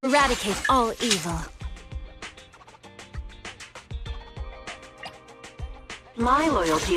Eradicate all evil. My loyalty.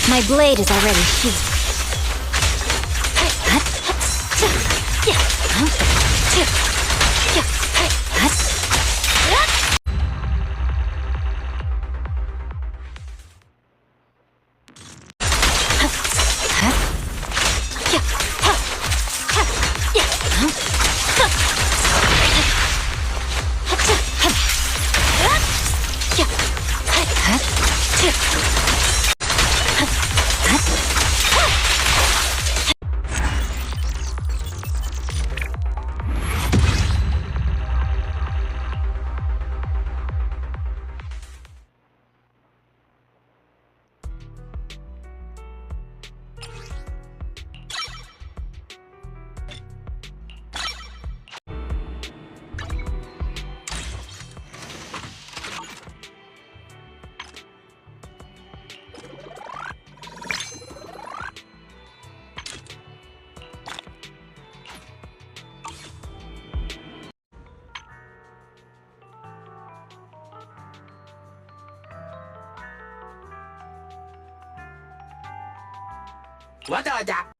My blade is already sheathed. 와다다.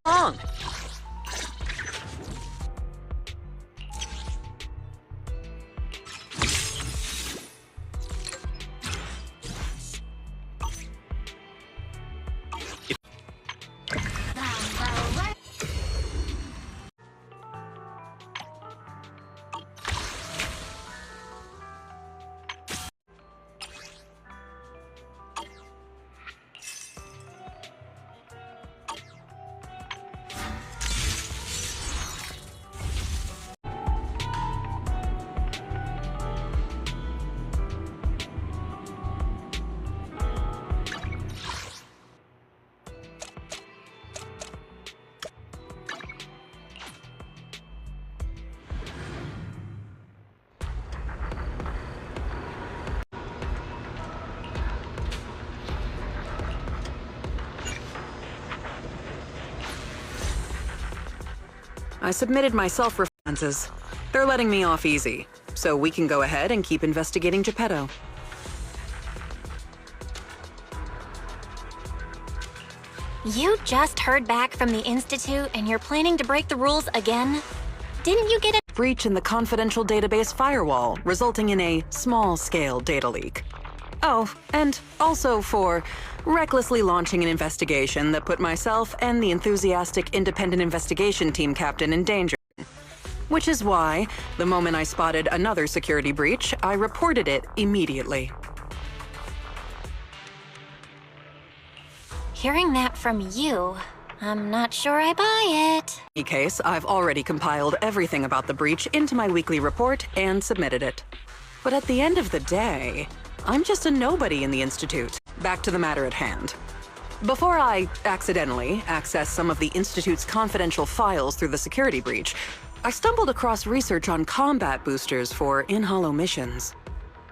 on. I submitted my self-responses. They're letting me off easy, so we can go ahead and keep investigating Geppetto. You just heard back from the Institute and you're planning to break the rules again? Didn't you get a Breach in the confidential database firewall, resulting in a small-scale data leak. Oh, and also for recklessly launching an investigation that put myself and the enthusiastic independent investigation team captain in danger. Which is why, the moment I spotted another security breach, I reported it immediately. Hearing that from you, I'm not sure I buy it. In any case, I've already compiled everything about the breach into my weekly report and submitted it. But at the end of the day, I'm just a nobody in the Institute. Back to the matter at hand. Before I accidentally access some of the Institute's confidential files through the security breach, I stumbled across research on combat boosters for in-hollow missions.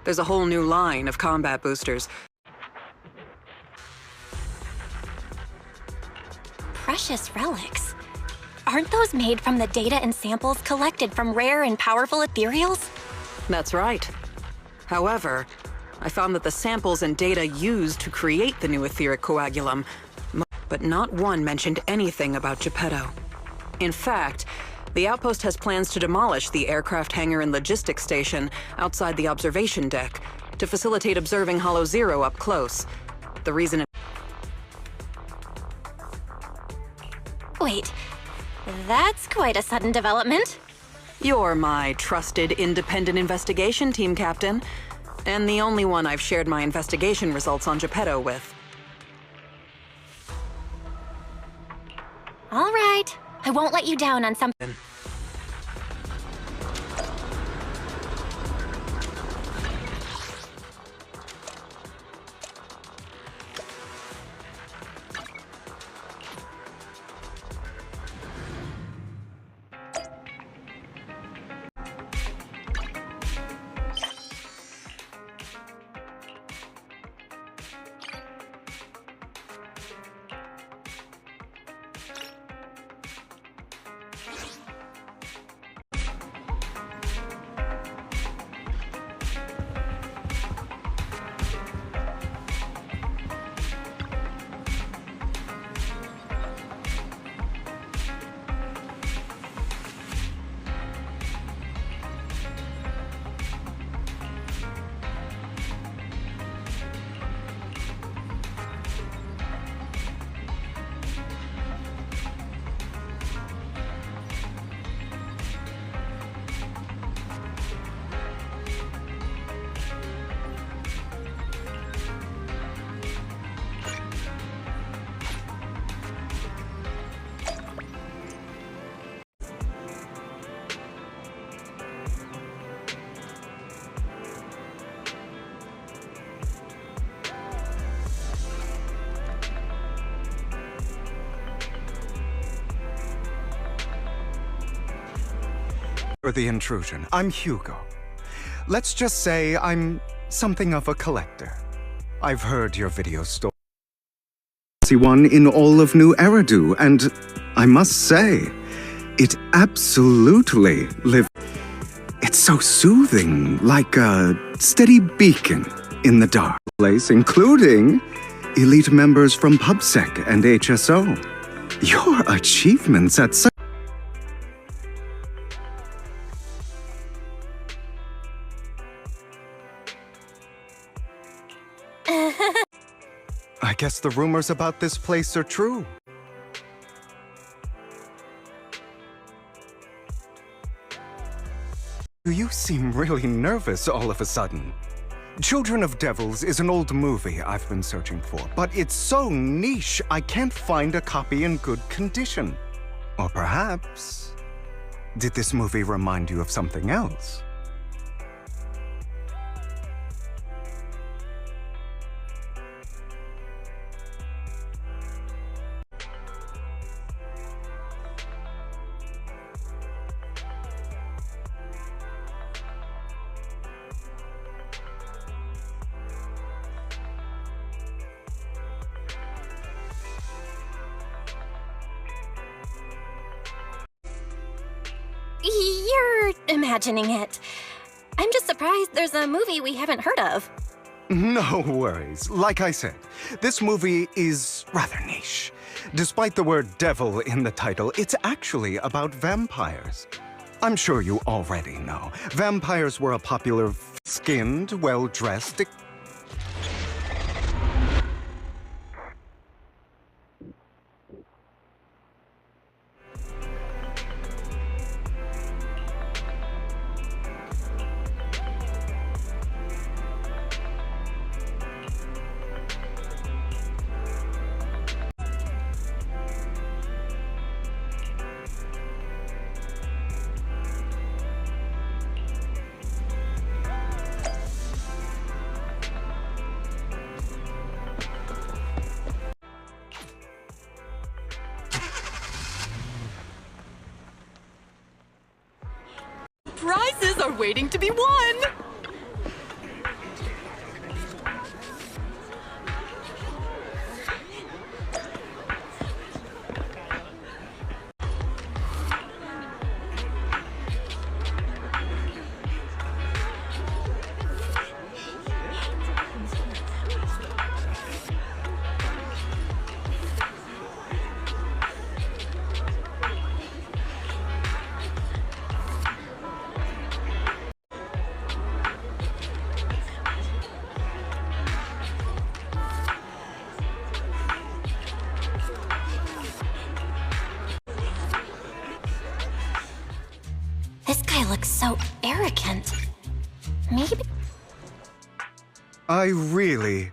There's a whole new line of combat boosters. Precious relics. Aren't those made from the data and samples collected from rare and powerful ethereals? That's right. However, I found that the samples and data used to create the new etheric coagulum, but not one mentioned anything about Geppetto. In fact, the outpost has plans to demolish the aircraft hangar and logistics station outside the observation deck to facilitate observing Hollow Zero up close. The reason Wait, that's quite a sudden development. You're my trusted independent investigation team captain, and the only one I've shared my investigation results on Geppetto with. All right, I won't let you down on something. For the intrusion. I'm Hugo. Let's just say I'm something of a collector. I've heard your video story. One in all of New Eridu, and I must say, it absolutely lives. It's so soothing, like a steady beacon in the dark place, including elite members from PubSec and HSO. Your achievements at such... I guess the rumors about this place are true. You seem really nervous all of a sudden. Children of Devils is an old movie I've been searching for, but it's so niche I can't find a copy in good condition. Or perhaps... did this movie remind you of something else? You're imagining it. I'm just surprised there's a movie we haven't heard of. No worries. Like I said, this movie is rather niche. Despite the word devil in the title, it's actually about vampires. I'm sure you already know. Vampires were a popular, skinned, well-dressed... Prizes are waiting to be won! This guy looks so arrogant. Maybe... I really...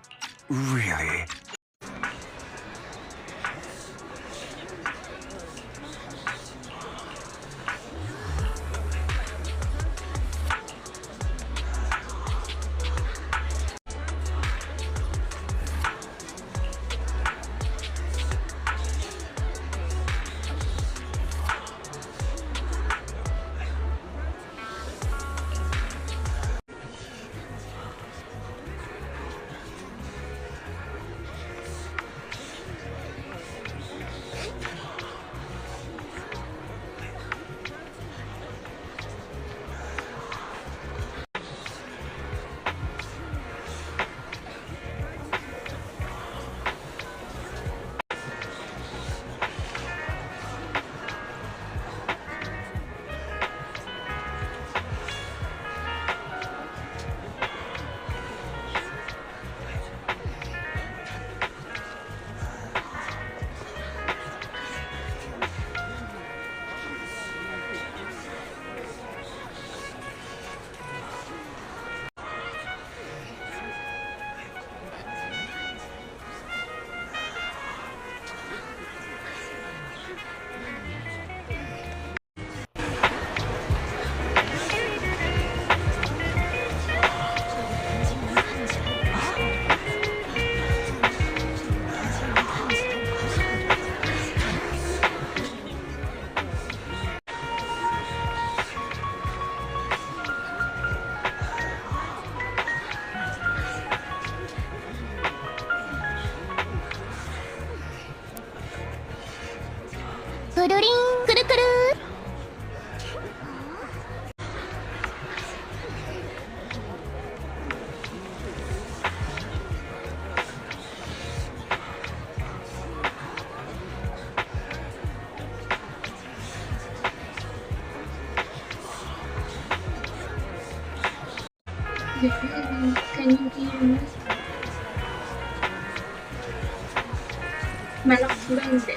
くるりんくるくる。Can you hear me? Malakas ba hindi?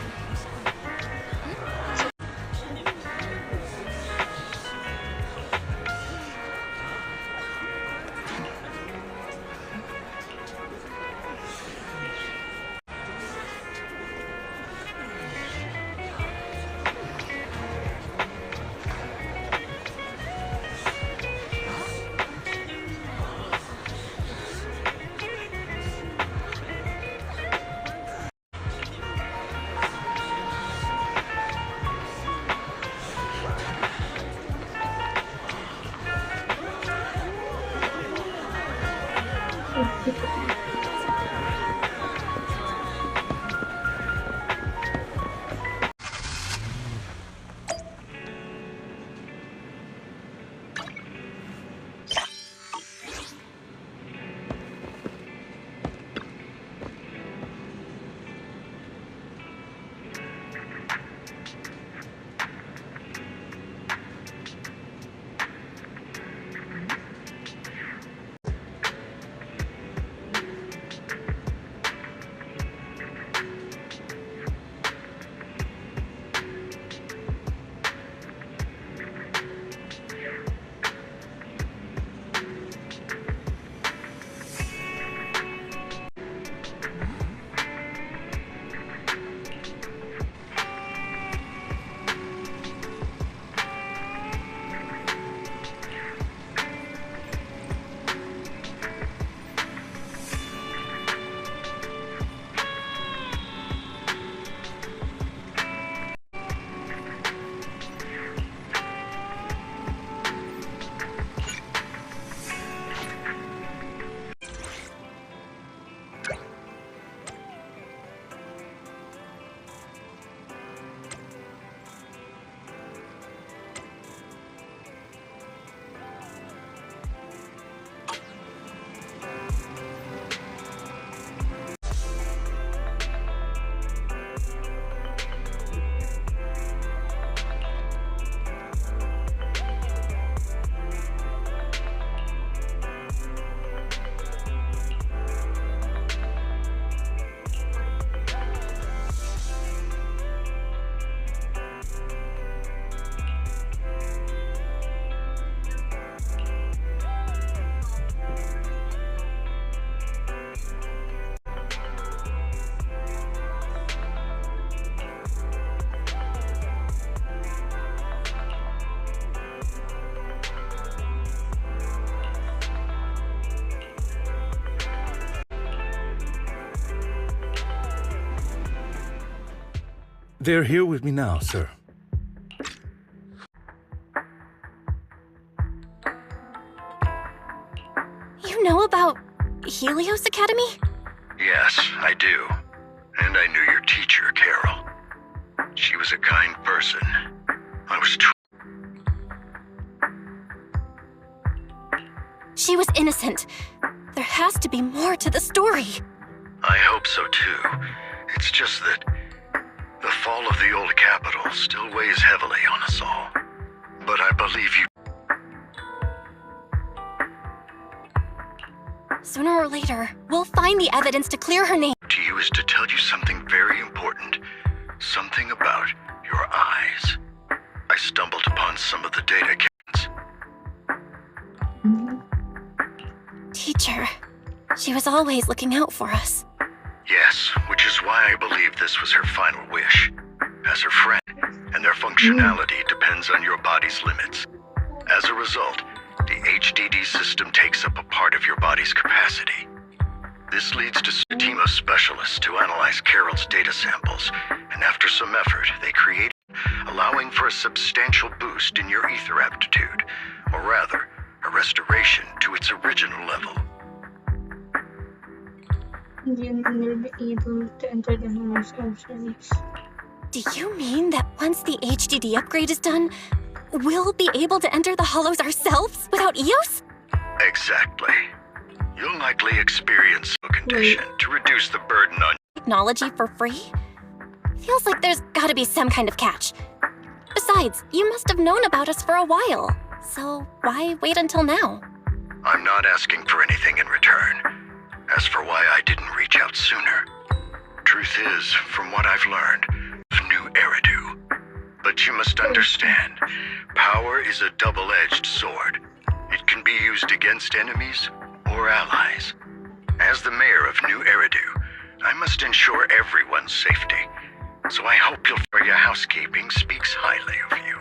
They're here with me now, sir. You know about Helios Academy? Yes, I do. And I knew your teacher, Carol. She was a kind person. I was She was innocent. There has to be more to the story. I hope so too. It's just that the fall of the old capital still weighs heavily on us all. But I believe you. Sooner or later, we'll find the evidence to clear her name. To you is to tell you something very important. Something about your eyes. I stumbled upon some of the data cans. Teacher, she was always looking out for us. Yes, which is why I believe this was her final wish. As her friend, and their functionality depends on your body's limits. As a result, the HDD system takes up a part of your body's capacity. This leads to a team of specialists to analyze Carol's data samples, and after some effort, they create, allowing for a substantial boost in your ether aptitude, or rather, a restoration to its original level. You will be able to enter the house of service. Do you mean that once the HDD upgrade is done, we'll be able to enter the hollows ourselves without EOS? Exactly. You'll likely experience a condition to reduce the burden on Technology for free? Feels like there's gotta be some kind of catch. Besides, you must have known about us for a while. So why wait until now? I'm not asking for anything in return. As for why I didn't reach out sooner, truth is, from what I've learned, new Eridu. But you must understand, power is a double-edged sword. It can be used against enemies or allies. As the mayor of New Eridu, I must ensure everyone's safety. So I hope your housekeeping speaks highly of you.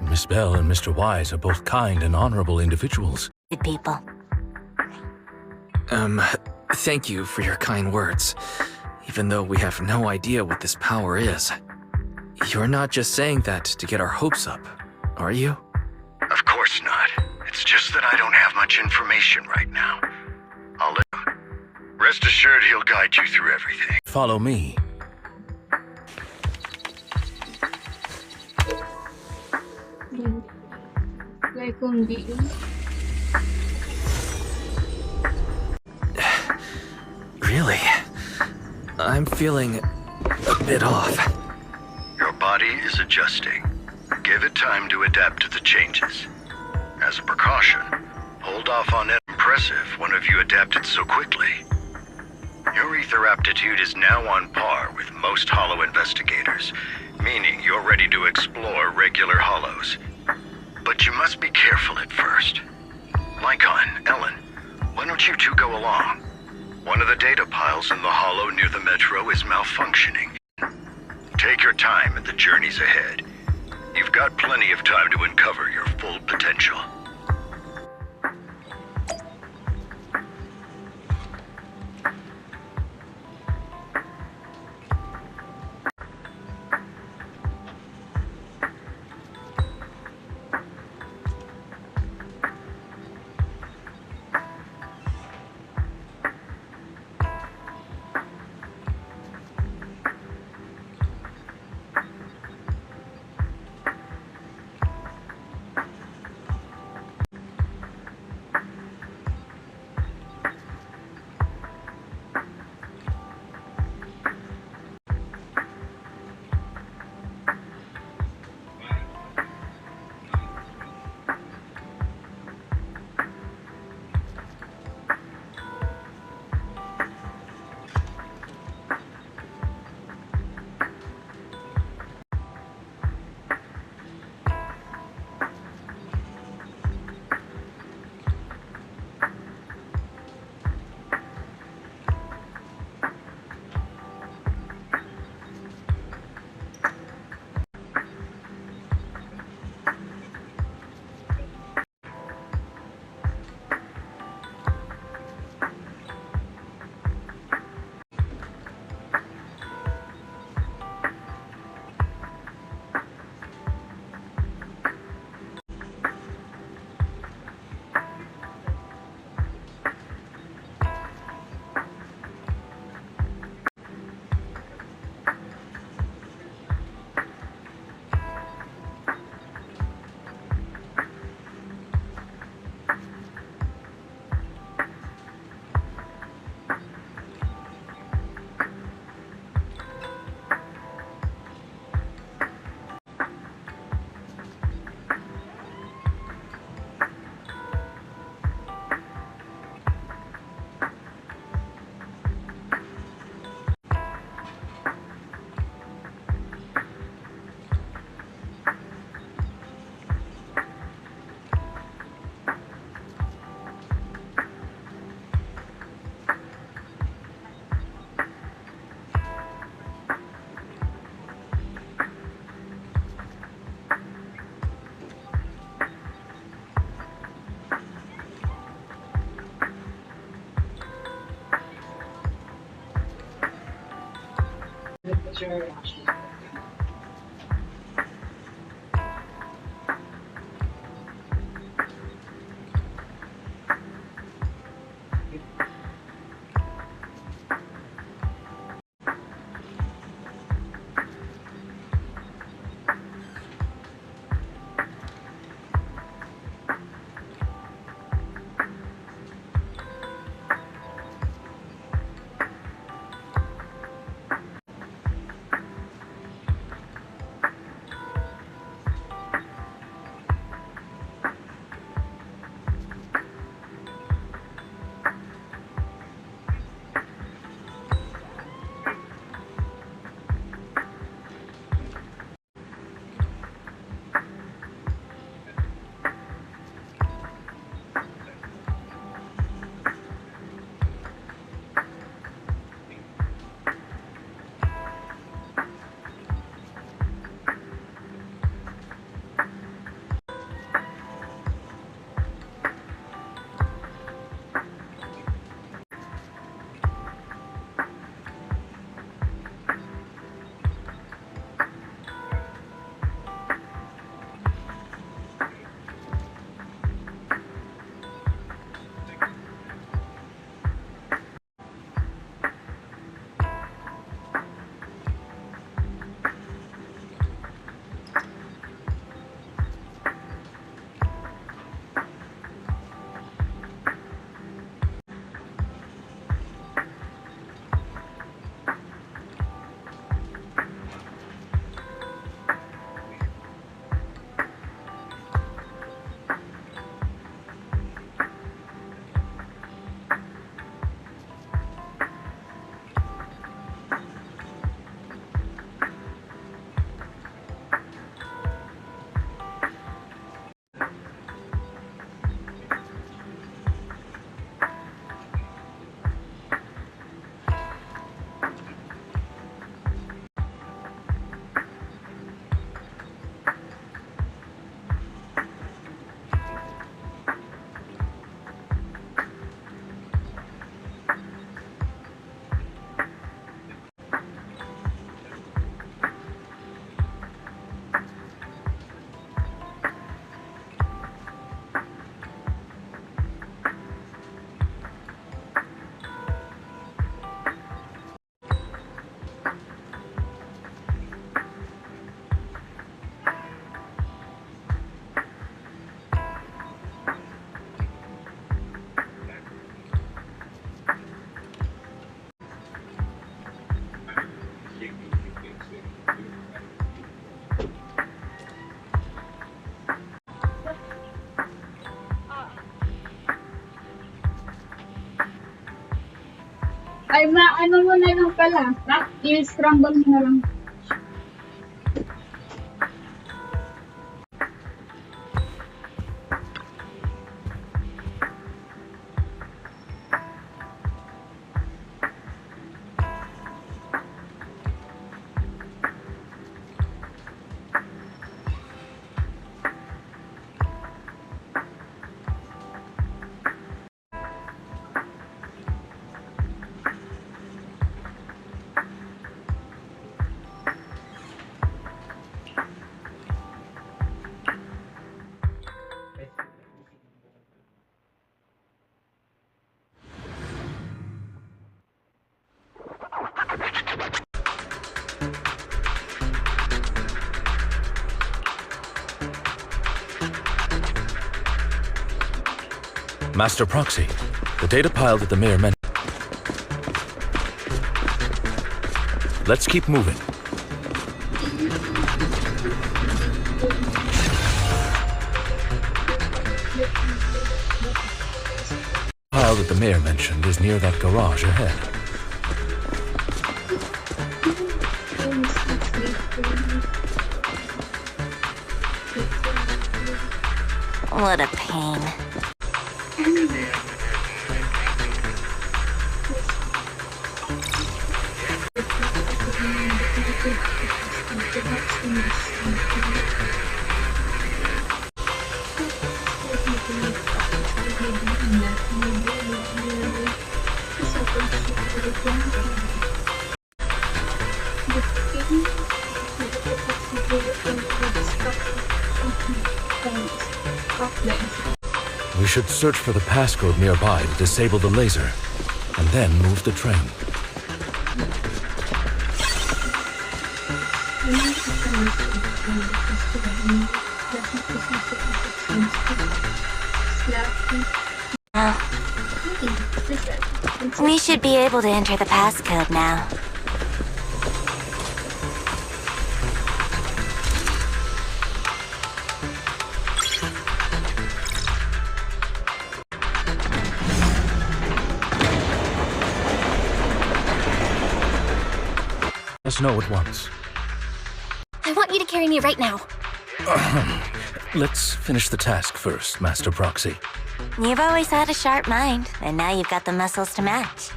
Miss Bell and Mr. Wise are both kind and honorable individuals. Good people. Thank you for your kind words, even though we have no idea what this power is. You're not just saying that to get our hopes up, are you? Of course not. It's just that I don't have much information right now. I'll let you. Rest assured he'll guide you through everything. Follow me. Like kung di Really? I'm feeling a bit off. Your body is adjusting. Give it time to adapt to the changes. As a precaution, hold off on it. Impressive one of you adapted so quickly. Your ether aptitude is now on par with most hollow investigators, meaning you're ready to explore regular hollows. But you must be careful at first. Lycon, Ellen, why don't you two go along? One of the data piles in the hollow near the metro is malfunctioning. Take your time in the journeys ahead. You've got plenty of time to uncover your full potential. ano mo na lang pala. I-scramble mo na lang. Master Proxy, the data pile that the mayor mentioned. Let's keep moving. The pile that the mayor mentioned is near that garage ahead. What a pain. We should search for the passcode nearby to disable the laser, and then move the train. We should be able to enter the passcode now. Let us know at once. I want you to carry me right now. Let's finish the task first, Master Proxy. You've always had a sharp mind, and now you've got the muscles to match.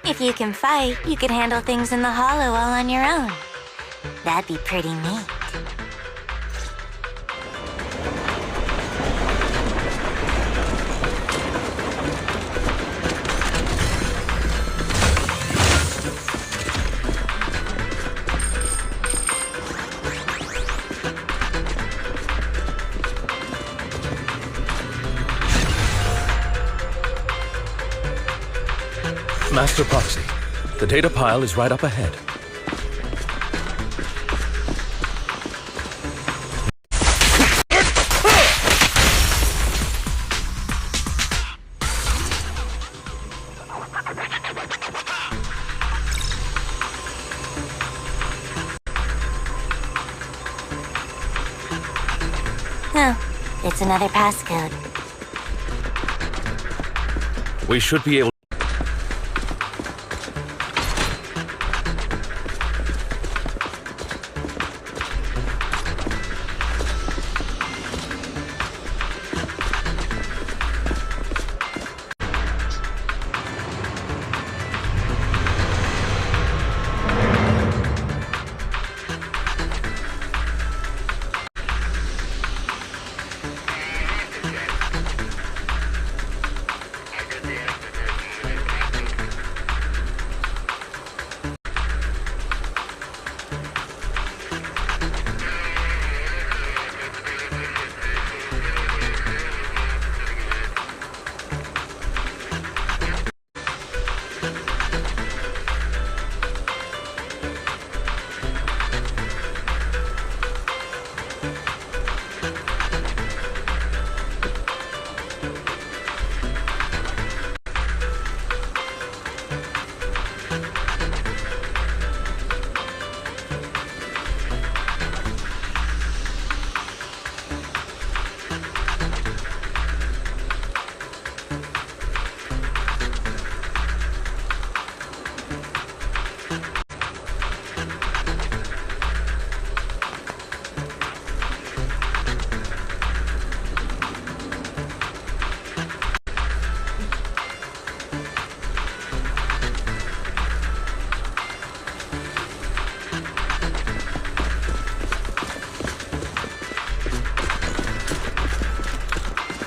If you can fight, you could handle things in the hollow all on your own. That'd be pretty neat. Master Proxy, the data pile is right up ahead. Oh, it's another passcode. We should be able.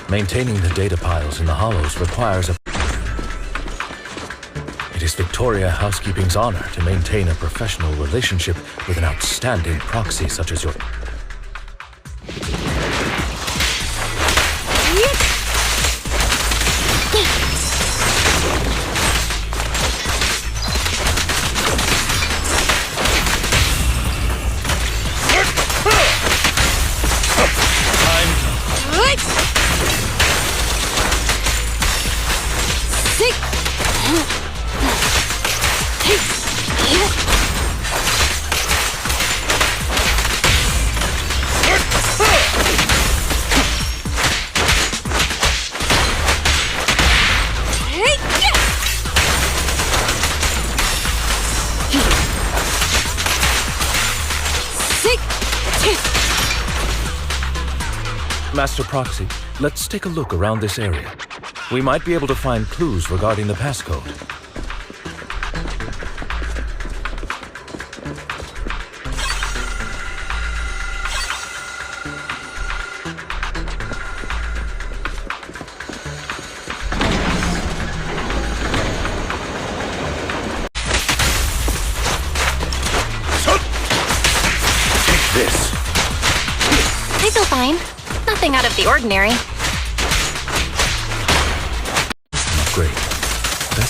Maintaining the data piles in the hollows requires a... It is Victoria Housekeeping's honor to maintain a professional relationship with an outstanding proxy such as your... Master Proxy, let's take a look around this area. We might be able to find clues regarding the passcode. Take this. I feel fine. Nothing out of the ordinary. Great. The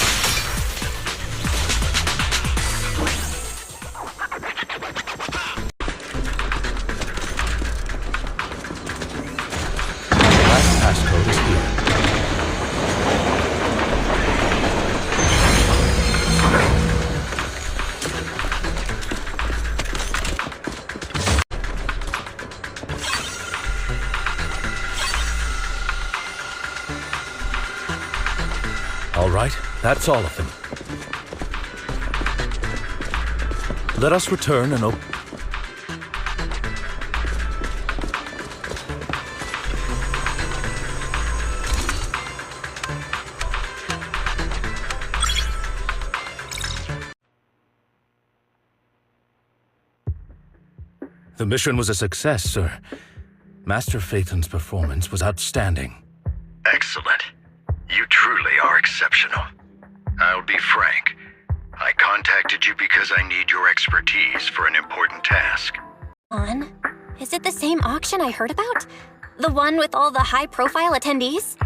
last passcode is here. All right, that's all of them. Let us return and open... The mission was a success, sir. Master Phaethon's performance was outstanding. Excellent. You truly are exceptional. I'll be frank. I contacted you because I need your expertise for an important task. Is it the same auction I heard about? The one with all the high-profile attendees?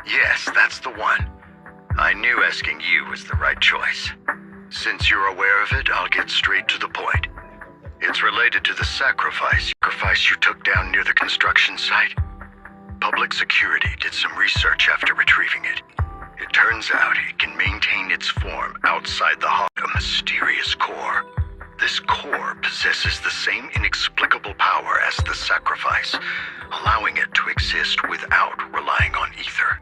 Yes, that's the one. I knew asking you was the right choice. Since you're aware of it, I'll get straight to the point. It's related to the sacrifice you took down near the construction site. Public security did some research after retrieving it. It turns out it can maintain its form outside the hull, a mysterious core. This core possesses the same inexplicable power as the sacrifice, allowing it to exist without relying on ether.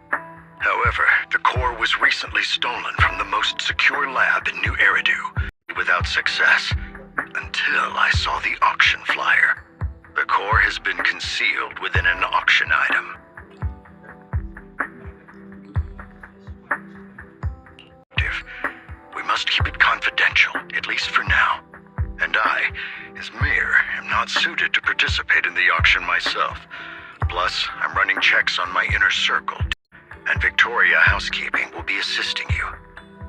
However, the core was recently stolen from the most secure lab in New Eridu, without success, until I saw the auction flyer. The core has been concealed within an auction item. We must keep it confidential, at least for now. And I, as mayor, am not suited to participate in the auction myself. Plus, I'm running checks on my inner circle, and Victoria Housekeeping will be assisting you.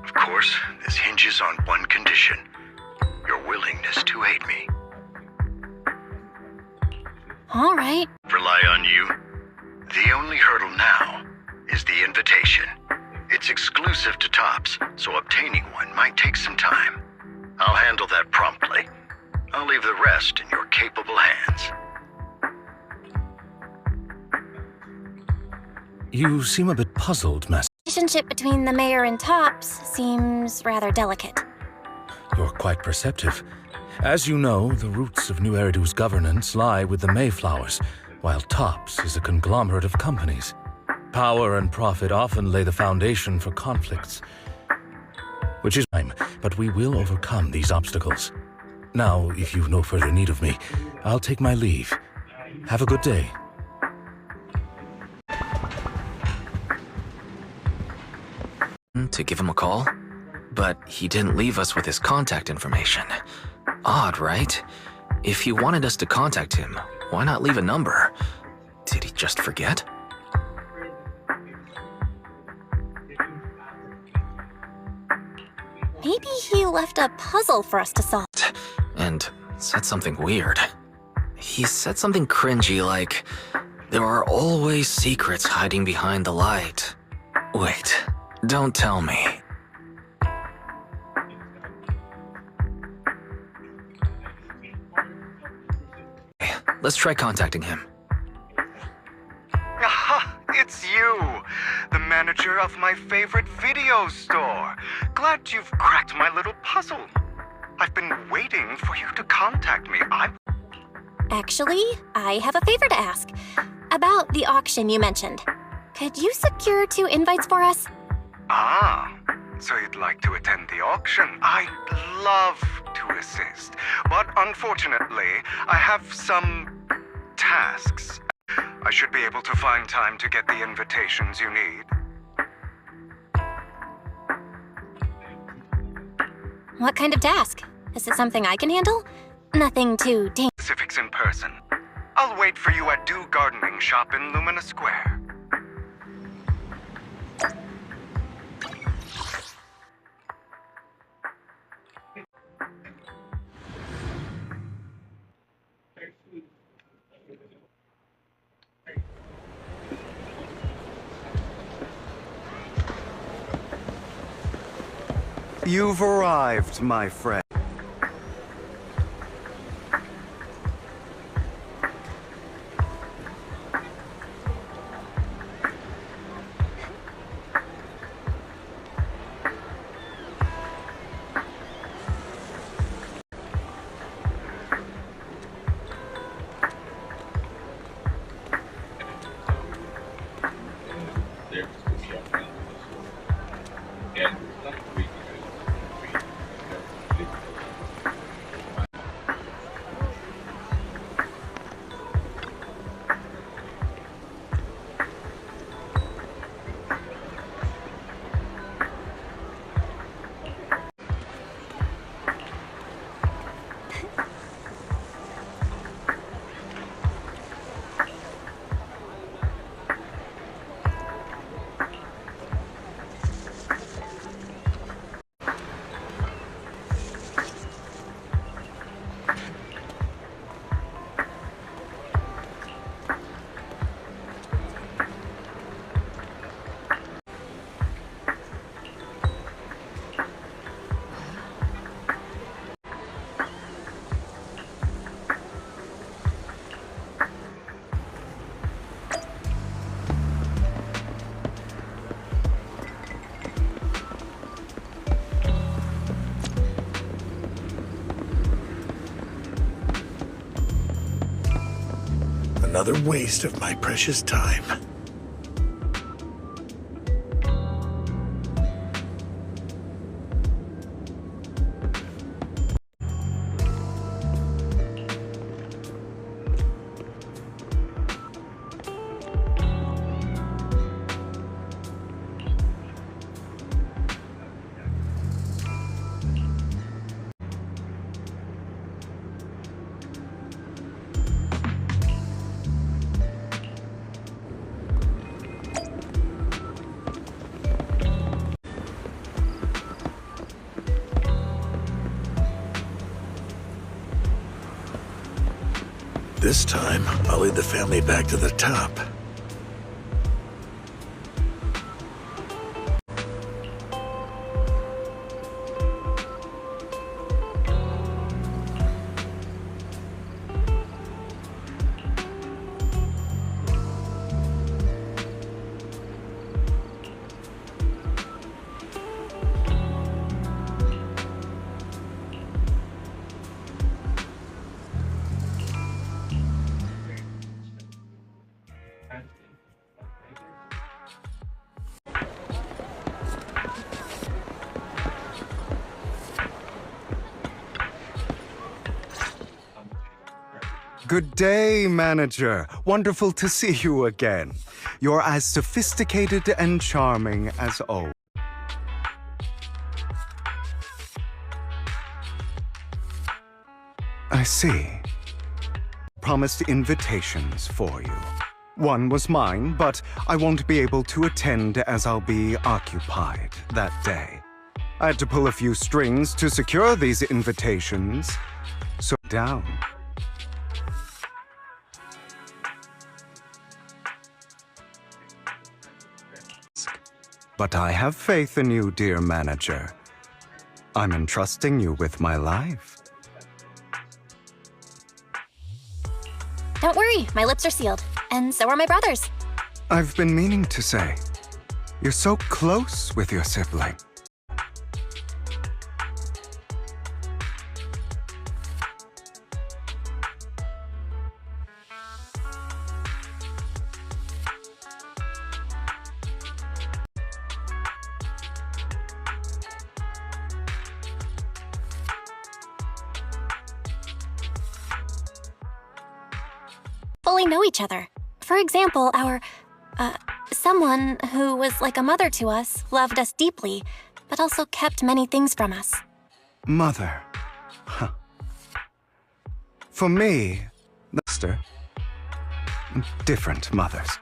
Of course, this hinges on one condition: your willingness to aid me. All right. Rely on you. The only hurdle now is the invitation. It's exclusive to Tops, so obtaining one might take some time. I'll handle that promptly. I'll leave the rest in your capable hands. You seem a bit puzzled, Master. The relationship between the mayor and Tops seems rather delicate. You're quite perceptive. As you know, the roots of New Eridu's governance lie with the Mayflowers, while Tops is a conglomerate of companies. Power and profit often lay the foundation for conflicts. Which is time, but we will overcome these obstacles. Now, if you've no further need of me, I'll take my leave. Have a good day. To give him a call? But he didn't leave us with his contact information. Odd, right? If he wanted us to contact him, why not leave a number? Did he just forget? left a puzzle for us to solve. And said something weird. He said something cringy like, there are always secrets hiding behind the light. Wait, don't tell me. Let's try contacting him. Aha! It's you! The manager of my favorite video store. Glad you've cracked my little puzzle. I've been waiting for you to contact me. Actually, I have a favor to ask. About the auction you mentioned. Could you secure 2 invites for us? Ah, so you'd like to attend the auction? I'd love to assist, but unfortunately, I have some tasks. I should be able to find time to get the invitations you need. What kind of task? Is it something I can handle? Nothing too dangerous. Specifics in person. I'll wait for you at Do Gardening Shop in Lumina Square. You've arrived, my friend. Another waste of my precious time. This time, I'll lead the family back to the top. Good day, manager. Wonderful to see you again. You're as sophisticated and charming as always. I see. Promised invitations for you. One was mine, but I won't be able to attend as I'll be occupied that day. I had to pull a few strings to secure these invitations. So down. But I have faith in you, dear manager. I'm entrusting you with my life. Don't worry, my lips are sealed. And so are my brother's. I've been meaning to say, you're so close with your sibling. Fully know each other. For example, someone who was like a mother to us loved us deeply, but also kept many things from us. Mother. Huh. For me, sister, different mothers.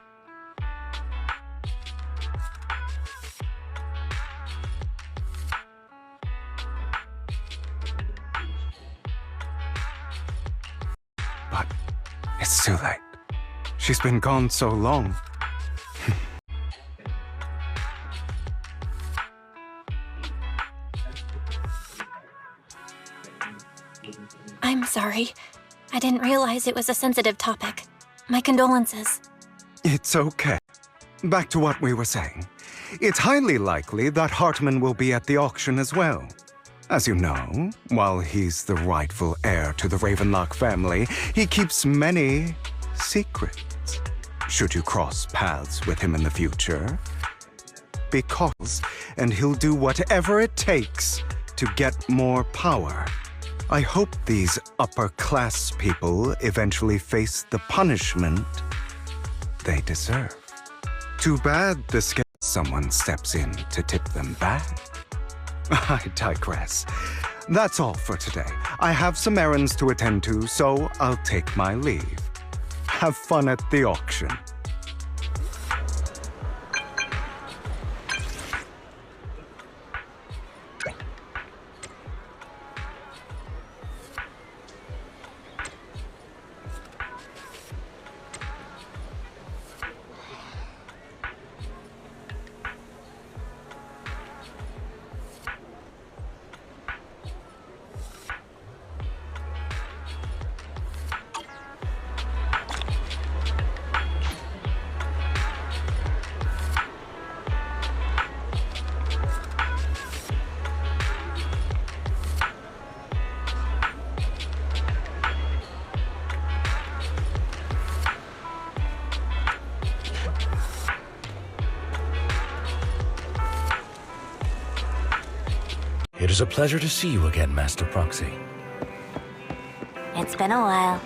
But it's too late. She's been gone so long. I'm sorry. I didn't realize it was a sensitive topic. My condolences. It's okay. Back to what we were saying. It's highly likely that Hartman will be at the auction as well. As you know, while he's the rightful heir to the Ravenlock family, he keeps many secrets. Should you cross paths with him in the future, because, and he'll do whatever it takes to get more power. I hope these upper-class people eventually face the punishment they deserve. Too bad someone steps in to tip them back. I digress. That's all for today. I have some errands to attend to, so I'll take my leave. Have fun at the auction. It is a pleasure to see you again, Master Proxy. It's been a while.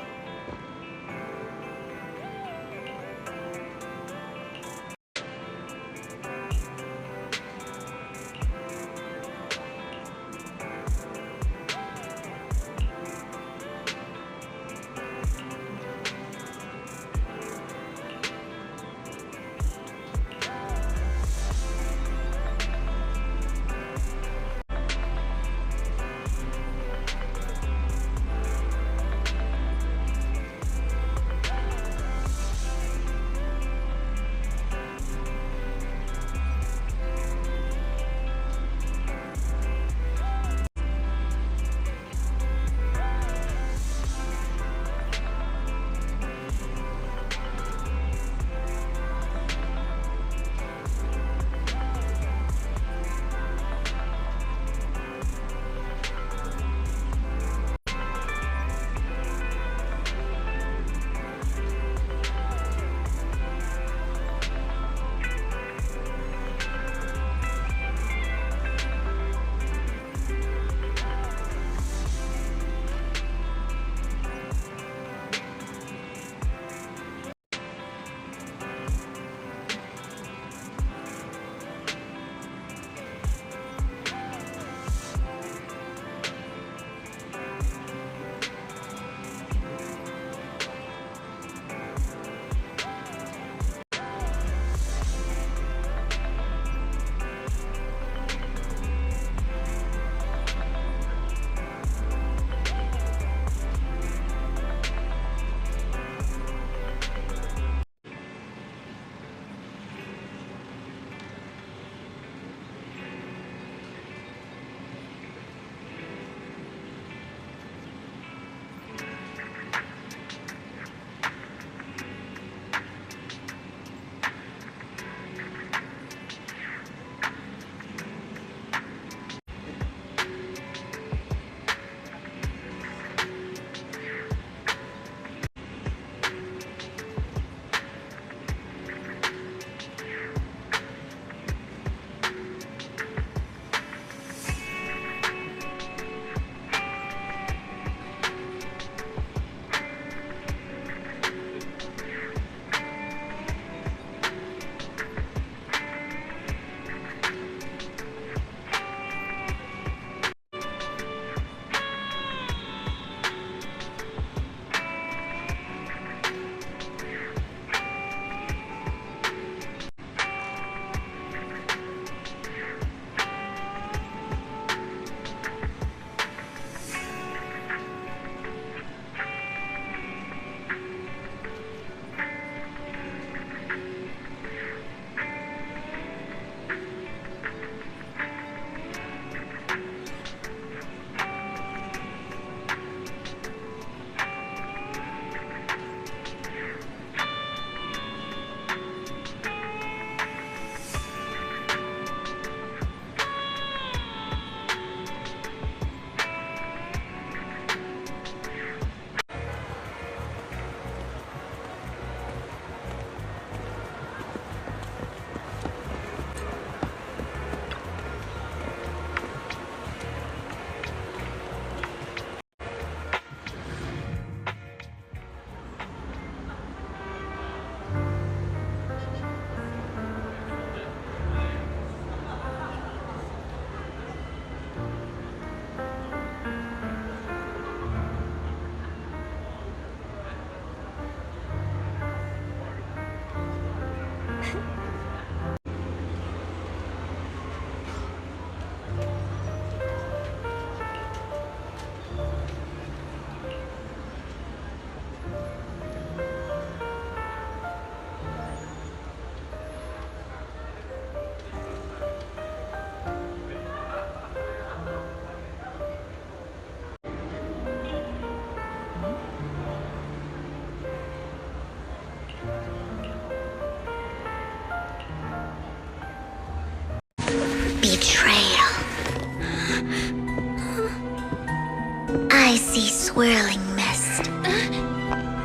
I see swirling mist,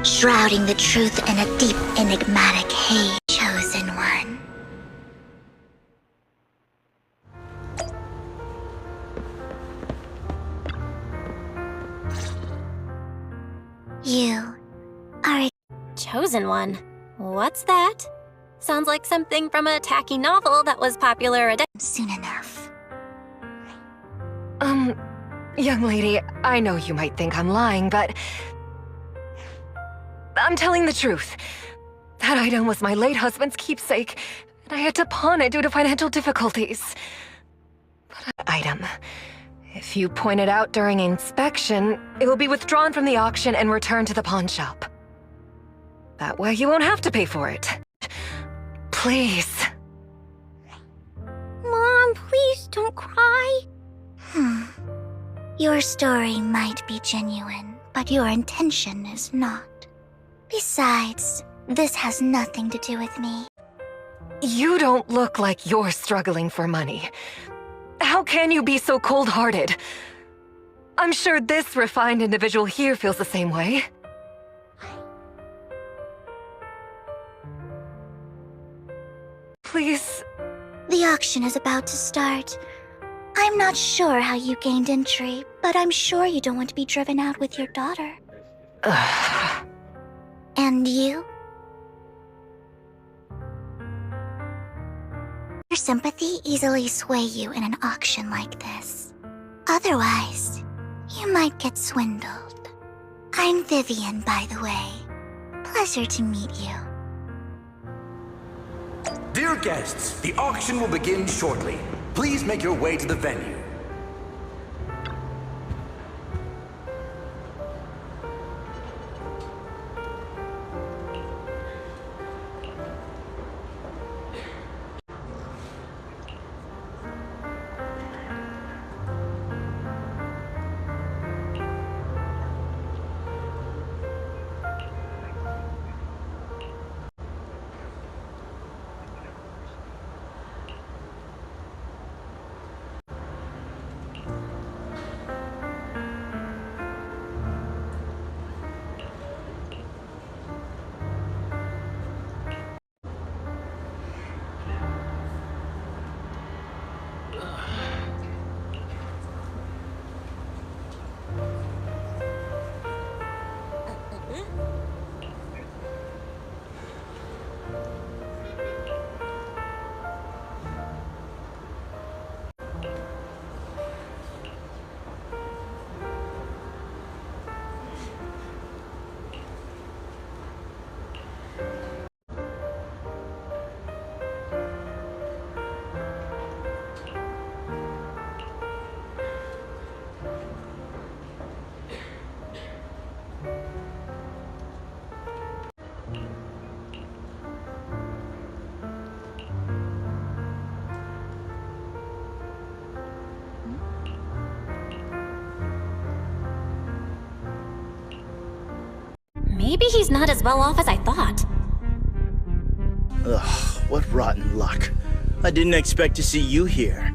shrouding the truth in a deep, enigmatic haze. Chosen one. You are a Chosen one? What's that? Sounds like something from a tacky novel that was popular a soon enough. Young lady, I know you might think I'm lying, but I'm telling the truth. That item was my late husband's keepsake, and I had to pawn it due to financial difficulties. But item. If you point it out during inspection, it will be withdrawn from the auction and returned to the pawn shop. That way you won't have to pay for it. Please. Mom, please don't cry. Your story might be genuine, but your intention is not. Besides, this has nothing to do with me. You don't look like you're struggling for money. How can you be so cold-hearted? I'm sure this refined individual here feels the same way. Please. The auction is about to start. I'm not sure how you gained entry, but I'm sure you don't want to be driven out with your daughter. And you? Your sympathy easily sway you in an auction like this. Otherwise, you might get swindled. I'm Vivian, by the way. Pleasure to meet you. Dear guests, the auction will begin shortly. Please make your way to the venue. Maybe he's not as well off as I thought. Ugh, what rotten luck. I didn't expect to see you here.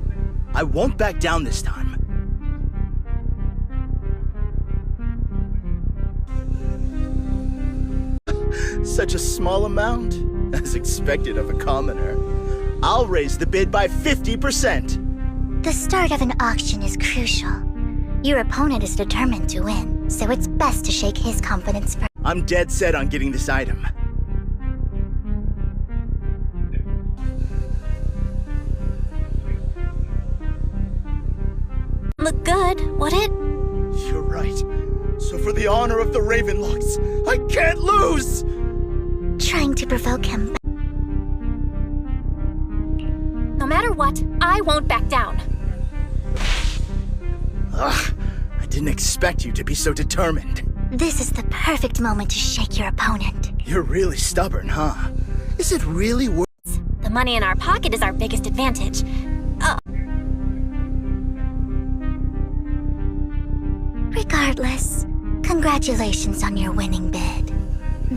I won't back down this time. Such a small amount, as expected of a commoner. I'll raise the bid by 50%. The start of an auction is crucial. Your opponent is determined to win, so it's best to shake his confidence first. I'm dead set on getting this item. Look good, would it? You're right. So for the honor of the Ravenlocks, I can't lose! Trying to provoke him. No matter what, I won't back down. Ugh, I didn't expect you to be so determined. This is the perfect moment to shake your opponent. You're really stubborn, huh? Is it really worth... The money in our pocket is our biggest advantage. Regardless, congratulations on your winning bid.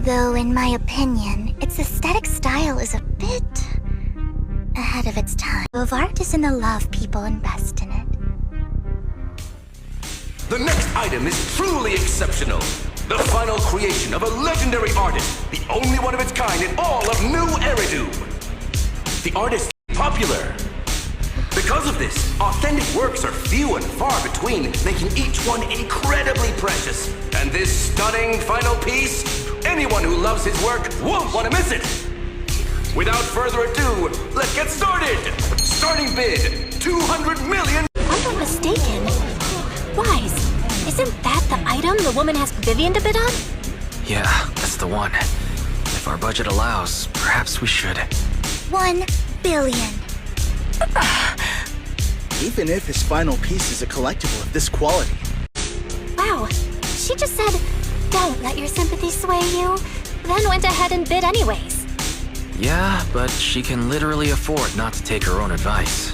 Though in my opinion, its aesthetic style is a bit ahead of its time. Of art is in the love people invest in it. The next item is truly exceptional. The final creation of a legendary artist, the only one of its kind in all of New Eridu. The artist is popular. Because of this, authentic works are few and far between, making each one incredibly precious. And this stunning final piece, anyone who loves his work won't want to miss it. Without further ado, let's get started! Starting bid, 200 million! I'm not mistaken. Wise, isn't that the item the woman asked Vivian to bid on? Yeah, that's the one. If our budget allows, perhaps we should. 1 billion. Even if his final piece is a collectible of this quality. Wow, she just said, don't let your sympathy sway you, then went ahead and bid anyways. Yeah, but she can literally afford not to take her own advice.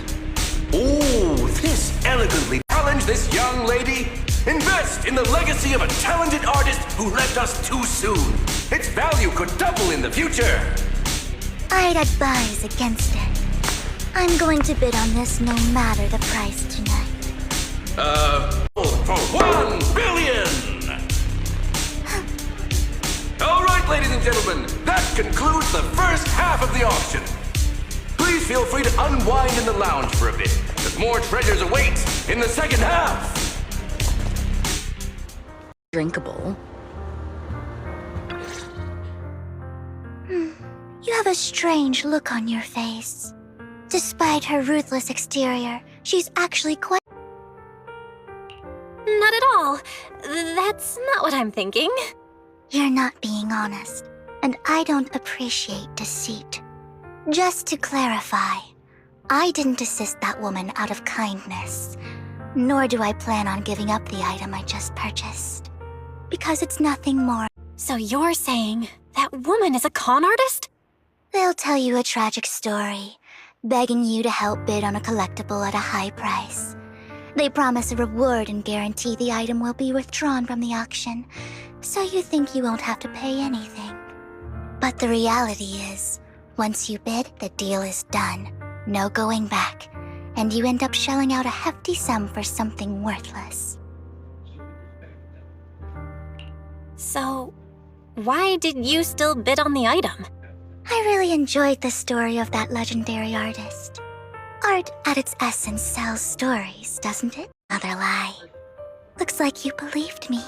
Ooh, this elegantly challenge this young lady. Invest in the legacy of a talented artist who left us too soon. Its value could double in the future. I'd advise against it. I'm going to bid on this no matter the price tonight. For 1 billion! All right, ladies and gentlemen, that concludes the first half of the auction. Please feel free to unwind in the lounge for a bit, as more treasures await in the second half. Drinkable. You have a strange look on your face. Despite her ruthless exterior, she's actually quite... Not at all. That's not what I'm thinking. You're not being honest, and I don't appreciate deceit. Just to clarify, I didn't assist that woman out of kindness, nor do I plan on giving up the item I just purchased. Because it's nothing more. So you're saying that woman is a con artist? They'll tell you a tragic story, begging you to help bid on a collectible at a high price. They promise a reward and guarantee the item will be withdrawn from the auction, so you think you won't have to pay anything. But the reality is, once you bid, the deal is done. No going back, and you end up shelling out a hefty sum for something worthless. So, why did you still bid on the item? I really enjoyed the story of that legendary artist. Art, at its essence, sells stories, doesn't it? Another lie. Looks like you believed me.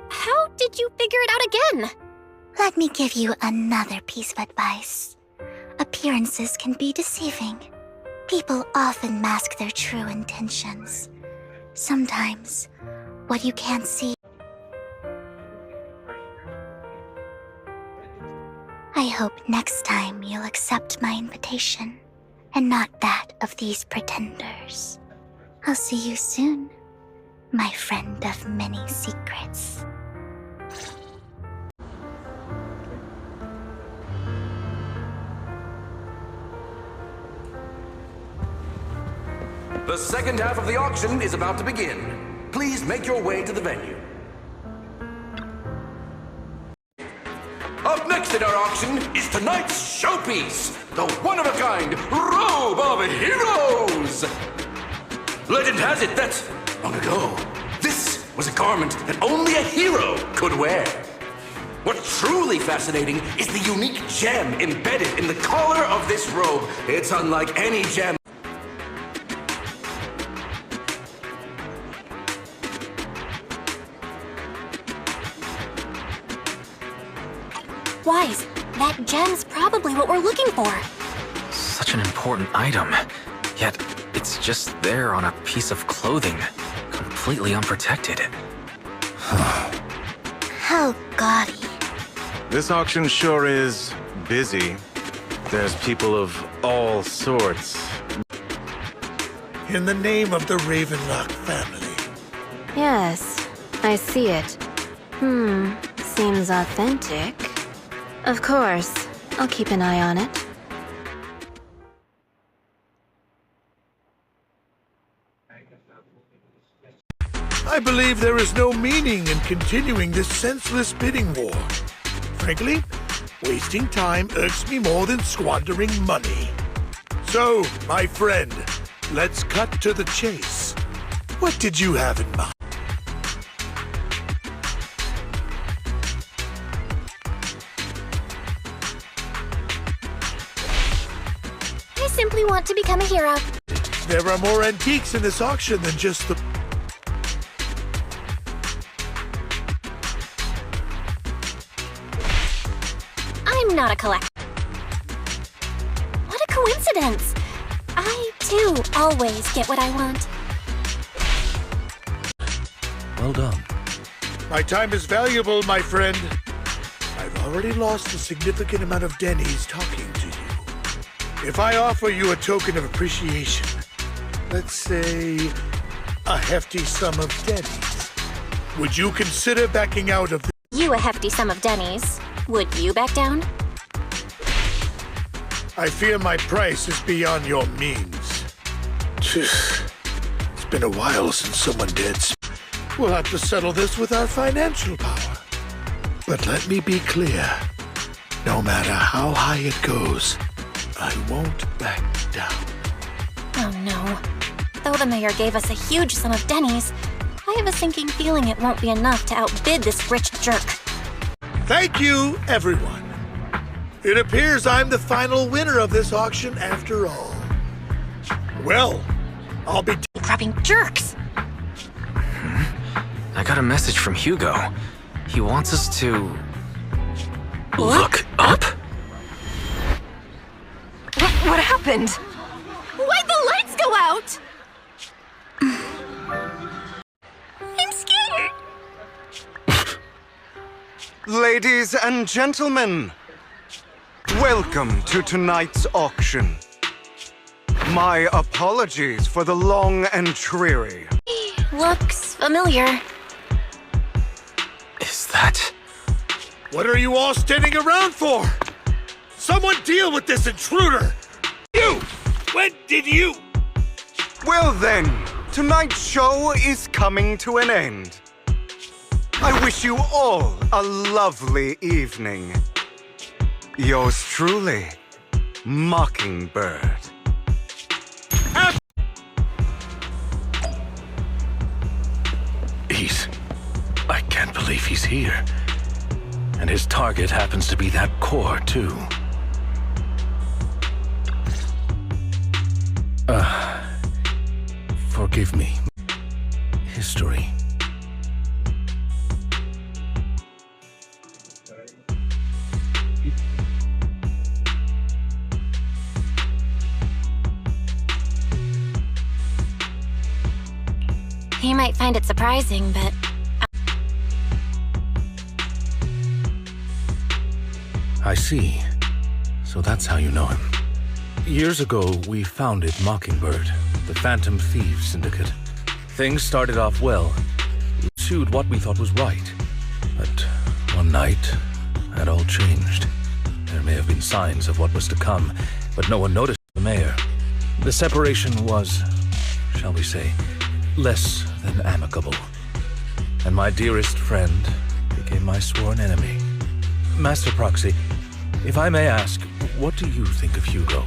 How did you figure it out again? Let me give you another piece of advice. Appearances can be deceiving. People often mask their true intentions. Sometimes, what you can't see. I hope next time you'll accept my invitation, and not that of these pretenders. I'll see you soon, my friend of many secrets. The second half of the auction is about to begin. Please make your way to the venue. Up next in our auction is tonight's showpiece, the one-of-a-kind Robe of Heroes! Legend has it that, long ago, this was a garment that only a hero could wear. What's truly fascinating is the unique gem embedded in the collar of this robe. It's unlike any gem. Wise, that gem's probably what we're looking for. Such an important item, yet it's just there on a piece of clothing, completely unprotected. How gaudy. This auction sure is busy. There's people of all sorts. In the name of the Ravenlock family. Yes, I see it. Seems authentic. Of course, I'll keep an eye on it. I believe there is no meaning in continuing this senseless bidding war. Frankly, wasting time irks me more than squandering money. So, my friend, let's cut to the chase. What did you have in mind? I simply want to become a hero. There are more antiques in this auction than just the... I'm not a collector. What a coincidence! I, too, always get what I want. Well done. My time is valuable, my friend. I've already lost a significant amount of Denny's talking to you. If I offer you a token of appreciation, let's say a hefty sum of Denny's, would you consider backing out of the... You a hefty sum of Denny's. Would you back down? I fear my price is beyond your means. It's been a while since someone did. We'll have to settle this with our financial power. But let me be clear. No matter how high it goes, I won't back down. Oh no. Though the mayor gave us a huge sum of Denny's, I have a sinking feeling it won't be enough to outbid this rich jerk. Thank you, everyone. It appears I'm the final winner of this auction after all. Well, I'll be grabbing jerks. I got a message from Hugo. He wants us to... look up? What happened? Why'd the lights go out? I'm scared. Ladies and gentlemen, welcome to tonight's auction. My apologies for the long and dreary. Looks familiar. Is that... What are you all standing around for? Someone deal with this intruder! You! When did you... Well then, tonight's show is coming to an end. I wish you all a lovely evening. Yours truly, Mockingbird. I can't believe he's here. And his target happens to be that core, too. Forgive me. History. He might find it surprising, but... I see. So that's how you know him. Years ago, we founded Mockingbird, the Phantom Thieves Syndicate. Things started off well. We pursued what we thought was right. But one night, that all changed. There may have been signs of what was to come, but no one noticed the mayor. The separation was, shall we say, less than amicable. And my dearest friend became my sworn enemy. Master Proxy, if I may ask, what do you think of Hugo?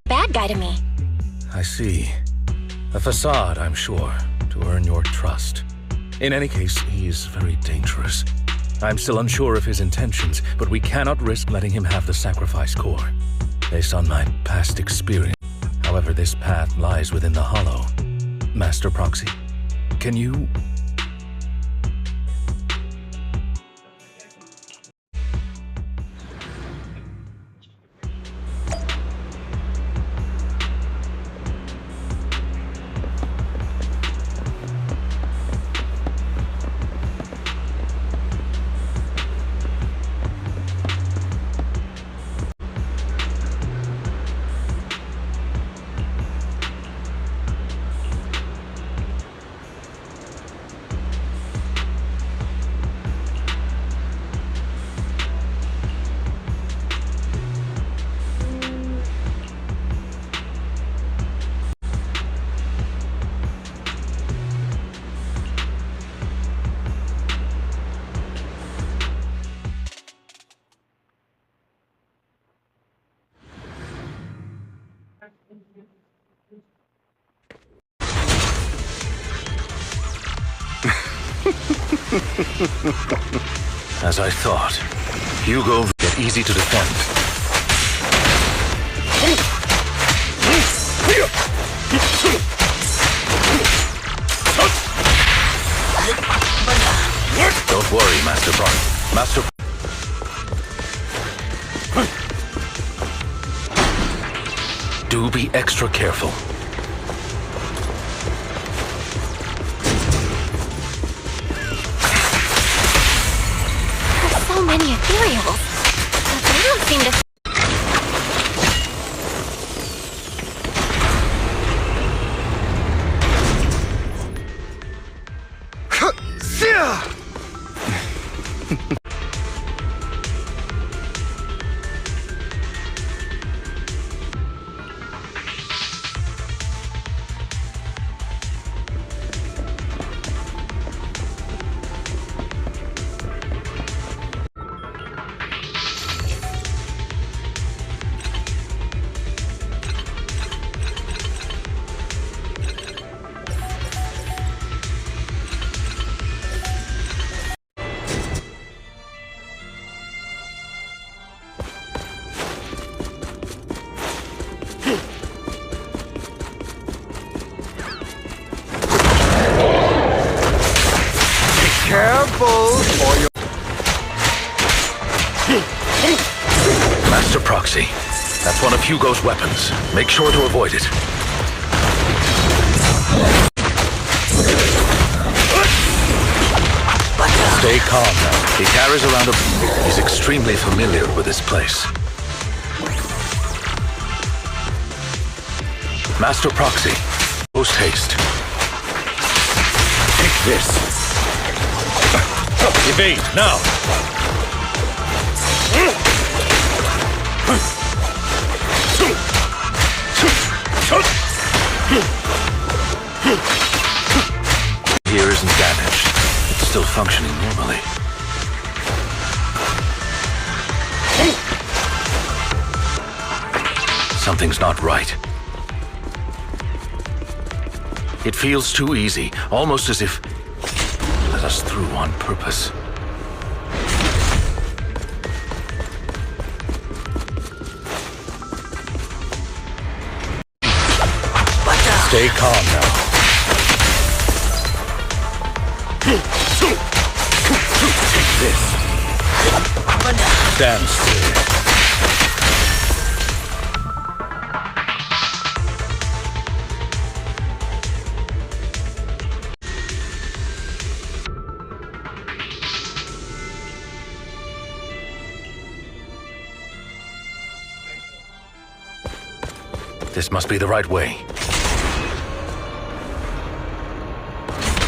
Bad guy to me. I see. A facade, I'm sure, to earn your trust. In any case, he is very dangerous. I'm still unsure of his intentions, but we cannot risk letting him have the sacrifice core. Based on my past experience, however, this path lies within the hollow. Master Proxy, can you... As I thought, Hugo get easy to defend. Don't worry, Master Bron. Master... Do be extra careful. There's so many ethereals, but they don't seem to... Master Proxy, that's one of Hugo's weapons. Make sure to avoid it. Stay calm now. He carries around a... He's extremely familiar with this place. Master Proxy, post haste. Take this. Evade, now! Here isn't damaged. It's still functioning normally. Something's not right. It feels too easy, almost as if... let us through on purpose. Stay calm now. Take this. Stand still. This must be the right way.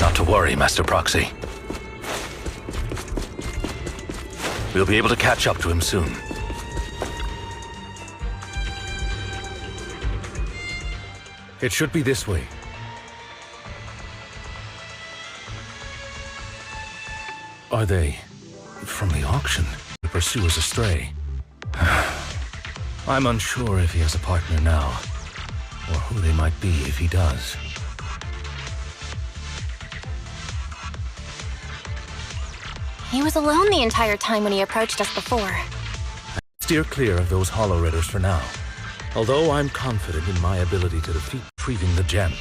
Not to worry, Master Proxy. We'll be able to catch up to him soon. It should be this way. Are they from the auction? The pursuers astray. I'm unsure if he has a partner now, or who they might be if he does. He was alone the entire time when he approached us before. Steer clear of those Hollow Ridders for now, although I'm confident in my ability to defeat retrieving the gem.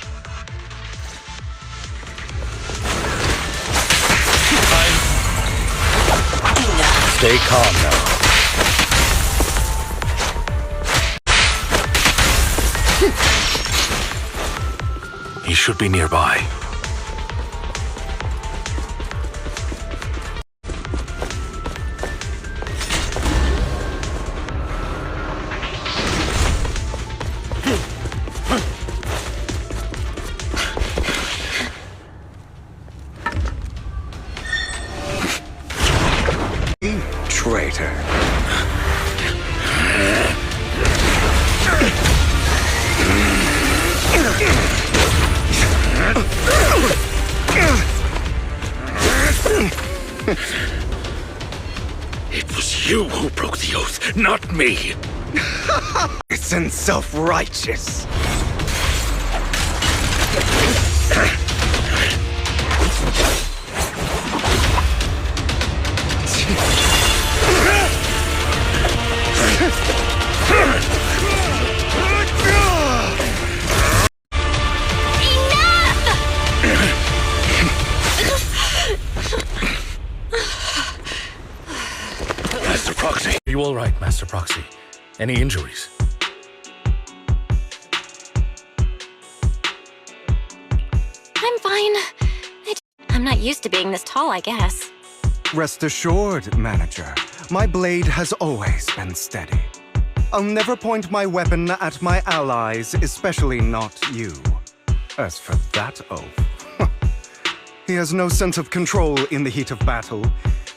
Stay calm now. He should be nearby. Traitor. It was you who broke the oath, not me. It's and self-righteous. Master Proxy. Are you all right, Master Proxy? Any injuries? I'm fine. I'm not used to being this tall, I guess. Rest assured, Manager. My blade has always been steady. I'll never point my weapon at my allies, especially not you. As for that oath, he has no sense of control in the heat of battle,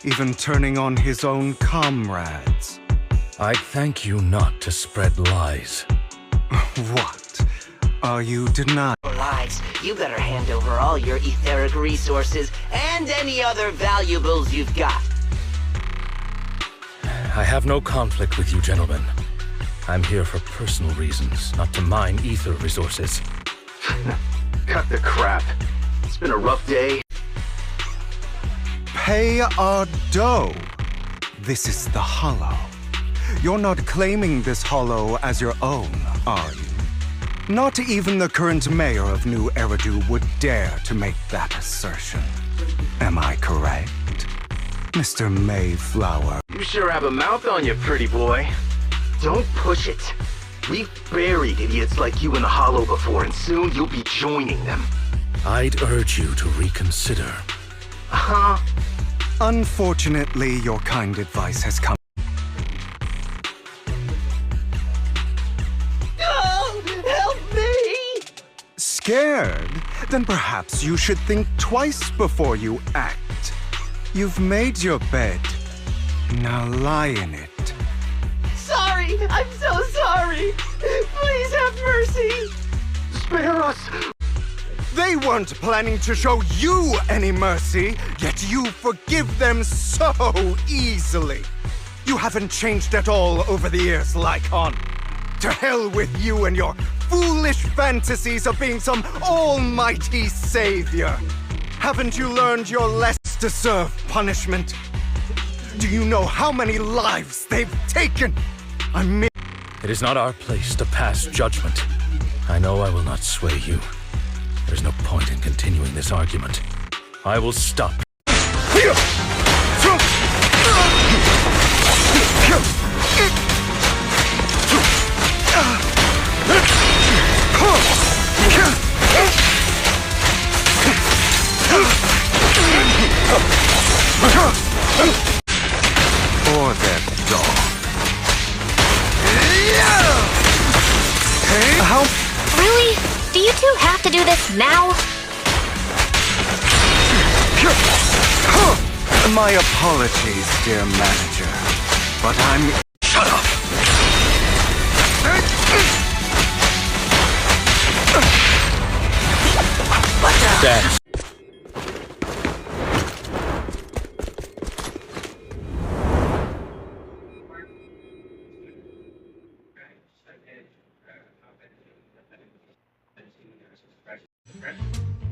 even turning on his own comrades. I thank you not to spread lies. What? Are you denying? Lives, you better hand over all your etheric resources and any other valuables you've got. I have no conflict with you, gentlemen. I'm here for personal reasons, not to mine ether resources. Cut the crap. It's been a rough day. Pay our dough. This is the Hollow. You're not claiming this Hollow as your own, are you? Not even the current mayor of New Eridu would dare to make that assertion. Am I correct, Mr. Mayflower? You sure have a mouth on you, pretty boy. Don't push it. We've buried idiots like you in the Hollow before, and soon you'll be joining them. I'd urge you to reconsider. Uh-huh. Unfortunately, your kind advice has come. Help me! Scared? Then perhaps you should think twice before you act. You've made your bed. Now lie in it. Sorry! I'm so sorry! Please have mercy! Spare us! They weren't planning to show you any mercy, yet you forgive them so easily. You haven't changed at all over the years, Lycon. To hell with you and your foolish fantasies of being some almighty savior. Haven't you learned your lessons to serve punishment? Do you know how many lives they've taken? It is not our place to pass judgment. I know I will not sway you. There's no point in continuing this argument. I will stop. Or that dog. Hey, how? Really? Do you two have to do this now? My apologies, dear manager, but I'm... Shut up! Dance.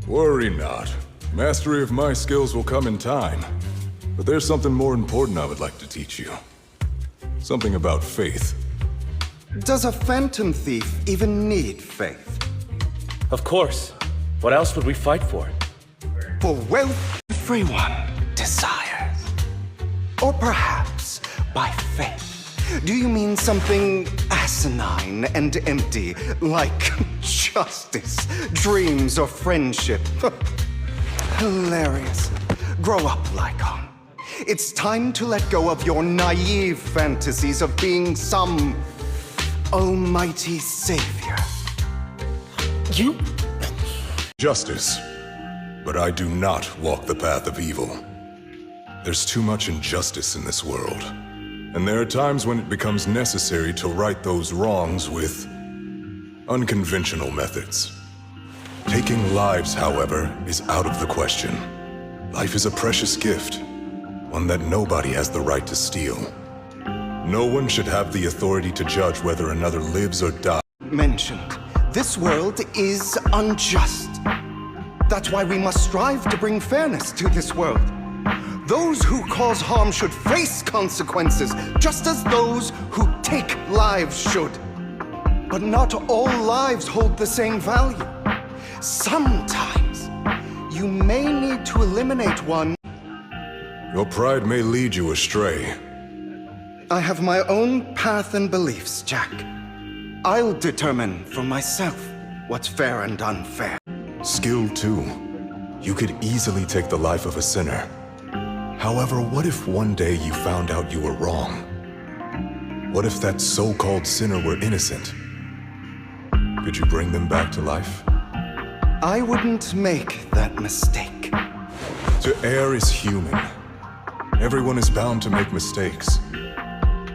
Worry not. Mastery of my skills will come in time. But there's something more important I would like to teach you. Something about faith. Does a phantom thief even need faith? Of course. What else would we fight for? For wealth everyone desires. Or perhaps by faith. Do you mean something asinine and empty, like justice, dreams, or friendship? Hilarious. Grow up, Lycon. It's time to let go of your naive fantasies of being some almighty savior. You? Justice. But I do not walk the path of evil. There's too much injustice in this world. And there are times when it becomes necessary to right those wrongs with unconventional methods. Taking lives, however, is out of the question. Life is a precious gift, one that nobody has the right to steal. No one should have the authority to judge whether another lives or dies. Mentioned, this world is unjust. That's why we must strive to bring fairness to this world. Those who cause harm should face consequences, just as those who take lives should. But not all lives hold the same value. Sometimes, you may need to eliminate one. Your pride may lead you astray. I have my own path and beliefs, Jack. I'll determine for myself what's fair and unfair. Skill too. You could easily take the life of a sinner. However, what if one day you found out you were wrong? What if that so-called sinner were innocent? Could you bring them back to life? I wouldn't make that mistake. To err is human. Everyone is bound to make mistakes.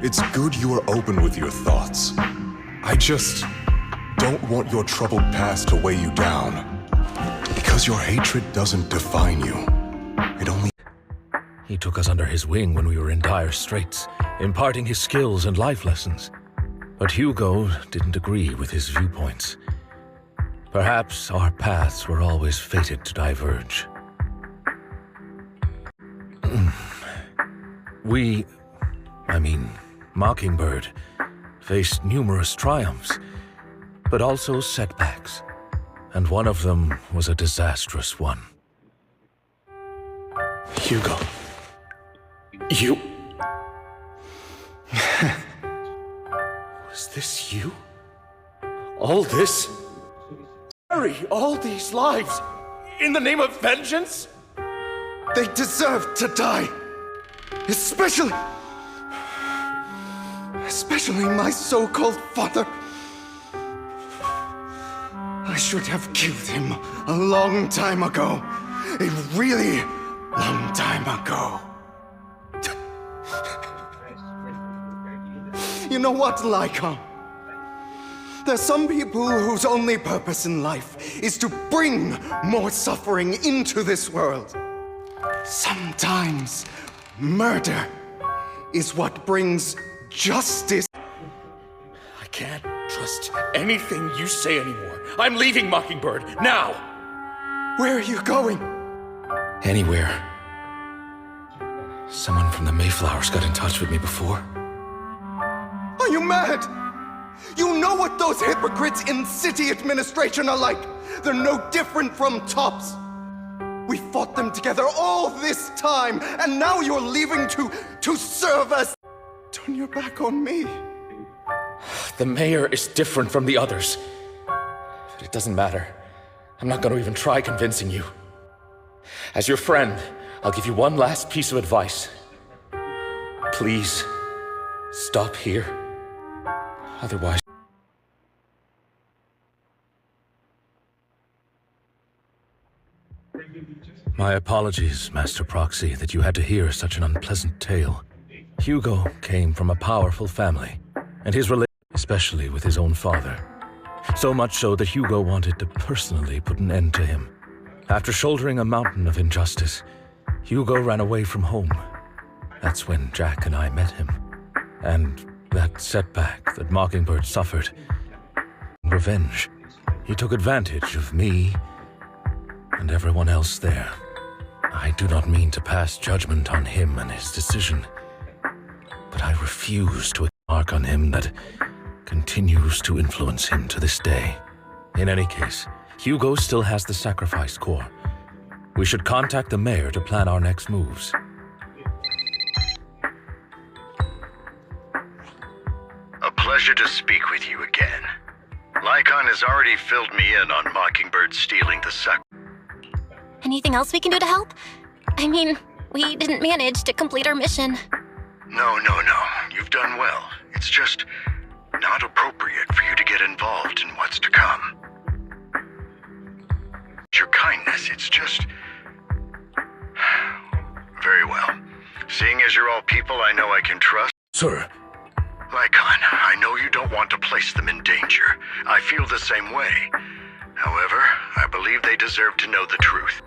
It's good you are open with your thoughts. I just don't want your troubled past to weigh you down. Because your hatred doesn't define you. It only... He took us under his wing when we were in dire straits, imparting his skills and life lessons. But Hugo didn't agree with his viewpoints. Perhaps our paths were always fated to diverge. Mockingbird, faced numerous triumphs, but also setbacks. And one of them was a disastrous one. Hugo. You... Was this you? All this? Bury all these lives in the name of vengeance? They deserve to die. Especially my so-called father. I should have killed him a long time ago. A really long time ago. You know what, Lycon? There's some people whose only purpose in life is to bring more suffering into this world. Sometimes, murder is what brings justice. I can't trust anything you say anymore. I'm leaving Mockingbird, now! Where are you going? Anywhere. Someone from the Mayflowers got in touch with me before. Are you mad? You know what those hypocrites in city administration are like. They're no different from tops. We fought them together all this time, and now you're leaving to serve us. Turn your back on me. The mayor is different from the others. But it doesn't matter. I'm not going to even try convincing you. As your friend, I'll give you one last piece of advice. Please, stop here. Otherwise... My apologies, Master Proxy, that you had to hear such an unpleasant tale. Hugo came from a powerful family, and his relationship, especially with his own father. So much so that Hugo wanted to personally put an end to him. After shouldering a mountain of injustice, Hugo ran away from home. That's when Jack and I met him. And that setback that Mockingbird suffered. Revenge. He took advantage of me and everyone else there. I do not mean to pass judgment on him and his decision, but I refuse to mark on him that continues to influence him to this day. In any case, Hugo still has the sacrifice core. We should contact the mayor to plan our next moves. A pleasure to speak with you again. Lycon has already filled me in on Mockingbird stealing the sacrifice. Anything else we can do to help? I mean, we didn't manage to complete our mission. No. You've done well. It's just not appropriate for you to get involved in what's to come. Your kindness, it's just... Very well. Seeing as you're all people I know I can trust... Sir. Lycon, I know you don't want to place them in danger. I feel the same way. However, I believe they deserve to know the truth.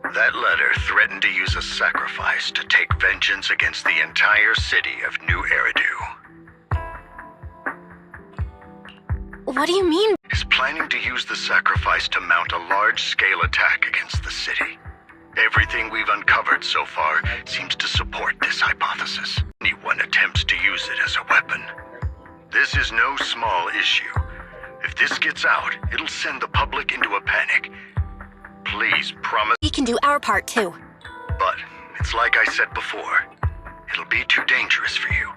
That letter threatened to use a sacrifice to take vengeance against the entire city of New Eridu. What do you mean? He's planning to use the sacrifice to mount a large-scale attack against the city. Everything we've uncovered so far seems to support this hypothesis. Anyone attempts to use it as a weapon. This is no small issue. If this gets out, it'll send the public into a panic. Please promise. We can do our part too. But it's like I said before. It'll be too dangerous for you.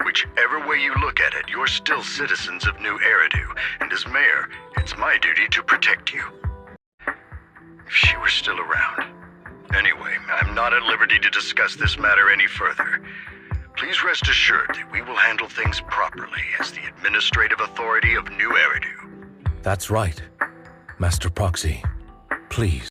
Whichever way you look at it, you're still citizens of New Eridu, and as mayor, it's my duty to protect you. If she were still around. Anyway, I'm not at liberty to discuss this matter any further. Please rest assured that we will handle things properly as the administrative authority of New Eridu. That's right. Master Proxy, please.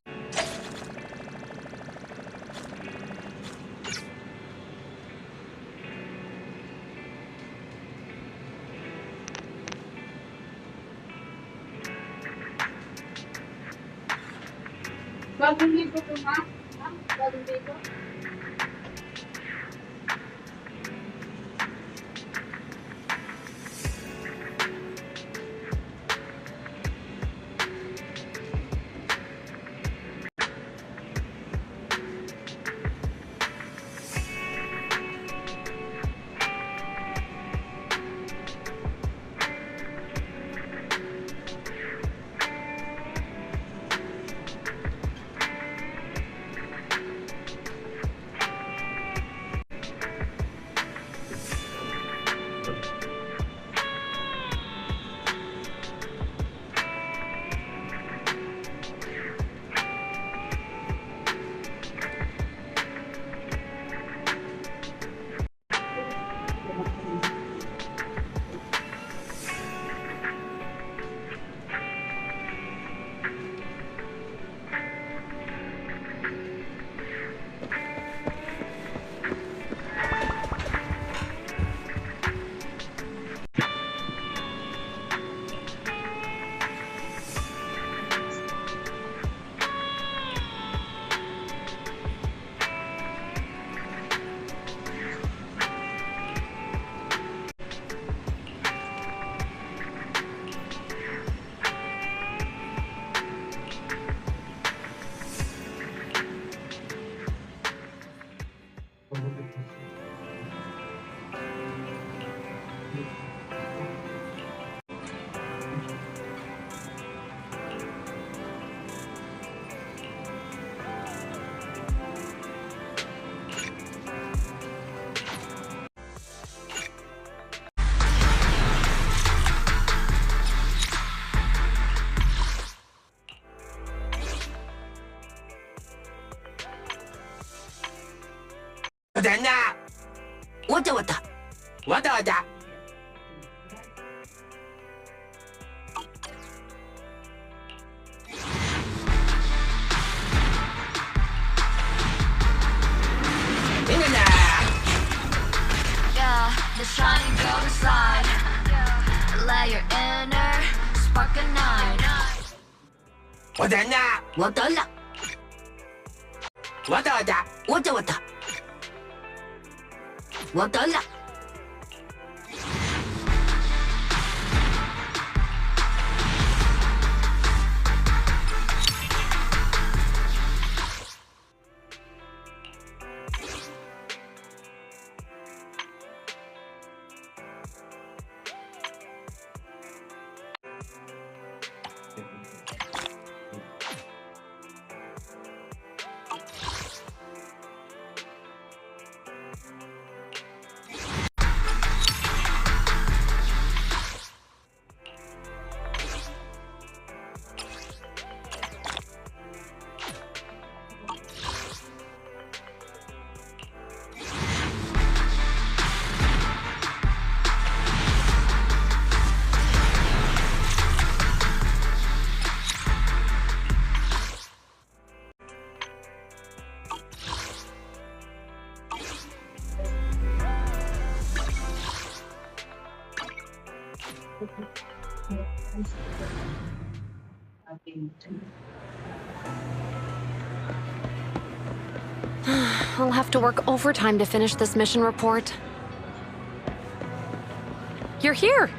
Bagong libo ko, ma'am. Bagong libo. The shining gold inside. Let your inner spark ignite. 我的呢？我得了。我得的，我得我得。我得了。I'll have to work overtime to finish this mission report. You're here!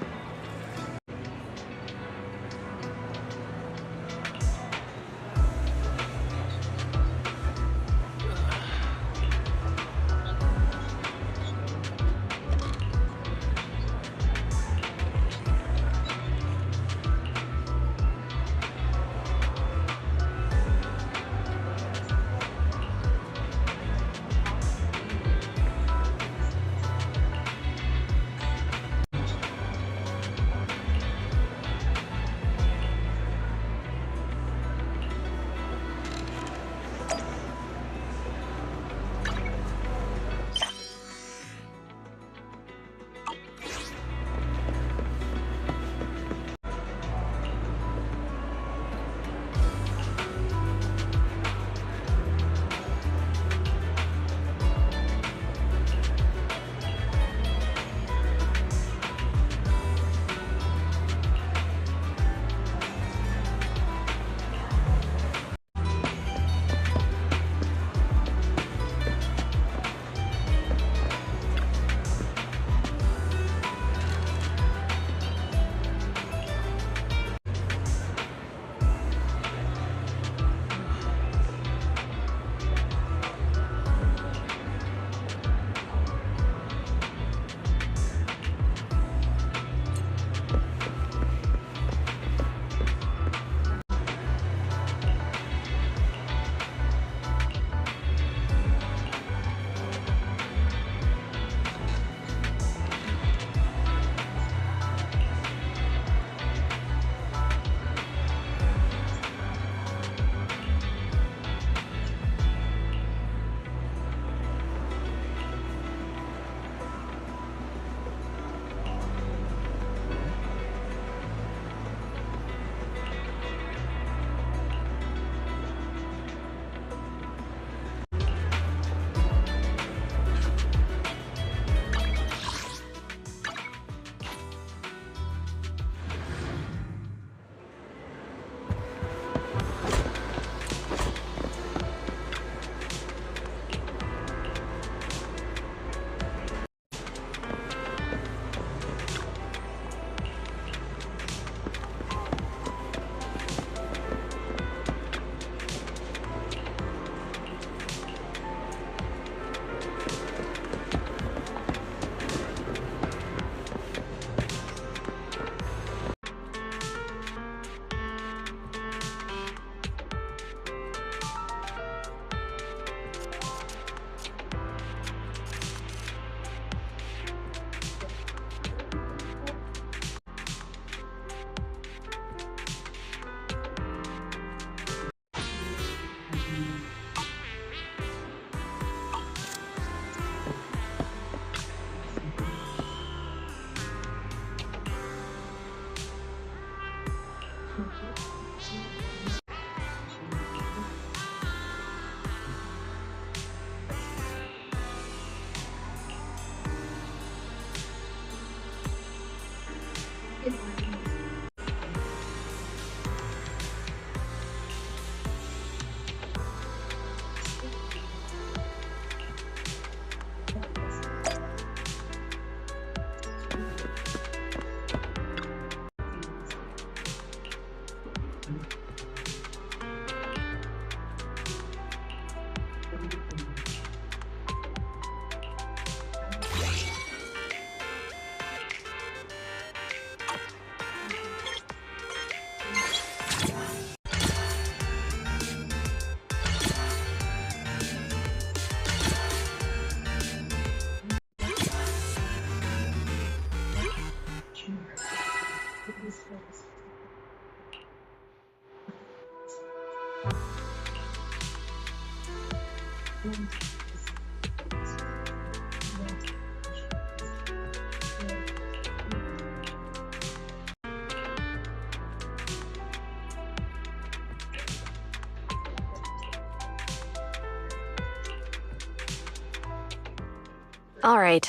All right,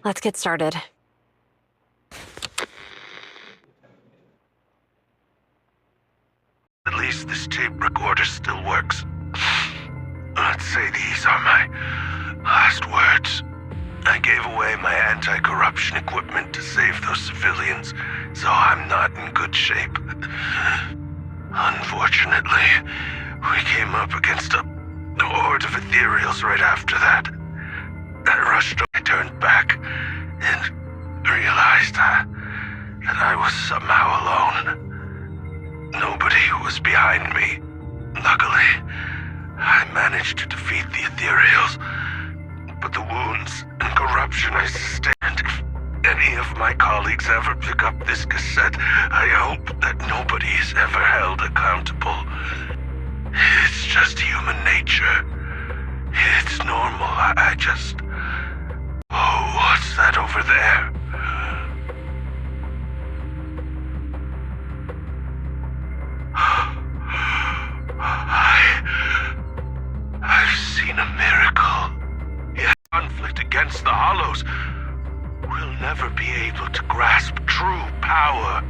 let's get started. At least this tape recorder still works. Let's say these are my last words. I gave away my anti-corruption equipment to save those civilians, so I'm not in good shape. Unfortunately, we came up against a horde of ethereals right after that. I rushed, I turned back, and realized that I was somehow alone. Nobody was behind me. Luckily, I managed to defeat the ethereals, but the wounds and corruption I sustained, if any of my colleagues ever pick up this cassette, I hope that nobody is ever held accountable. It's just human nature. It's normal. I just... Oh, what's that over there? I've seen a miracle. Yet conflict against the Hollows will never be able to grasp true power.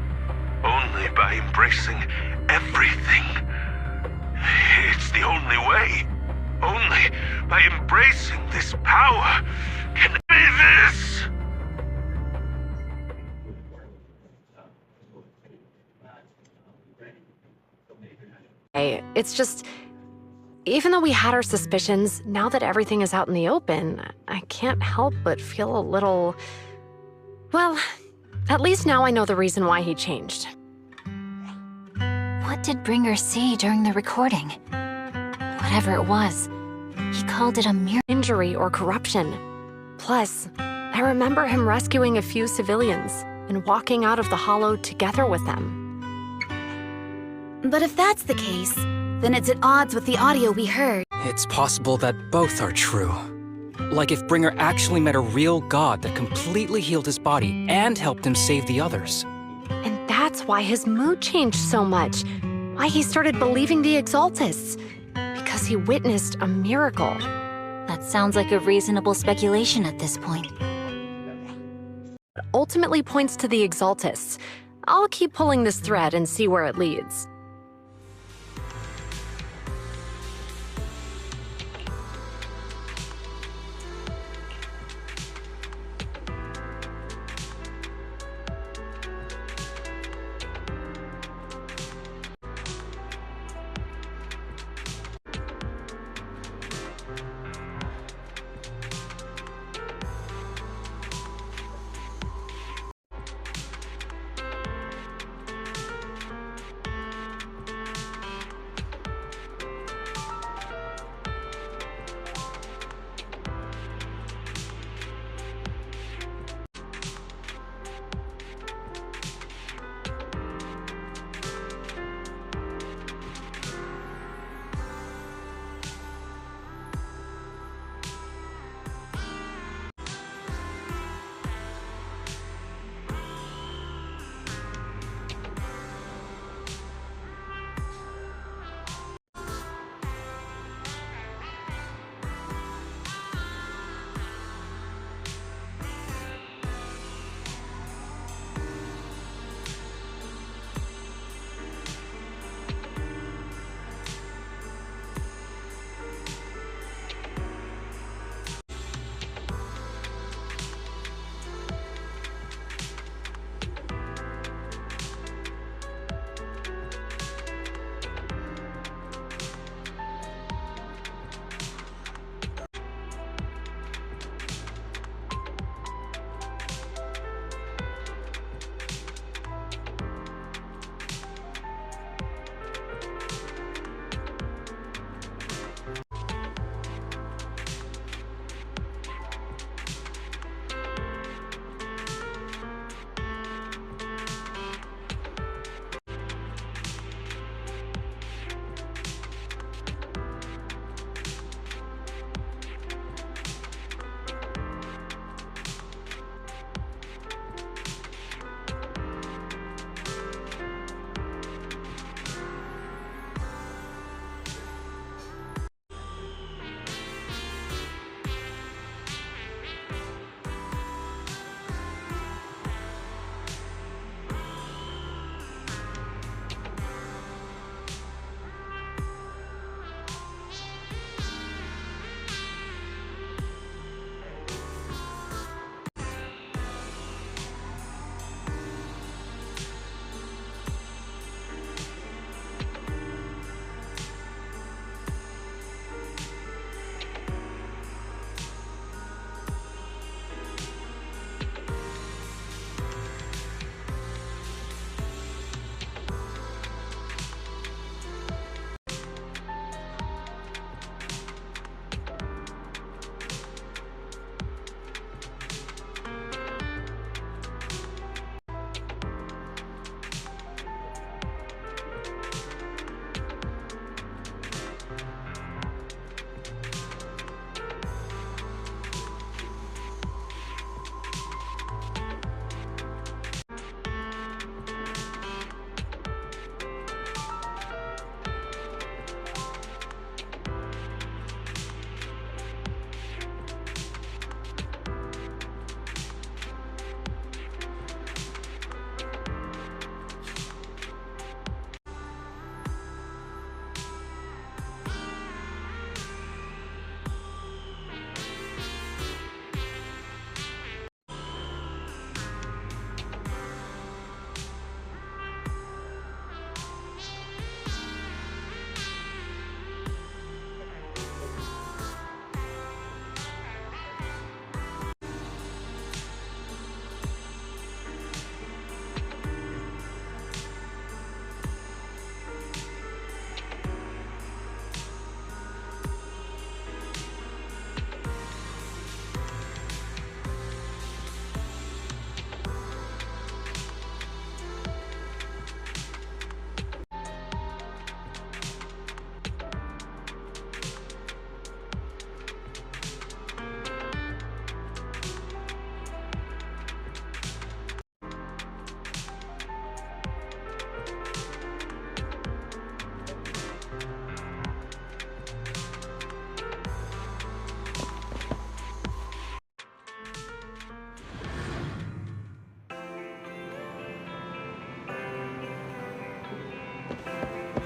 Only by embracing everything. It's the only way. Only by embracing this power can be this. Hey, it's just... Even though we had our suspicions, now that everything is out in the open, I can't help but feel a little... Well, at least now I know the reason why he changed. What did Bringer see during the recording? Whatever it was, he called it a mere injury or corruption. Plus, I remember him rescuing a few civilians and walking out of the Hollow together with them. But if that's the case, then it's at odds with the audio we heard. It's possible that both are true. Like if Bringer actually met a real god that completely healed his body and helped him save the others. And that's why his mood changed so much. Why he started believing the Exaltists. Because he witnessed a miracle. That sounds like a reasonable speculation at this point. It ultimately points to the Exaltists. I'll keep pulling this thread and see where it leads.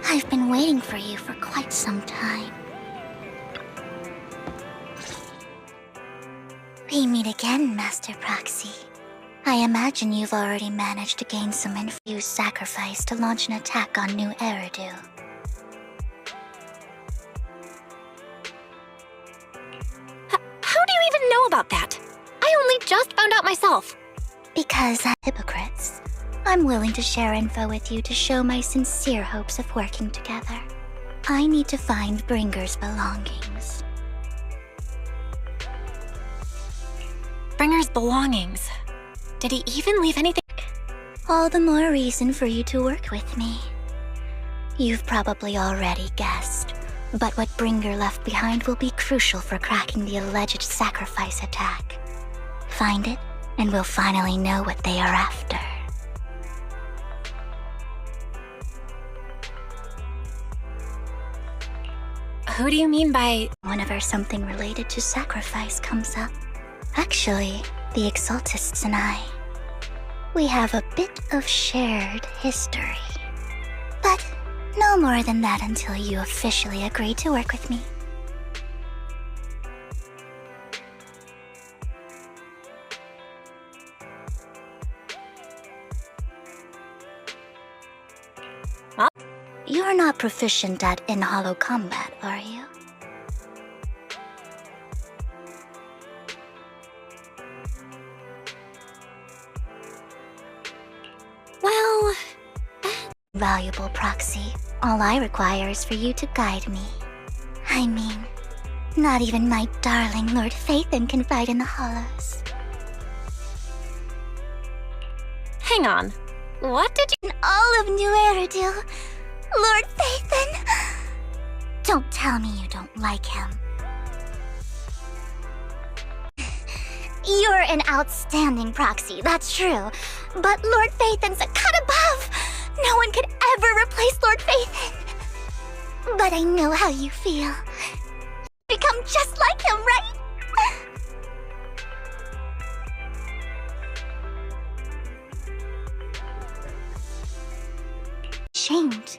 I've been waiting for you for quite some time. We meet again, Master Proxy. I imagine you've already managed to gain some infused sacrifice to launch an attack on New Eridu. How do you even know about that? I only just found out myself. Because I'm hypocrites. I'm willing to share info with you to show my sincere hopes of working together. I need to find Bringer's belongings. Bringer's belongings. Did he even leave anything? All the more reason for you to work with me. You've probably already guessed, but what Bringer left behind will be crucial for cracking the alleged sacrifice attack. Find it, and we'll finally know what they are after. Who do you mean by... Whenever something related to sacrifice comes up. Actually, the Exaltists and I, we have a bit of shared history. But no more than that until you officially agree to work with me. Huh? You're not proficient at in-hollow combat, are you? Well... Valuable Proxy. All I require is for you to guide me. I mean, not even my darling Lord Phaethon can fight in the hollows. Hang on. What did you... In all of New Eridu, Lord Phaethon? Don't tell me you don't like him. You're an outstanding Proxy, that's true. But Lord Phaethon's a cut above. No one could ever replace Lord Phaethon. But I know how you feel. You become just like him, right? Shamed.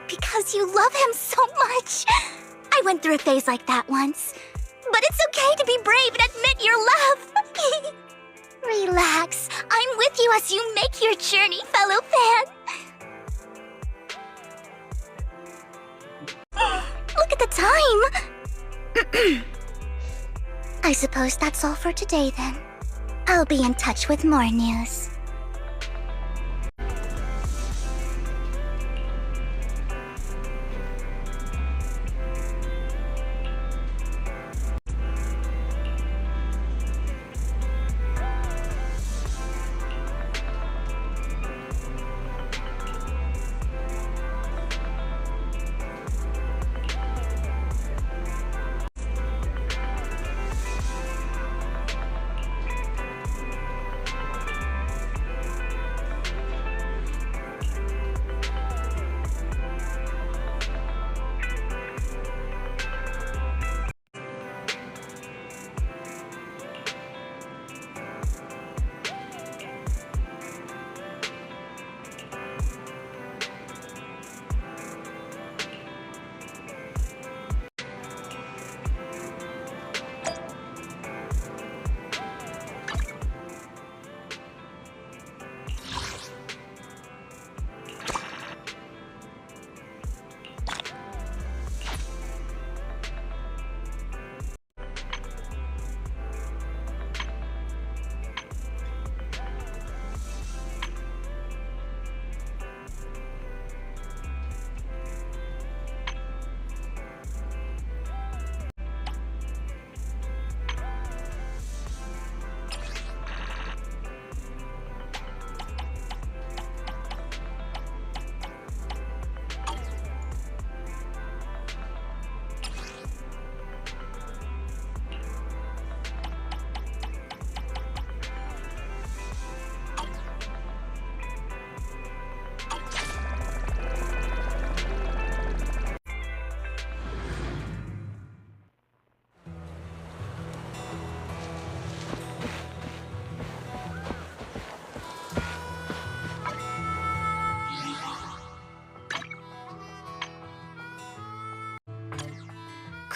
Because you love him so much. I went through a phase like that once. But it's okay to be brave and admit your love. Relax. I'm with you as you make your journey, fellow fan. Look at the time. I suppose that's all for today then. I'll be in touch with more news.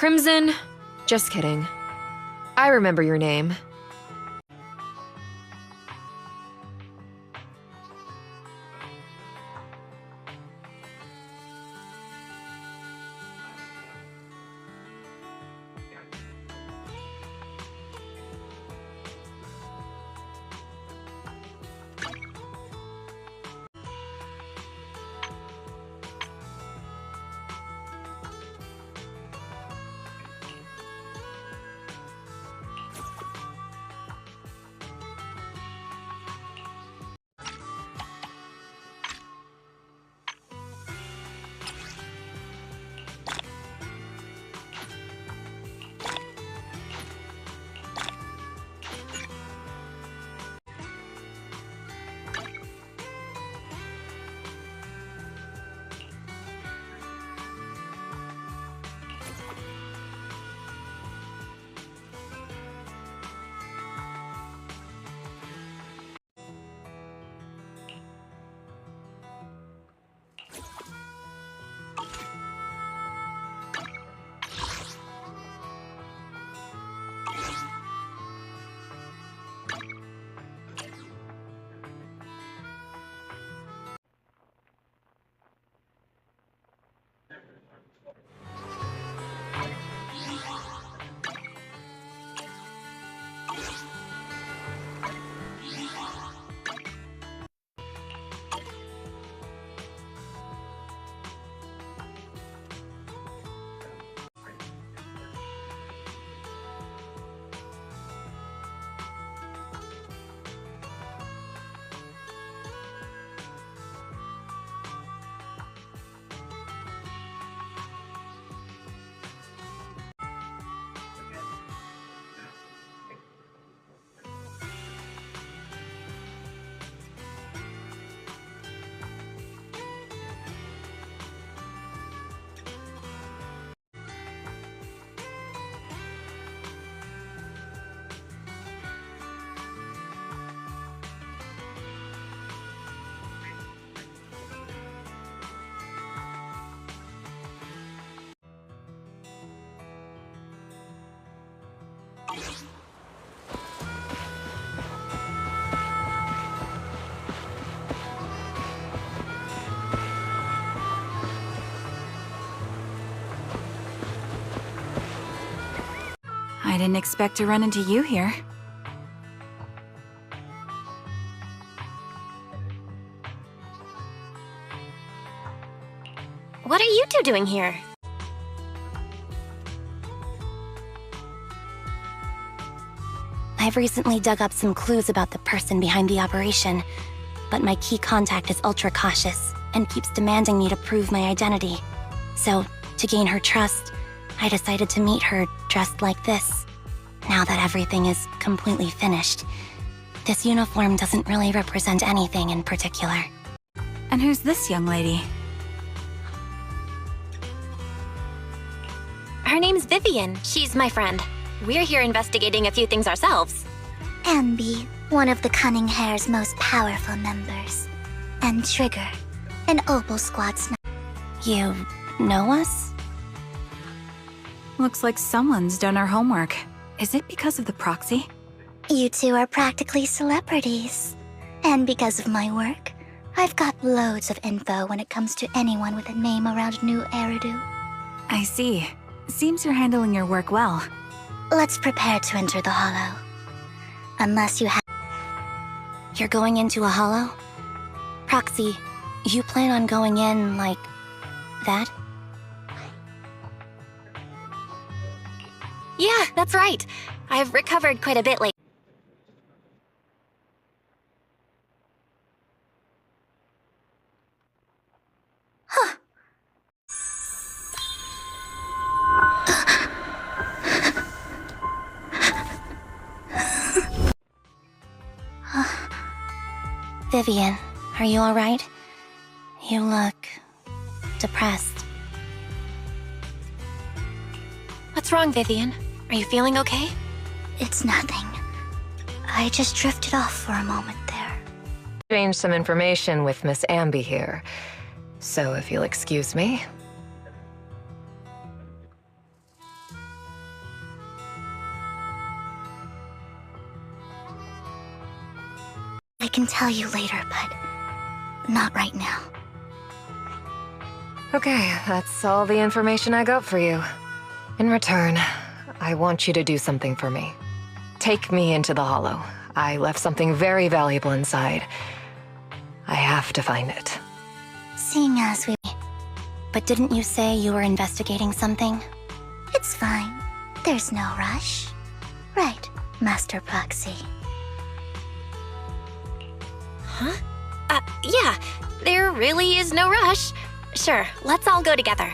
Crimson? Just kidding. I remember your name. I didn't expect to run into you here. What are you two doing here? I've recently dug up some clues about the person behind the operation, but my key contact is ultra cautious and keeps demanding me to prove my identity. So, to gain her trust, I decided to meet her dressed like this. Now that everything is completely finished, this uniform doesn't really represent anything in particular. And who's this young lady? Her name's Vivian. She's my friend. We're here investigating a few things ourselves. Ambi, one of the Cunning Hair's most powerful members. And Trigger, an Opal Squad sniper. You know us? Looks like someone's done our homework. Is it because of the proxy? You two are practically celebrities. And because of my work, I've got loads of info when it comes to anyone with a name around New Eridu. I see. Seems you're handling your work well. Let's prepare to enter the Hollow. Unless you have... You're going into a hollow? Proxy, you plan on going in like... that? Yeah, that's right. I've recovered quite a bit lately. Huh. Vivian, are you alright? You look... depressed. What's wrong, Vivian? Are you feeling okay? It's nothing. I just drifted off for a moment there. Exchanged some information with Miss Ambi here. So if you'll excuse me. tell you later, but not right now. Okay, that's all the information I got for you. In return, I want you to do something for me. Take me into the Hollow. I left something very valuable inside. I have to find it. Seeing as we... But didn't you say you were investigating something? It's fine. There's no rush. Right, Master Proxy. Huh? Yeah. There really is no rush. Sure, let's all go together.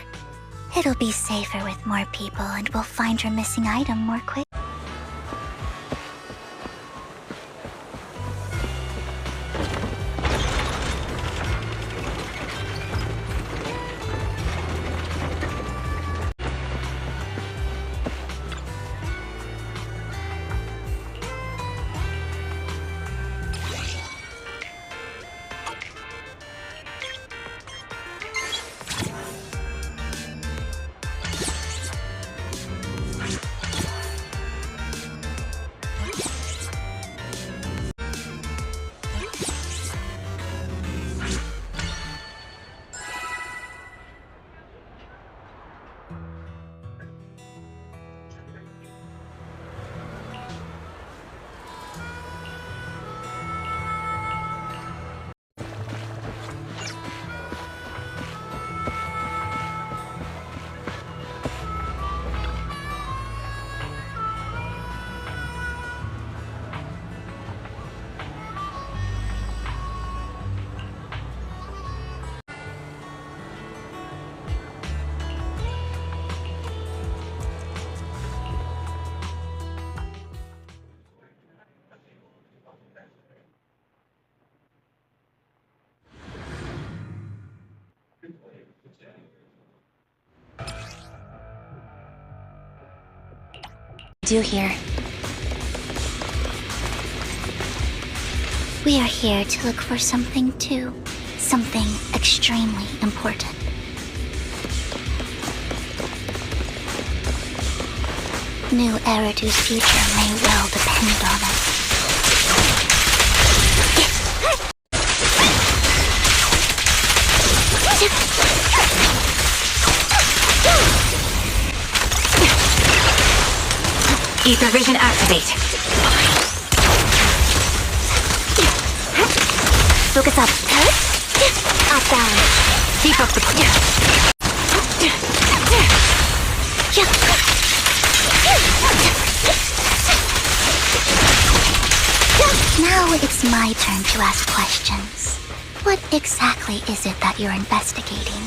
It'll be safer with more people, and we'll find your missing item more quick. Do here. We are here to look for something too. Something extremely important. New Eridu's future may well depend on it. Ether vision activate. Focus up. Up, down. Keep up the... Now it's my turn to ask questions. What exactly is it that you're investigating?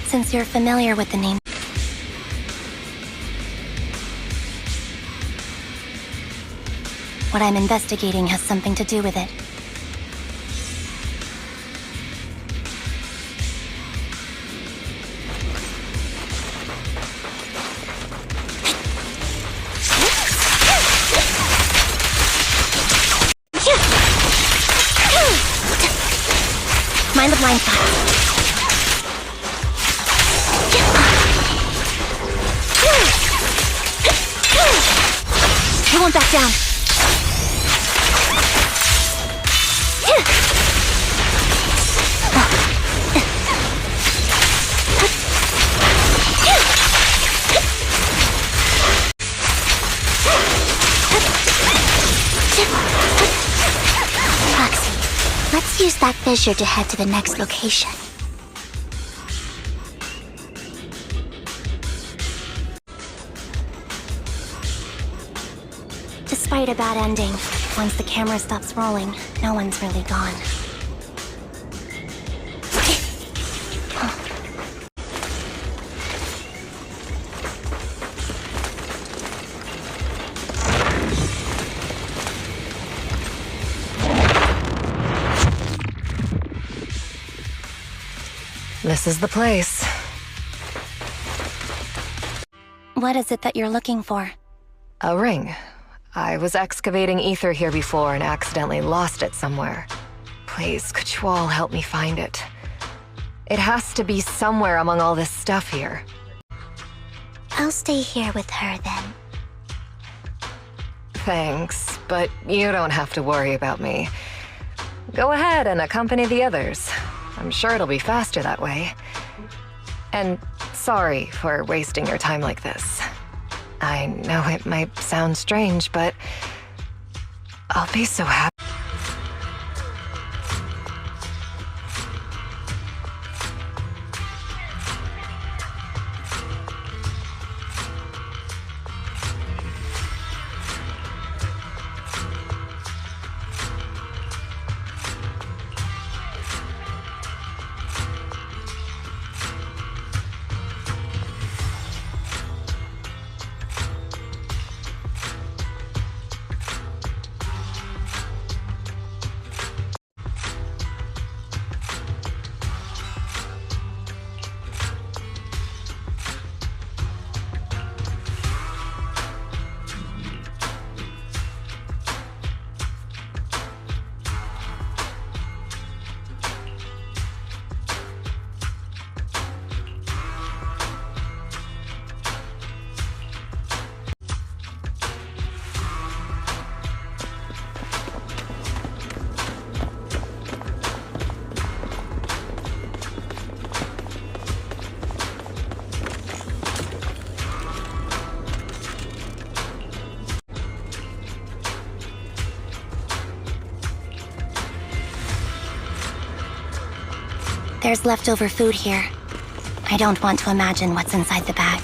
Since you're familiar with the name... What I'm investigating has something to do with it. Mind the blind spot. I won't back down. Proxy, let's use that fissure to head to the next location. Despite a bad ending, once the camera stops rolling, no one's really gone. This is the place. What is it that you're looking for? A ring. I was excavating ether here before and accidentally lost it somewhere. Please, could you all help me find it? It has to be somewhere among all this stuff here. I'll stay here with her then. Thanks, but you don't have to worry about me. Go ahead and accompany the others. I'm sure it'll be faster that way. And sorry for wasting your time like this. I know it might sound strange, but I'll be so happy. There's leftover food here. I don't want to imagine what's inside the bag.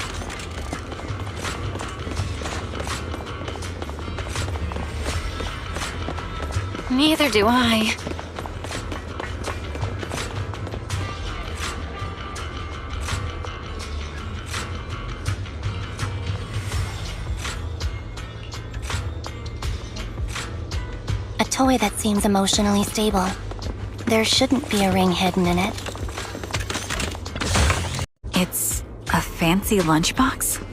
Neither do I. A toy that seems emotionally stable. There shouldn't be a ring hidden in it. It's a fancy lunchbox?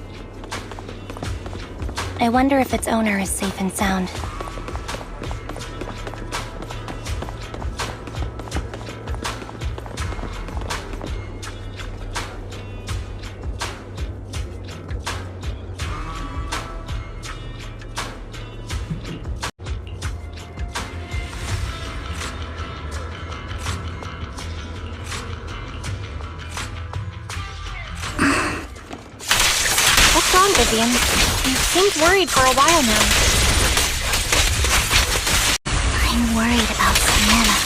I wonder if its owner is safe and sound. What's wrong, Vivian? You seemed worried for a while now. I'm worried about Savannah.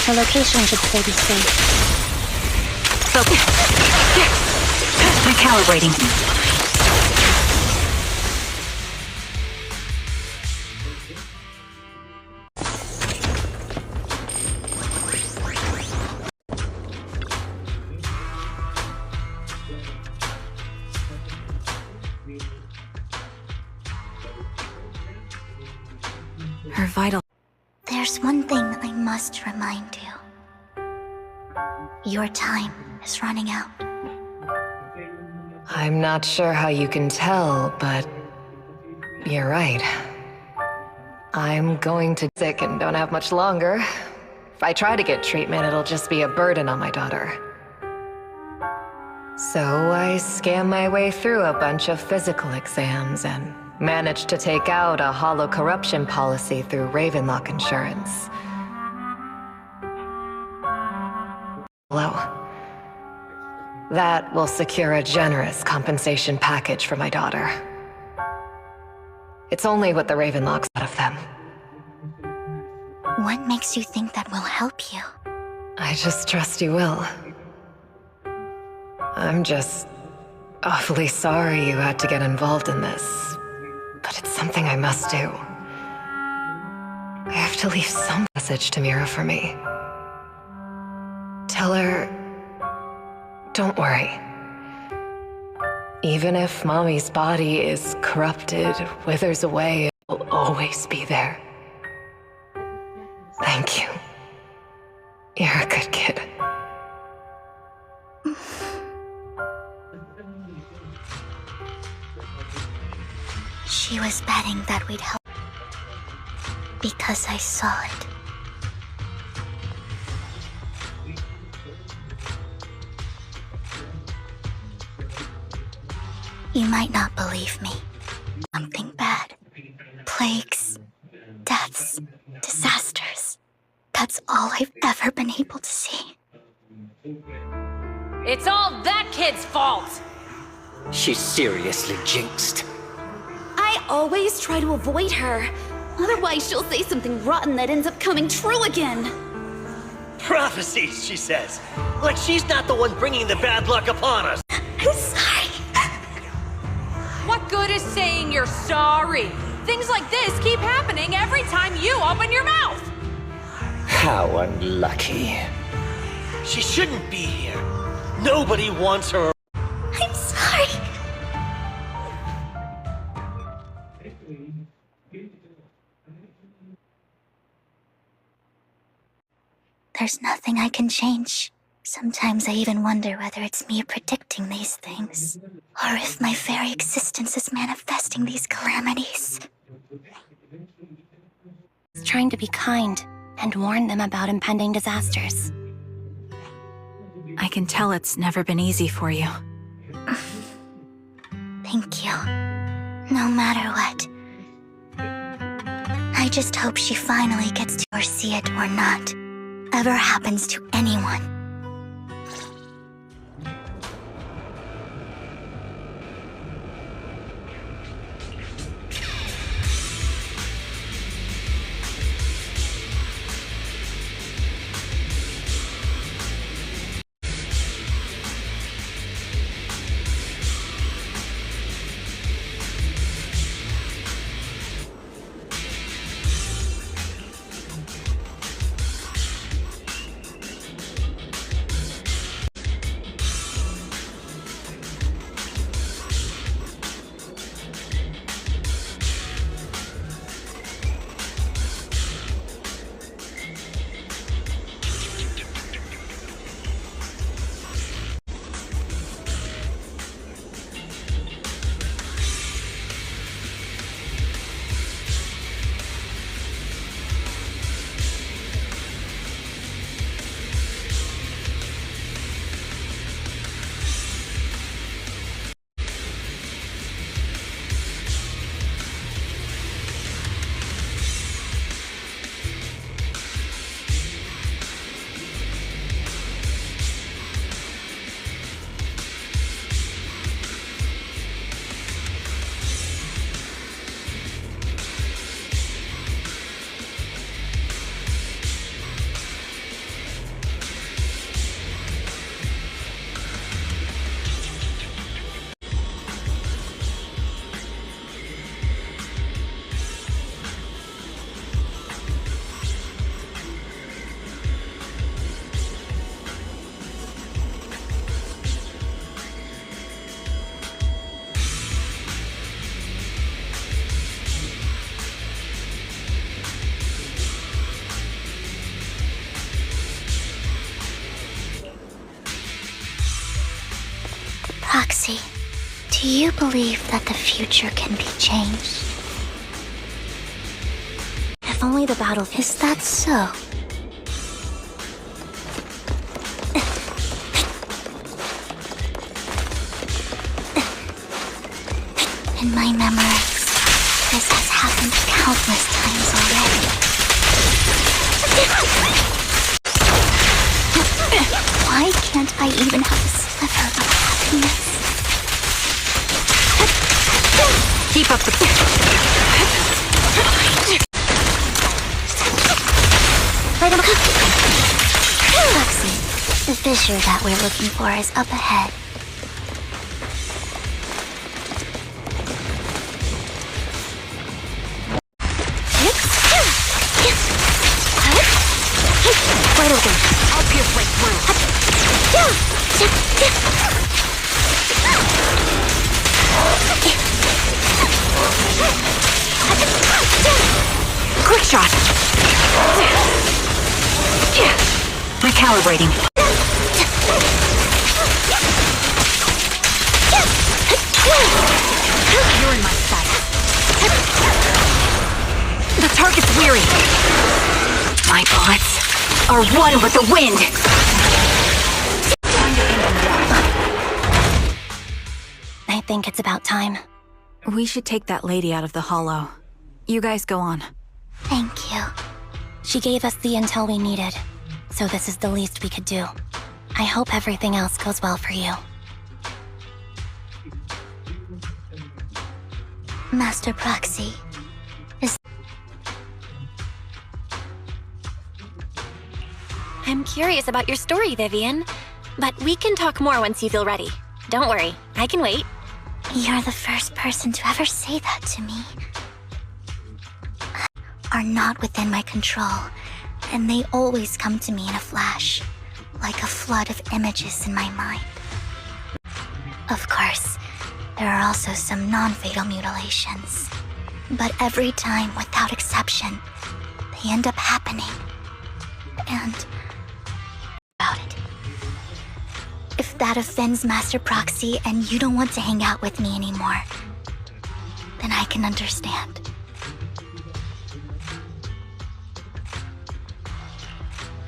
Her location should still be safe. Focus. Recalibrating. Her vital. There's one thing I must remind you. Your time is running out. I'm not sure how you can tell, but you're right. I'm going to sick and don't have much longer. If I try to get treatment, it'll just be a burden on my daughter. So I scam my way through a bunch of physical exams and managed to take out a hollow corruption policy through Ravenlock Insurance. Hello. That will secure a generous compensation package for my daughter. It's only what the Ravenlocks out of them. What makes you think that will help you? I just trust you will. I'm just awfully sorry you had to get involved in this, but it's something I must do. I have to leave some message to Mira for me. Tell her, don't worry. Even if Mommy's body is corrupted, withers away, it will always be there. Thank you. You're a good kid. She was betting that we'd help. Because I saw it. You might not believe me, Something bad. Plagues, deaths, disasters. That's all I've ever been able to see. It's all that kid's fault! She's seriously jinxed. I always try to avoid her. Otherwise, she'll say something rotten that ends up coming true again. Prophecies, she says. Like she's not the one bringing the bad luck upon us. I'm sorry. What good is saying you're sorry? Things like this keep happening every time you open your mouth! How unlucky. She shouldn't be here. Nobody wants her. I'm sorry. There's nothing I can change. Sometimes I even wonder whether it's me predicting these things, or if my very existence is manifesting these calamities. Trying to be kind and warn them about impending disasters. I can tell it's never been easy for you. Thank you. No matter what. I just hope she finally gets to or see it or not. Ever happens to anyone. Roxy, do you believe that the future can be changed? If only the battle... Is that so? In my memories, this has happened countless times already. Why can't I even have a sliver of happiness? Keep up the... Roxy, the fissure that we're looking for is up ahead. Wide open. I'll pierce right through. Quick shot. Recalibrating. You're in my sight. The target's weary. My bullets are one with the wind. I think it's about time. We should take that lady out of the hollow. You guys go on. Thank you. She gave us the intel we needed, so this is the least we could do. I hope everything else goes well for you. Master Proxy. I'm curious about your story, Vivian. But we can talk more once you feel ready. Don't worry, I can wait. You're the first person to ever say that to me. Are not within my control, and they always come to me in a flash, like a flood of images in my mind. Of course, there are also some non-fatal mutilations, but every time, without exception, they end up happening. And about it. If that offends Master Proxy and you don't want to hang out with me anymore, then I can understand.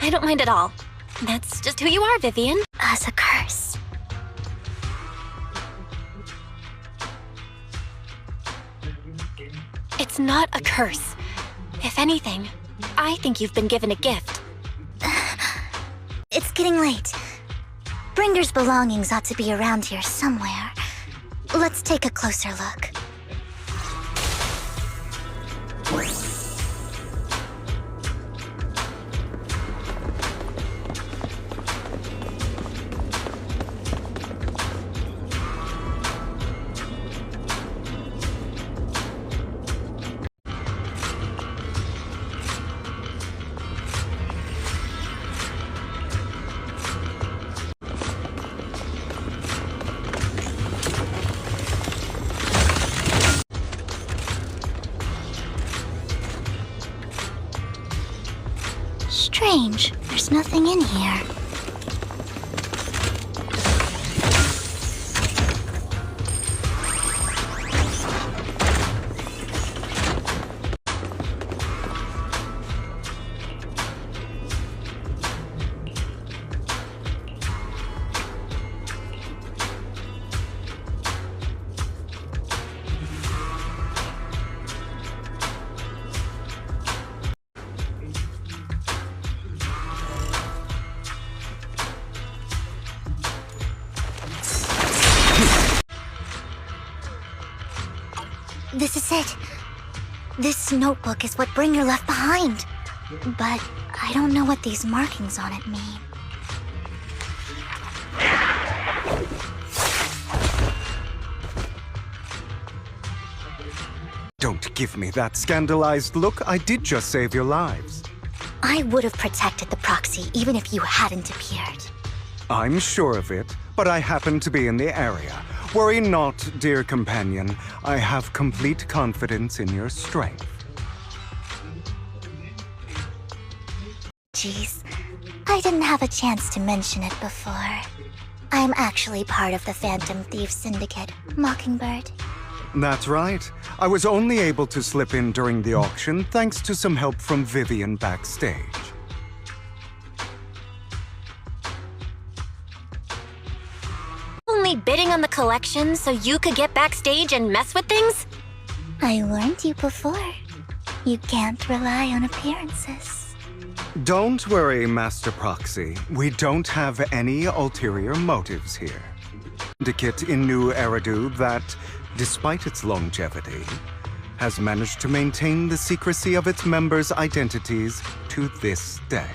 I don't mind at all. That's just who you are, Vivian. As a curse. It's not a curse. If anything, I think you've been given a gift. It's getting late. Bringer's belongings ought to be around here somewhere. Let's take a closer look. Strange, there's nothing in here. This is it. This notebook is what Bringer left behind. But I don't know what these markings on it mean. Don't give me that scandalized look. I did just save your lives. I would have protected the proxy even if you hadn't appeared. I'm sure of it, but I happen to be in the area. Worry not, dear companion. I have complete confidence in your strength. Jeez, I didn't have a chance to mention it before. I'm actually part of the Phantom Thief Syndicate, Mockingbird. That's right. I was only able to slip in during the auction thanks to some help from Vivian backstage. Only bidding on the collection so you could get backstage and mess with things? I warned you before. You can't rely on appearances. Don't worry, Master Proxy. We don't have any ulterior motives here. Syndicate in New Eridu that, despite its longevity, has managed to maintain the secrecy of its members' identities to this day.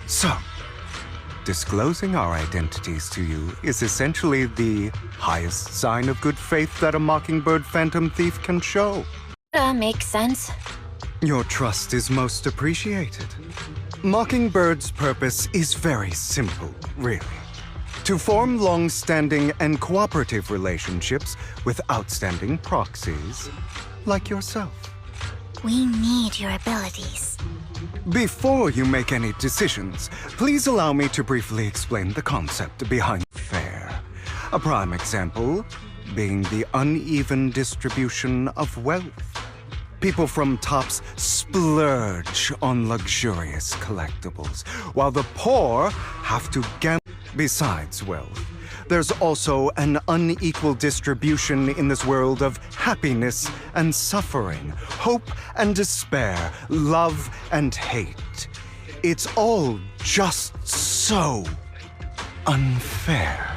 So, disclosing our identities to you is essentially the highest sign of good faith that a Mockingbird Phantom Thief can show. Makes sense. Your trust is most appreciated. Mockingbird's purpose is very simple, really. To form long-standing and cooperative relationships with outstanding proxies like yourself. We need your abilities. Before you make any decisions, please allow me to briefly explain the concept behind fair. A prime example being the uneven distribution of wealth. People from tops splurge on luxurious collectibles, while the poor have to gamble. Besides wealth, there's also an unequal distribution in this world of happiness and suffering, hope and despair, love and hate. It's all just so unfair.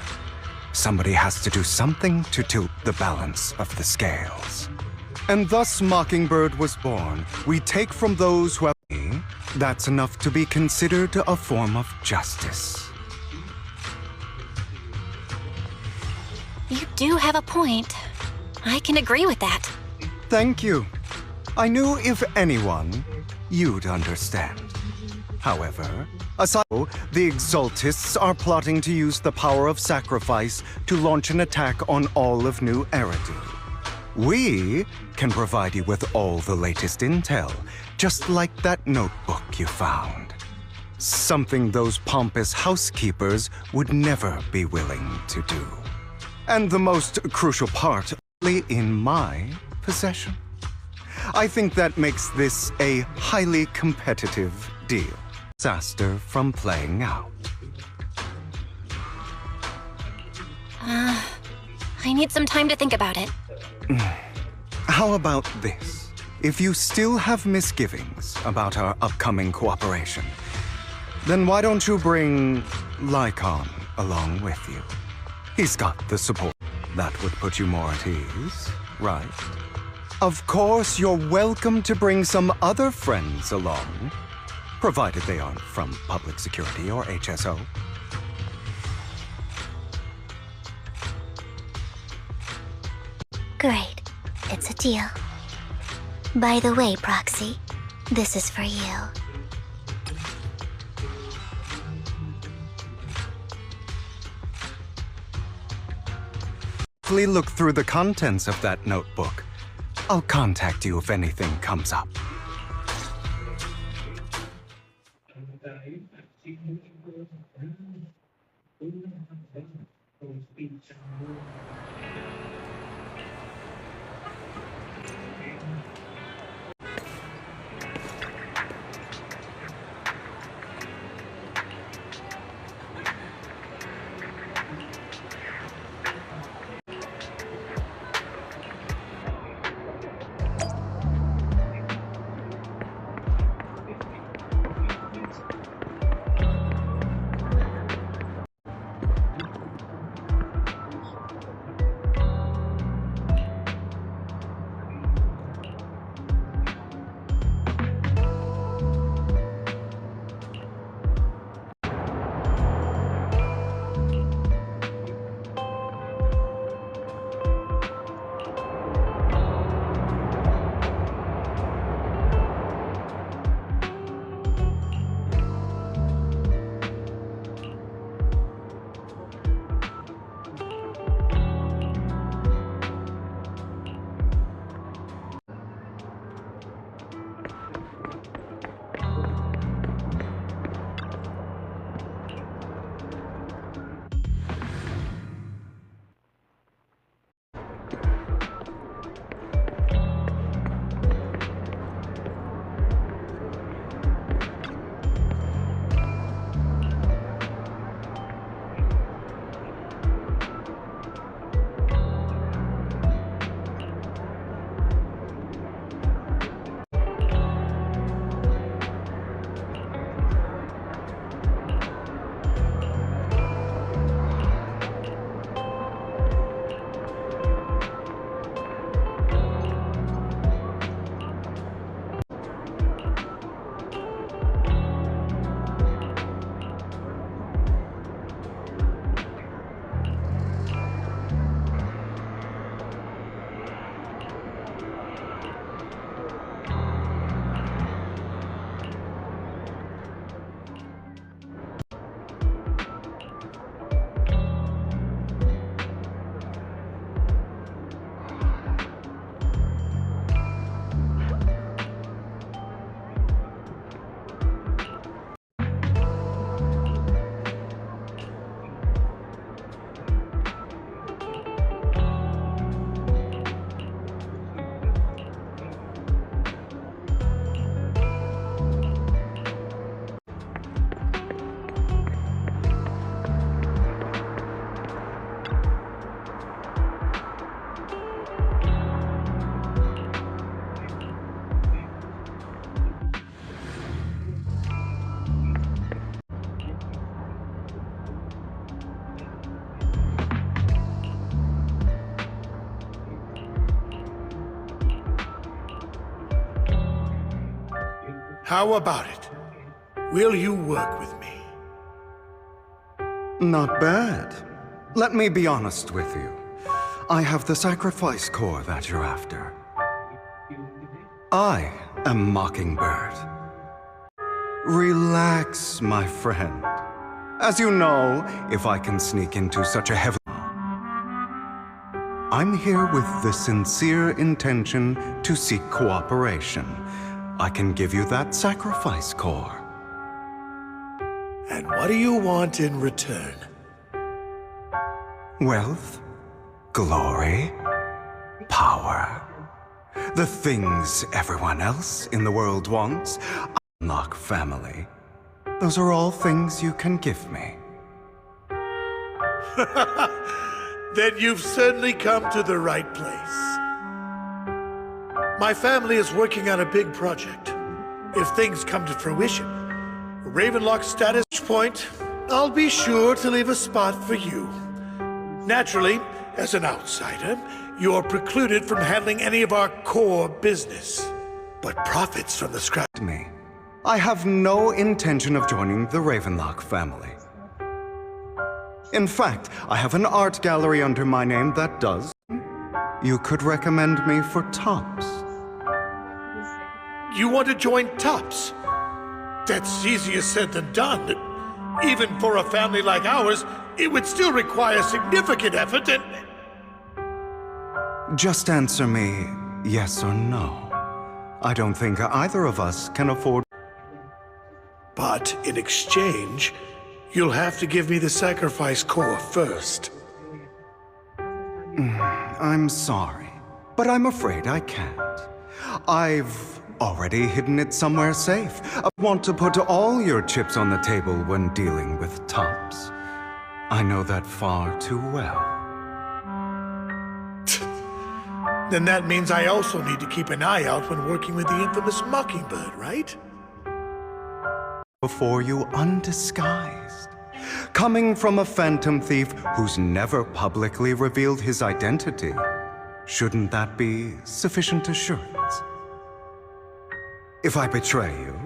Somebody has to do something to tilt the balance of the scales. And thus Mockingbird was born. We take from those who have... That's enough to be considered a form of justice. You do have a point. I can agree with that. Thank you. I knew if anyone, you'd understand. However, aside, the Exaltists are plotting to use the power of sacrifice to launch an attack on all of New Eridu. We can provide you with all the latest intel, just like that notebook you found. Something those pompous housekeepers would never be willing to do. And the most crucial part, only in my possession. I think that makes this a highly competitive deal. Disaster from playing out. I need some time to think about it. How about this? If you still have misgivings about our upcoming cooperation, then why don't you bring Lycon along with you? He's got the support. That would put you more at ease, right? Of course, you're welcome to bring some other friends along, provided they aren't from public security or HSO. Great. It's a deal. By the way, Proxy, this is for you. Please look through the contents of that notebook. I'll contact you if anything comes up. How about it? Will you work with me? Not bad. Let me be honest with you. I have the sacrifice core that you're after. I am Mockingbird. Relax, my friend. As you know, if I can sneak into such a heavy... I'm here with the sincere intention to seek cooperation. I can give you that sacrifice core. And what do you want in return? Wealth, glory, power. The things everyone else in the world wants. Unlock family. Those are all things you can give me. Then you've certainly come to the right place. My family is working on a big project. If things come to fruition, Ravenlock's status point, I'll be sure to leave a spot for you. Naturally, as an outsider, you're precluded from handling any of our core business. But profits from the scrap... Me. I have no intention of joining the Ravenlock family. In fact, I have an art gallery under my name that does. You could recommend me for tops. You want to join tops? That's easier said than done. Even for a family like ours, it would still require significant effort and... Just answer me yes or no. I don't think either of us can afford... But in exchange, you'll have to give me the sacrifice core first. I'm sorry, but I'm afraid I can't. I've already hidden it somewhere safe. I want to put all your chips on the table when dealing with tops. I know that far too well. Then that means I also need to keep an eye out when working with the infamous Mockingbird, right? Before you undisguised. Coming from a phantom thief who's never publicly revealed his identity, shouldn't that be sufficient assurance? If I betray you,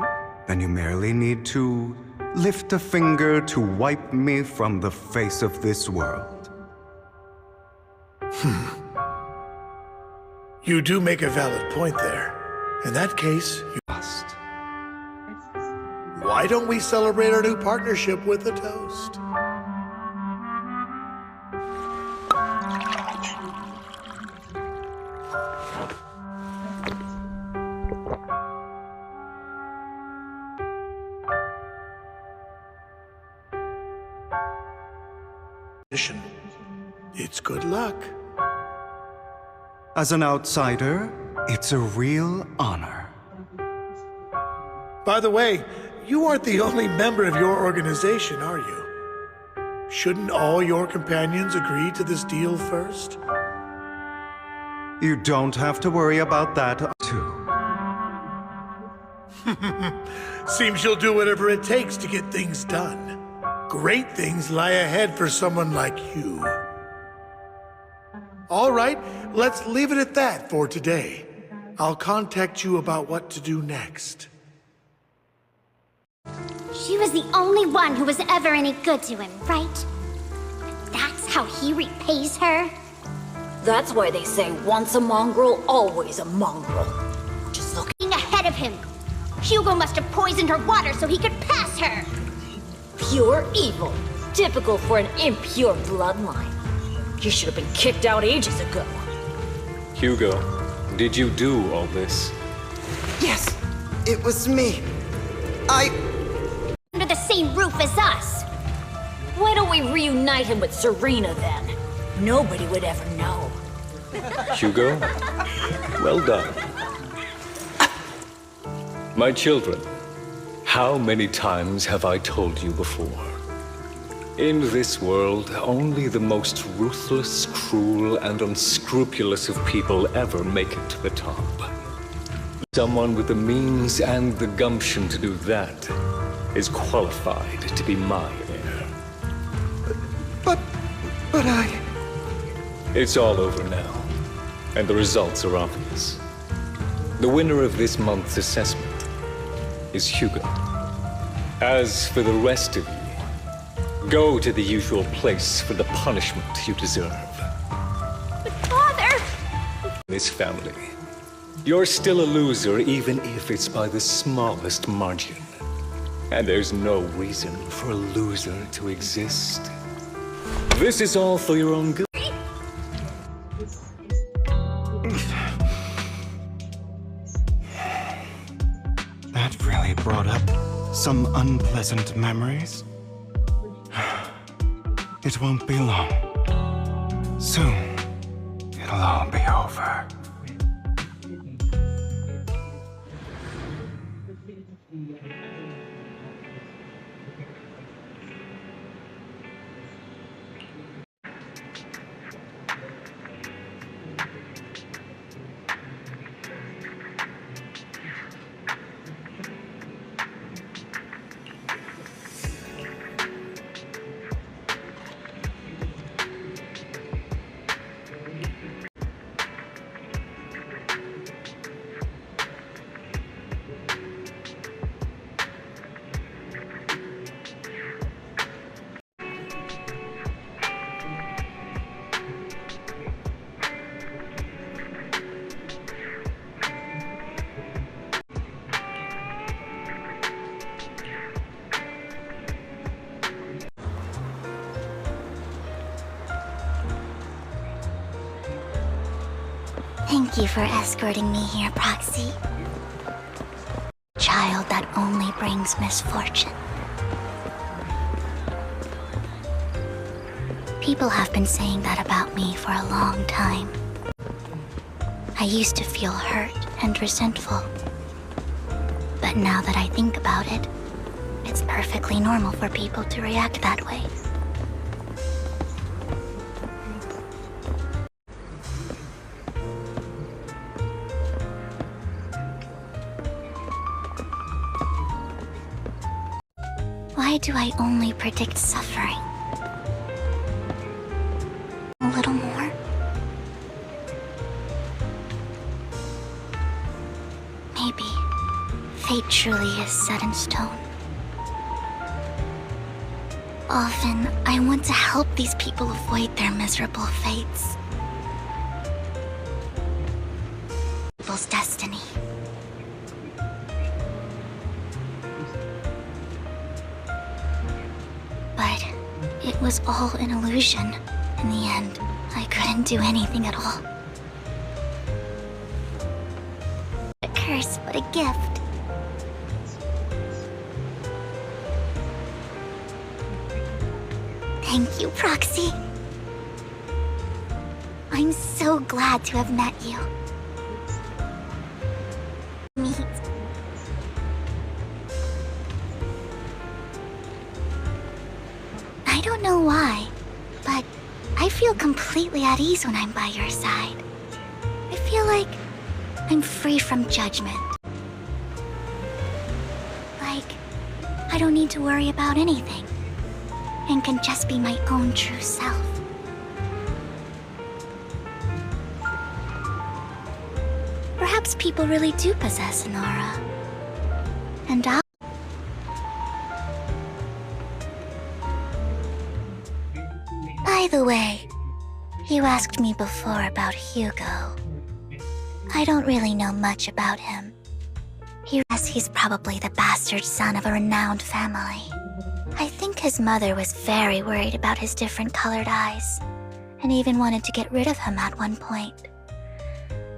then you merely need to lift a finger to wipe me from the face of this world. You do make a valid point there. In that case, you must. Why don't we celebrate our new partnership with a toast? It's good luck. As an outsider, it's a real honor. By the way, you aren't the only member of your organization, are you? Shouldn't all your companions agree to this deal first? You don't have to worry about that, too. Seems you'll do whatever it takes to get things done. Great things lie ahead for someone like you. All right, let's leave it at that for today. I'll contact you about what to do next. She was the only one who was ever any good to him, right? That's how he repays her? That's why they say once a mongrel, always a mongrel. Just looking ahead of him. Hugo must have poisoned her water so he could pass her. Pure evil. Typical for an impure bloodline. He should have been kicked out ages ago. Hugo, did you do all this? Yes, it was me. Under the same roof as us. Why don't we reunite him with Serena then? Nobody would ever know. Hugo, well done. My children, how many times have I told you before? In this world, only the most ruthless, cruel, and unscrupulous of people ever make it to the top. Someone with the means and the gumption to do that is qualified to be my heir. But I... It's all over now, and the results are obvious. The winner of this month's assessment is Hugo. As for the rest of you, go to the usual place for the punishment you deserve. But Father! This family. You're still a loser even if it's by the smallest margin. And there's no reason for a loser to exist. This is all for your own good. That really brought up some unpleasant memories. It won't be long. Soon, it'll all be over. Thank you for escorting me here, Proxy. Child that only brings misfortune. People have been saying that about me for a long time. I used to feel hurt and resentful. But now that I think about it, it's perfectly normal for people to react that way. Why do I only predict suffering? A little more? Maybe fate truly is set in stone. Often, I want to help these people avoid their miserable fates. People's destiny. But it was all an illusion. In the end, I couldn't do anything at all. A curse, but a gift. Thank you, Proxy. I'm so glad to have met you. Meet. I don't know why, but I feel completely at ease when I'm by your side. I feel like I'm free from judgment. Like, I don't need to worry about anything, and can just be my own true self. Perhaps people really do possess an aura. And I'll... By the way, you asked me before about Hugo. I don't really know much about him. He's probably the bastard son of a renowned family. I think his mother was very worried about his different colored eyes, and even wanted to get rid of him at one point.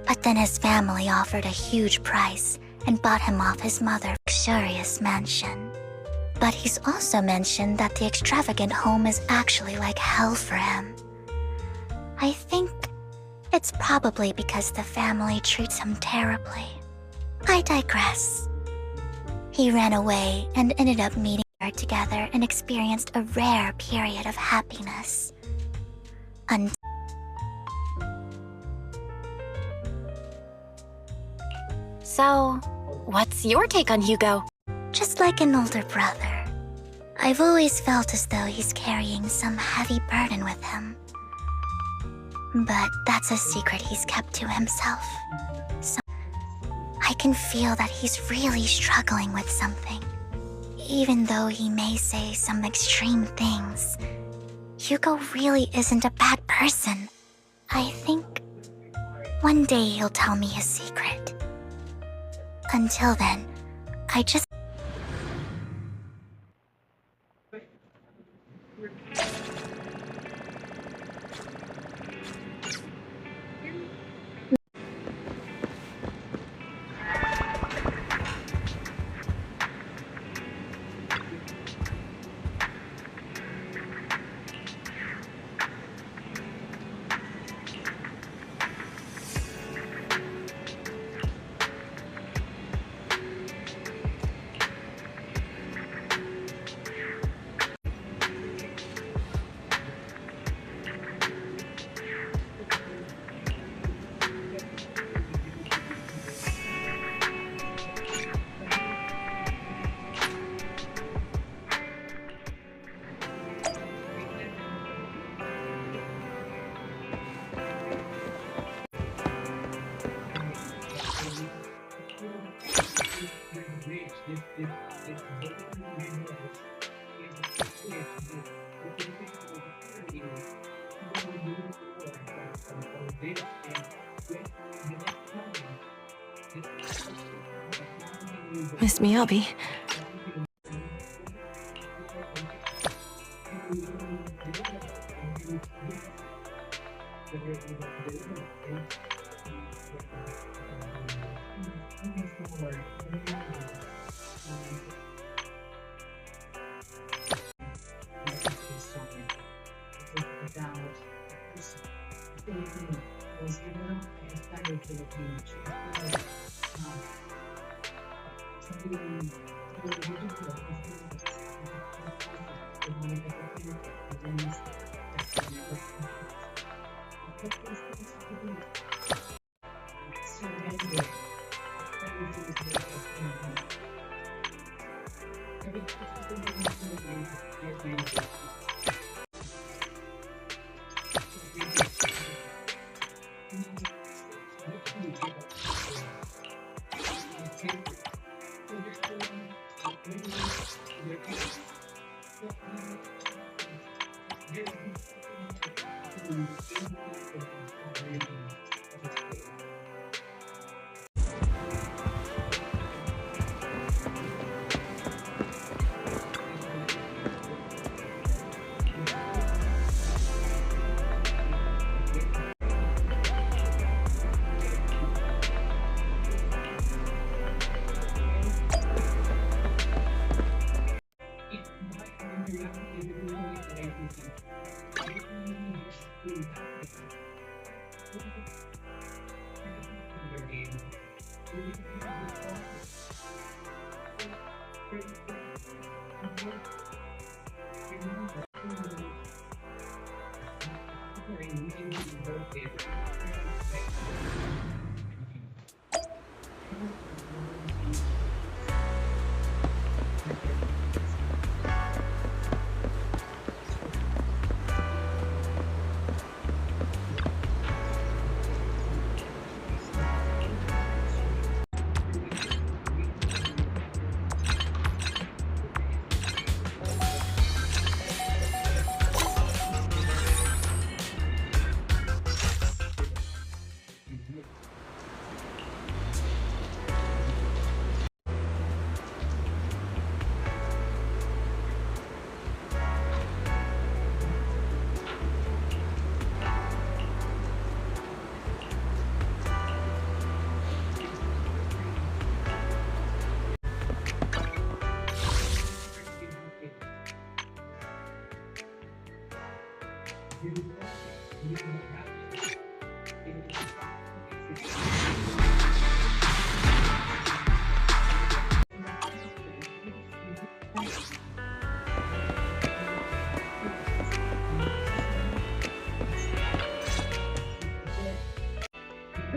But then his family offered a huge price and bought him off his mother's luxurious mansion. But he's also mentioned that the extravagant home is actually like hell for him. I think it's probably because the family treats him terribly. I digress. He ran away and ended up meeting her together and experienced a rare period of happiness. So, what's your take on Hugo? Just like an older brother, I've always felt as though he's carrying some heavy burden with him. But that's a secret he's kept to himself. So, I can feel that he's really struggling with something. Even though he may say some extreme things, Hugo really isn't a bad person. I think one day he'll tell me his secret. Until then, I just... Miss Miyabi.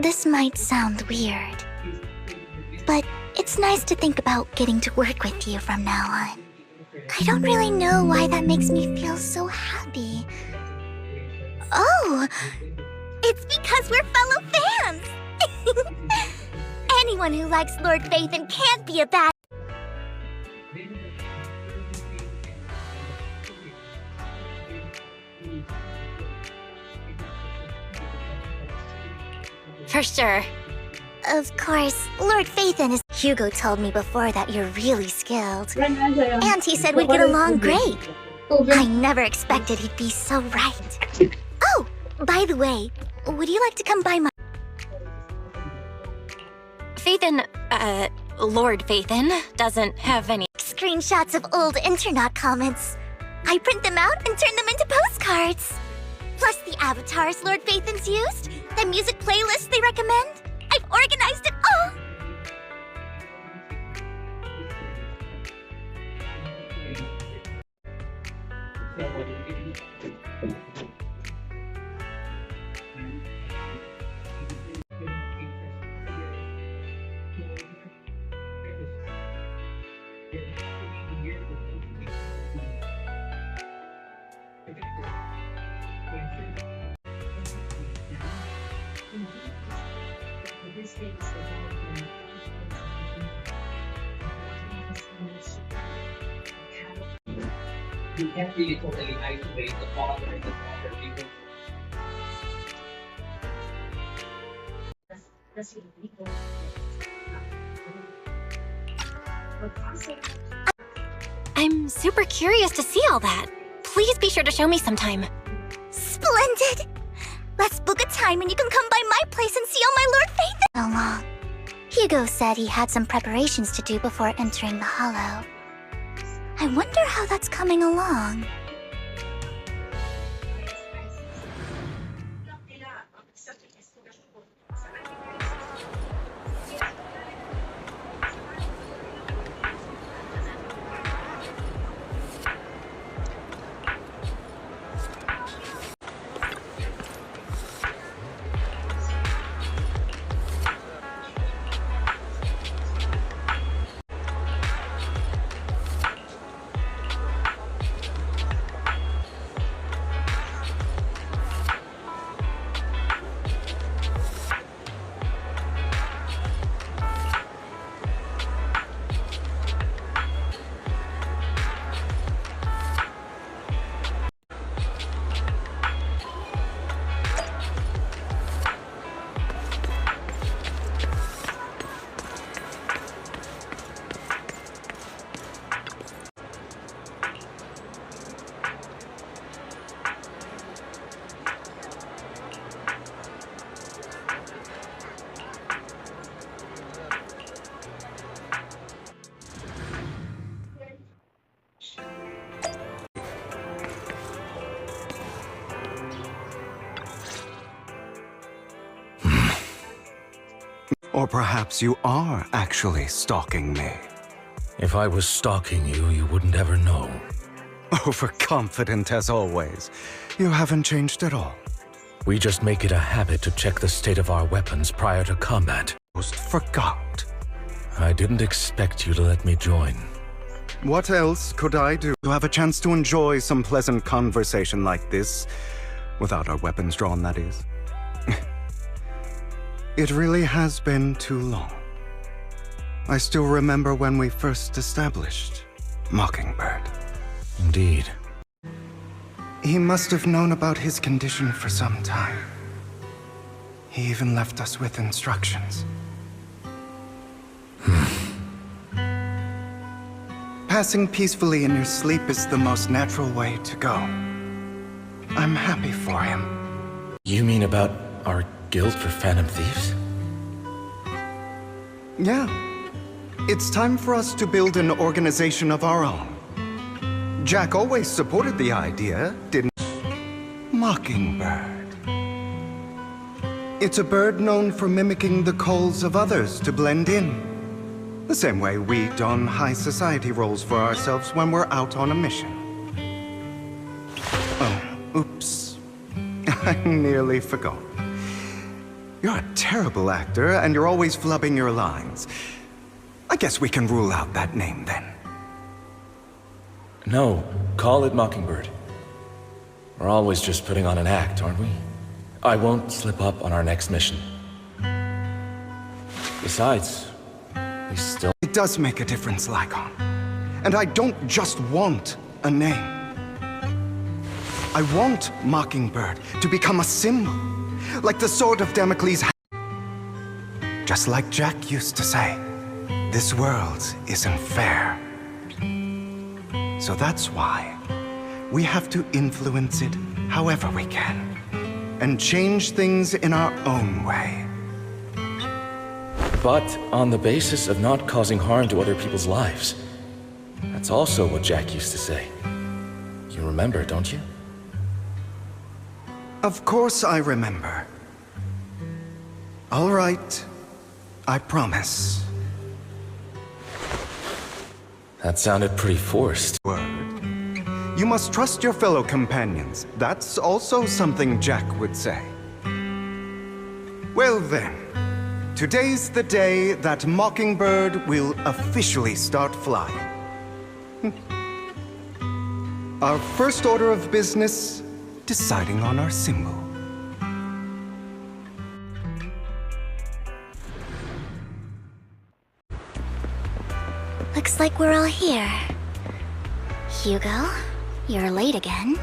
This might sound weird, but it's nice to think about getting to work with you from now on. I don't really know why that makes me feel so happy. Oh, it's because we're fellow fans! Anyone who likes Lord Phaethon can't be a bad... For sure. Of course, Lord Phaethon is... Hugo told me before that you're really skilled. And he said we'd get along great. I never expected he'd be so right. Oh, by the way, would you like to come by my... Phaethon, Lord Phaethon doesn't have any... Screenshots of old Internet comments. I print them out and turn them into postcards. Plus the avatars Lord Phaethon's used, the music playlists they recommend. I've organized it all. You can't really totally isolate the father and the daughter because I'm super curious to see all that. Please be sure to show me sometime. Splendid! Let's book a time and you can come by my place and see all my Lord Phaethon along. Hugo said he had some preparations to do before entering the Hollow. I wonder how that's coming along. Or perhaps you are actually stalking me. If I was stalking you, you wouldn't ever know. Overconfident as always. You haven't changed at all. We just make it a habit to check the state of our weapons prior to combat. Almost forgot. I didn't expect you to let me join. What else could I do to have a chance to enjoy some pleasant conversation like this? Without our weapons drawn, that is. It really has been too long. I still remember when we first established Mockingbird. Indeed. He must have known about his condition for some time. He even left us with instructions. Passing peacefully in your sleep is the most natural way to go. I'm happy for him. You mean about our guild for Phantom Thieves? Yeah. It's time for us to build an organization of our own. Jack always supported the idea, didn't he? Mockingbird. It's a bird known for mimicking the calls of others to blend in. The same way we don high society roles for ourselves when we're out on a mission. Oh, oops. I nearly forgot. You're a terrible actor, and you're always flubbing your lines. I guess we can rule out that name, then. No, call it Mockingbird. We're always just putting on an act, aren't we? I won't slip up on our next mission. Besides, we still... It does make a difference, Lycon. And I don't just want a name. I want Mockingbird to become a symbol, like the sword of Damocles. Just like Jack used to say, this world isn't fair. So that's why we have to influence it however we can, and change things in our own way. But on the basis of not causing harm to other people's lives. That's also what Jack used to say. You remember, don't you? Of course I remember. All right, I promise. That sounded pretty forced. Word. You must trust your fellow companions. That's also something Jack would say. Well then, today's the day that Mockingbird will officially start flying. Our first order of business, deciding on our symbol. Looks like we're all here. Hugo, you're late again.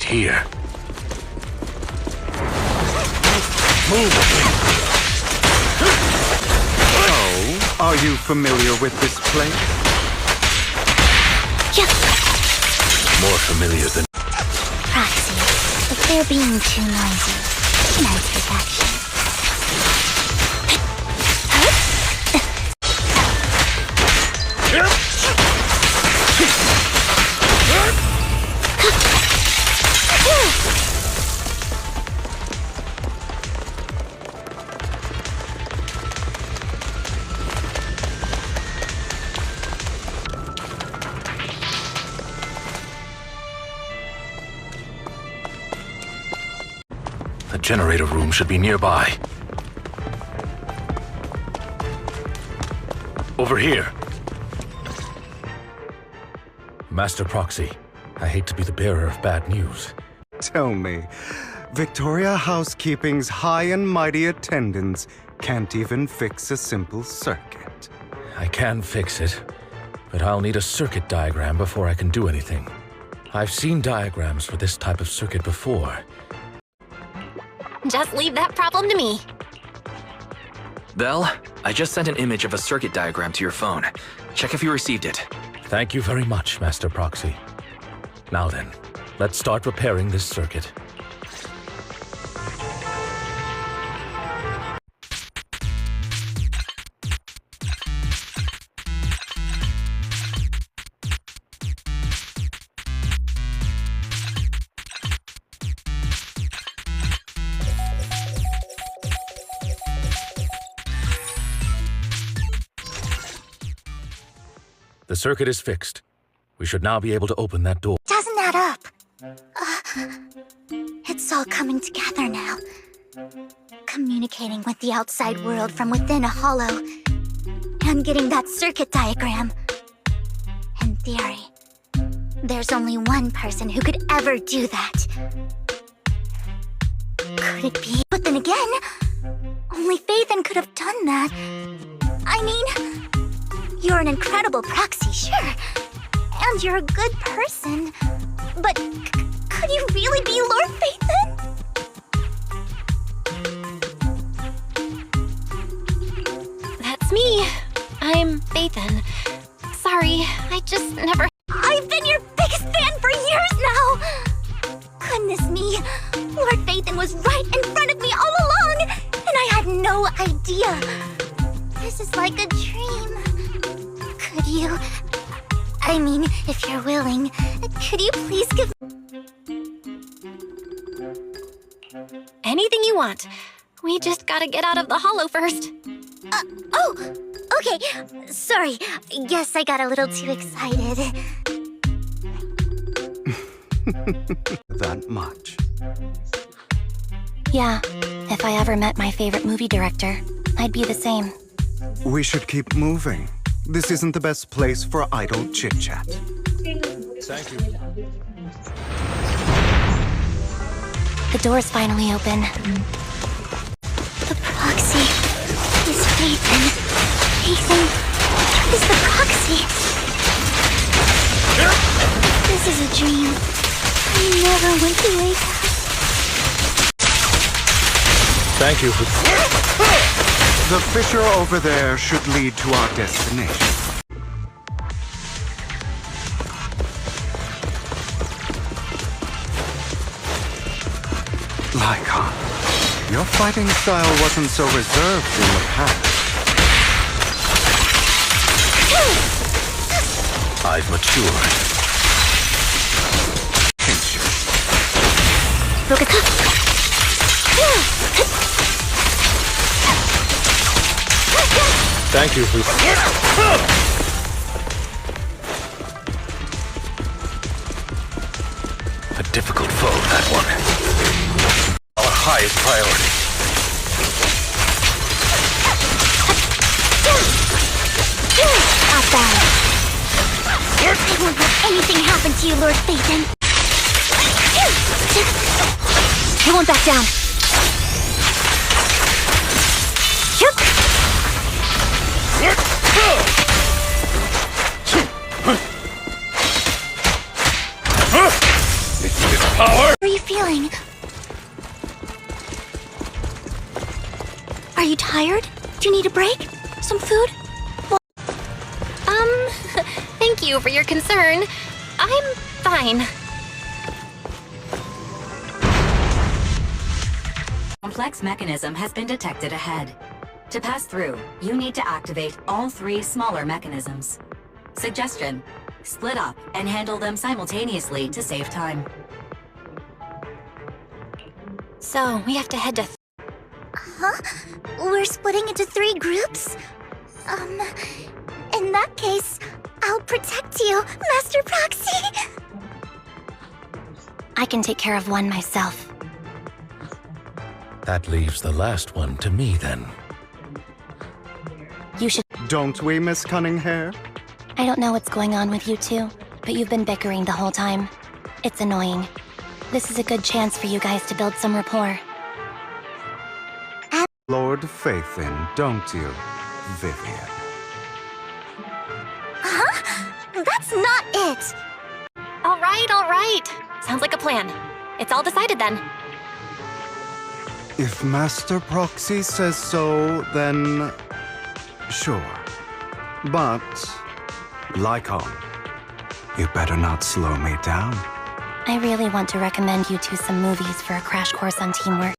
Here. Move! Oh, are you familiar with this place? Yes. More familiar than... Proxy, if they're being too noisy, nice perfection. The generator room should be nearby. Over here. Master Proxy, I hate to be the bearer of bad news. Tell me, Victoria Housekeeping's high and mighty attendants can't even fix a simple circuit. I can fix it, but I'll need a circuit diagram before I can do anything. I've seen diagrams for this type of circuit before. Just leave that problem to me. Belle, I just sent an image of a circuit diagram to your phone. Check if you received it. Thank you very much, Master Proxy. Now then, let's start repairing this circuit. The circuit is fixed. We should now be able to open that door. Doesn't add up. It's all coming together now. Communicating with the outside world from within a hollow. And getting that circuit diagram. In theory, there's only one person who could ever do that. Could it be? But then again, only Phaethon could have done that. I mean, you're an incredible proxy, sure. And you're a good person. But could you really be Lord Phaethon? That's me. I'm Phaethon. Sorry, I just never... I've been your biggest fan for years now! Goodness me, Lord Phaethon was right in front of me all along, and I had no idea. This is like a dream. Could you... I mean, if you're willing, could you please give... Anything you want. We just gotta get out of the hollow first. Oh! Okay, sorry. Guess I got a little too excited. That much. Yeah, if I ever met my favorite movie director, I'd be the same. We should keep moving. This isn't the best place for idle chit-chat. Thank you. The door's finally open. The proxy is Nathan. Nathan is the proxy. This is a dream. I never went to wake up. Thank you for... The fissure over there should lead to our destination. Lycon, your fighting style wasn't so reserved in the past. I've matured. Thank you for... A difficult foe, that one. Our highest priority. Not bad. I won't let anything happen to you, Lord Phaethon. I won't back down. Power? How are you feeling? Are you tired? Do you need a break? Some food? Thank you for your concern. I'm fine. Complex mechanism has been detected ahead. To pass through, you need to activate all 3 smaller mechanisms. Suggestion: split up and handle them simultaneously to save time. So, we have to head to... Huh? We're splitting into 3 groups? In that case, I'll protect you, Master Proxy! I can take care of one myself. That leaves the last one to me, then. You should... Don't we, Miss Cunninghair? I don't know what's going on with you two, but you've been bickering the whole time. It's annoying. This is a good chance for you guys to build some rapport. Lord Phaethon, don't you, Vivian? Huh? That's not it! All right. Sounds like a plan. It's all decided then. If Master Proxy says so, then... sure. But... Lycon, you better not slow me down. I really want to recommend you two some movies for a crash course on teamwork.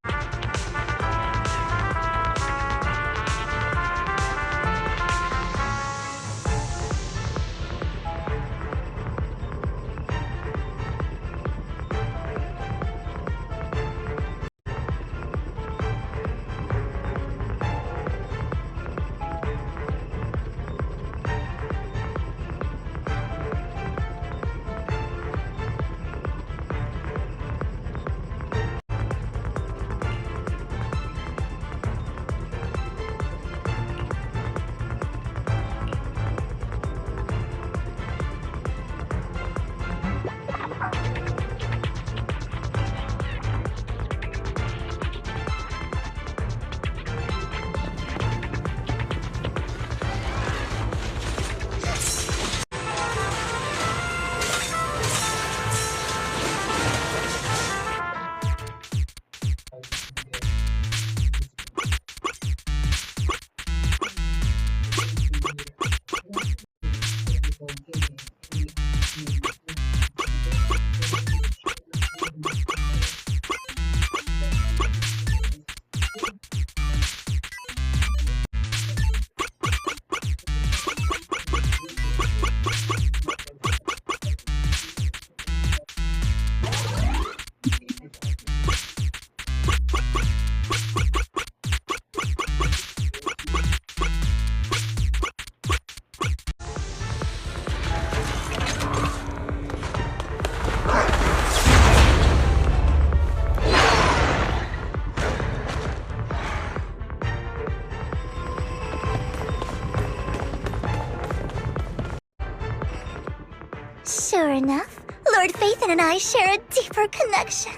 Sure enough, Lord Phaethon and I share a deeper connection.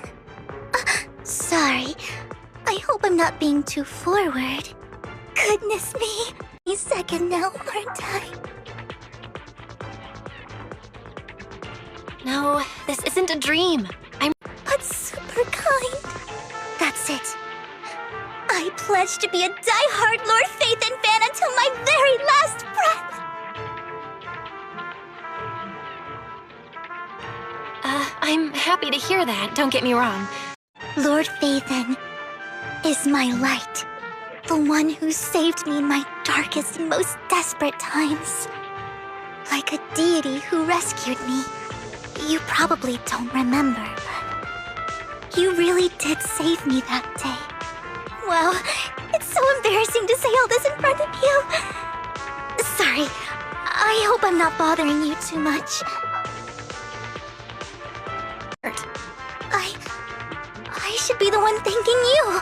Sorry. I hope I'm not being too forward. Goodness me. A second now, aren't I? No, this isn't a dream. But super kind. That's it. I pledge to be a die-hard Lord Phaethon fan until my very last breath. I'm happy to hear that, don't get me wrong. Lord Phaethon is my light. The one who saved me in my darkest and most desperate times. Like a deity who rescued me. You probably don't remember, but you really did save me that day. Wow, it's so embarrassing to say all this in front of you. Sorry, I hope I'm not bothering you too much. I should be the one thanking you.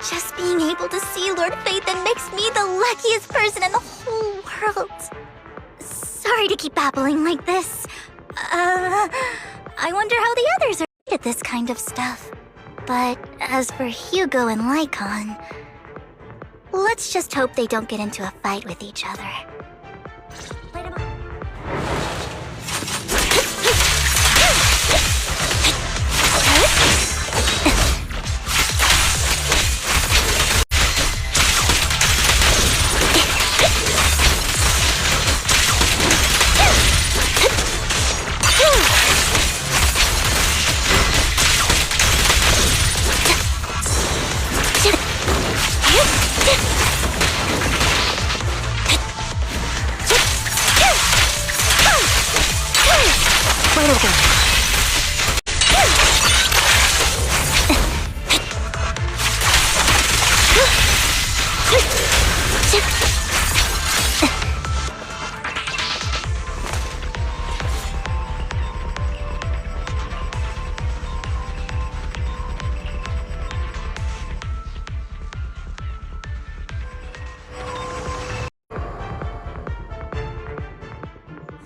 Just being able to see Lord Phaethon makes me the luckiest person in the whole world. Sorry to keep babbling like this. I wonder how the others are at this kind of stuff. But as for Hugo and Lycon, let's just hope they don't get into a fight with each other.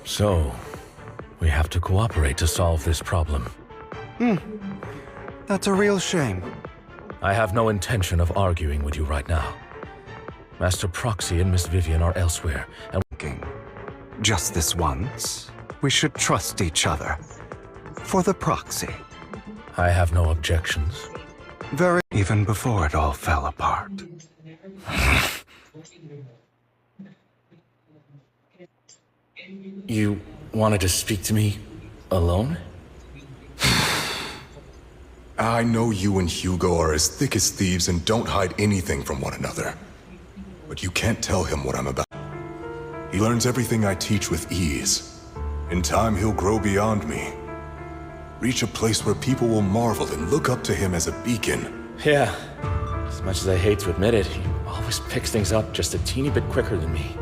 So, we have to cooperate to solve this problem. That's a real shame. I have no intention of arguing with you right now. Master Proxy and Miss Vivian are elsewhere, and just this once, we should trust each other. For the Proxy. I have no objections. Even before it all fell apart. You wanted to speak to me alone? I know you and Hugo are as thick as thieves and don't hide anything from one another. But you can't tell him what I'm about. He learns everything I teach with ease. In time, he'll grow beyond me. Reach a place where people will marvel and look up to him as a beacon. Yeah. As much as I hate to admit it, he always picks things up just a teeny bit quicker than me.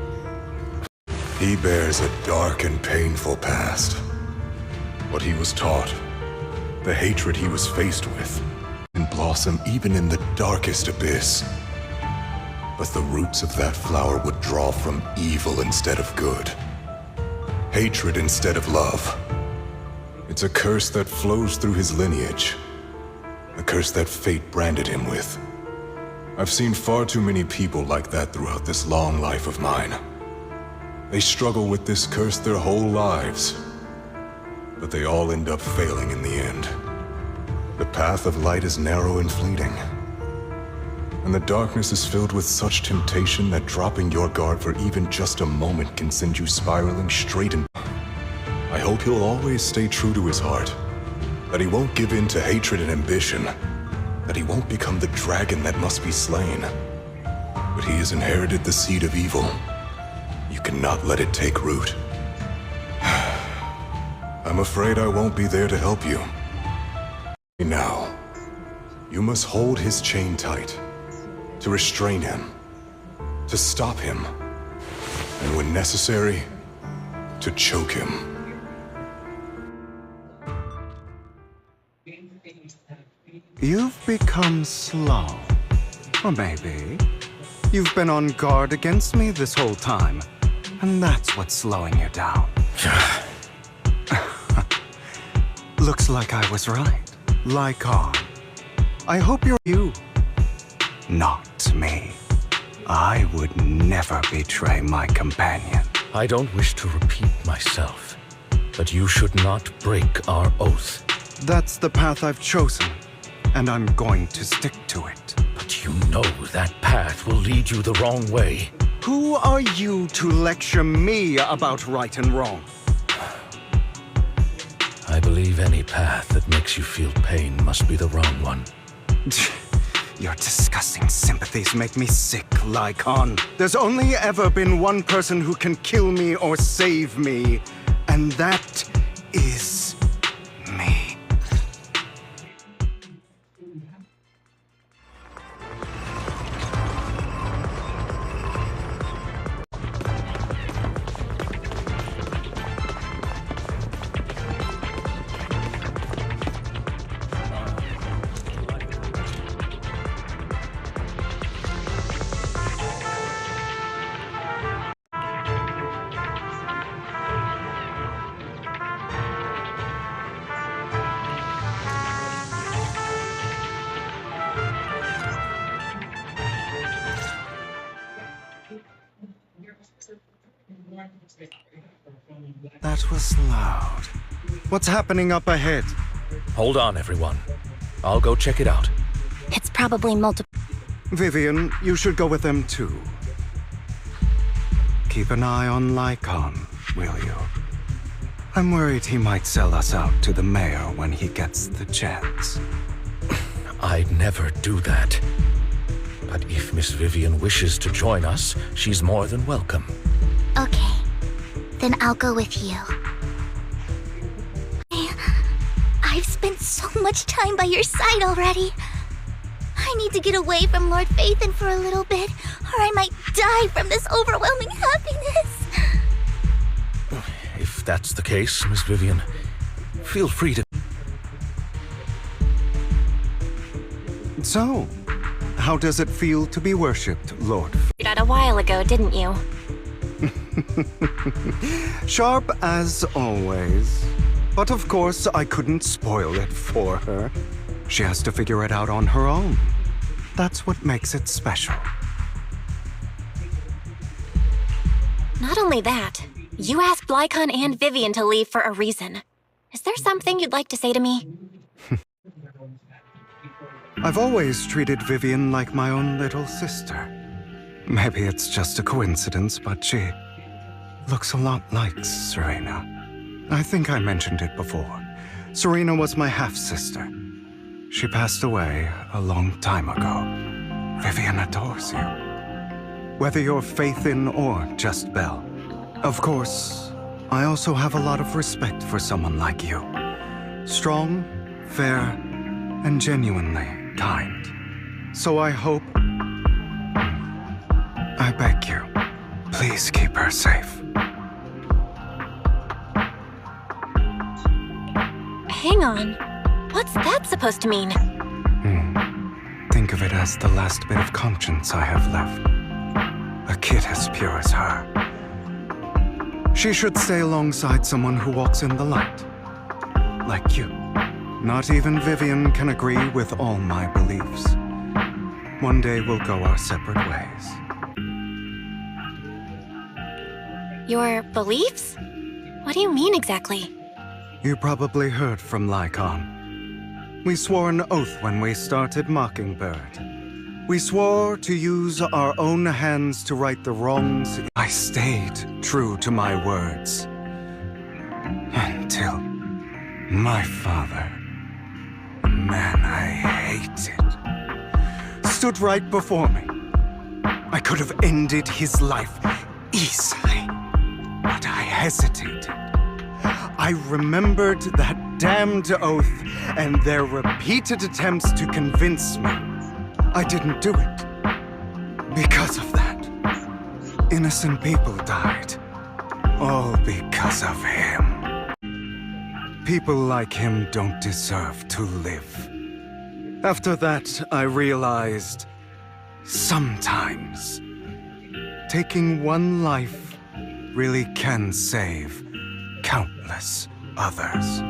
He bears a dark and painful past. What he was taught, the hatred he was faced with, can blossom even in the darkest abyss. But the roots of that flower would draw from evil instead of good. Hatred instead of love. It's a curse that flows through his lineage. A curse that fate branded him with. I've seen far too many people like that throughout this long life of mine. They struggle with this curse their whole lives. But they all end up failing in the end. The path of light is narrow and fleeting. And the darkness is filled with such temptation that dropping your guard for even just a moment can send you spiraling straight in. I hope he'll always stay true to his heart. That he won't give in to hatred and ambition. That he won't become the dragon that must be slain. But he has inherited the seed of evil. You cannot let it take root. I'm afraid I won't be there to help you. Now, you must hold his chain tight. To restrain him. To stop him. And when necessary, to choke him. You've become slow. Or maybe you've been on guard against me this whole time, and that's what's slowing you down. Looks like I was right. Lycon. I hope you're you. Not me. I would never betray my companion. I don't wish to repeat myself, but you should not break our oath. That's the path I've chosen, and I'm going to stick to it. But you know that path will lead you the wrong way. Who are you to lecture me about right and wrong? I believe any path that makes you feel pain must be the wrong one. Your disgusting sympathies make me sick, Lycon. There's only ever been one person who can kill me or save me, and that is me. That was loud. What's happening up ahead? Hold on, everyone. I'll go check it out. It's probably multiple. Vivian, you should go with them too. Keep an eye on Lycon, will you? I'm worried he might sell us out to the mayor when he gets the chance. I'd never do that. But if Miss Vivian wishes to join us, she's more than welcome. Okay. Then I'll go with you. I've spent so much time by your side already. I need to get away from Lord Phaethon for a little bit, or I might die from this overwhelming happiness. If that's the case, Miss Vivian, feel free to... So, how does it feel to be worshipped, Lord? Out a while ago, didn't you? Sharp as always. But of course, I couldn't spoil it for her. She has to figure it out on her own. That's what makes it special. Not only that, you asked Lycon and Vivian to leave for a reason. Is there something you'd like to say to me? I've always treated Vivian like my own little sister. Maybe it's just a coincidence, but she looks a lot like Serena. I think I mentioned it before. Serena was my half-sister. She passed away a long time ago. Vivian adores you. Whether you're Phaethon or just Belle. Of course, I also have a lot of respect for someone like you. Strong, fair, and genuinely kind. So I hope... I beg you, please keep her safe. Hang on. What's that supposed to mean? Think of it as the last bit of conscience I have left. A kid as pure as her. She should stay alongside someone who walks in the light. Like you. Not even Vivian can agree with all my beliefs. One day we'll go our separate ways. Your beliefs? What do you mean exactly? You probably heard from Lycon. We swore an oath when we started Mockingbird. We swore to use our own hands to right the wrongs. I stayed true to my words. Until my father, a man I hated, stood right before me. I could have ended his life easily, but I hesitated. I remembered that damned oath and their repeated attempts to convince me. I didn't do it. Because of that, innocent people died. All because of him. People like him don't deserve to live. After that, I realized, sometimes, taking one life really can save countless others.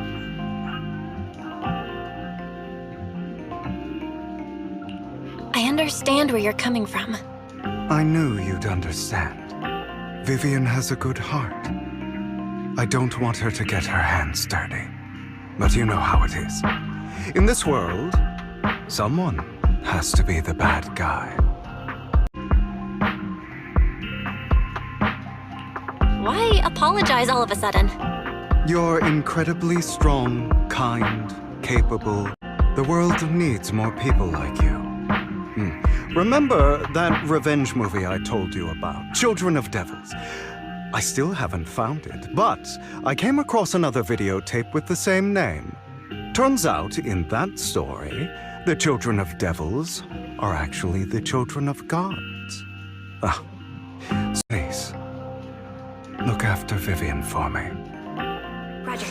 understand where you're coming from. I knew you'd understand. Vivian has a good heart. I don't want her to get her hands dirty. But you know how it is. In this world, someone has to be the bad guy. Why apologize all of a sudden? You're incredibly strong, kind, capable. The world needs more people like you. Remember that revenge movie I told you about, Children of Devils? I still haven't found it, but I came across another videotape with the same name. Turns out, in that story, the children of devils are actually the children of gods. Please, look after Vivian for me. Roger.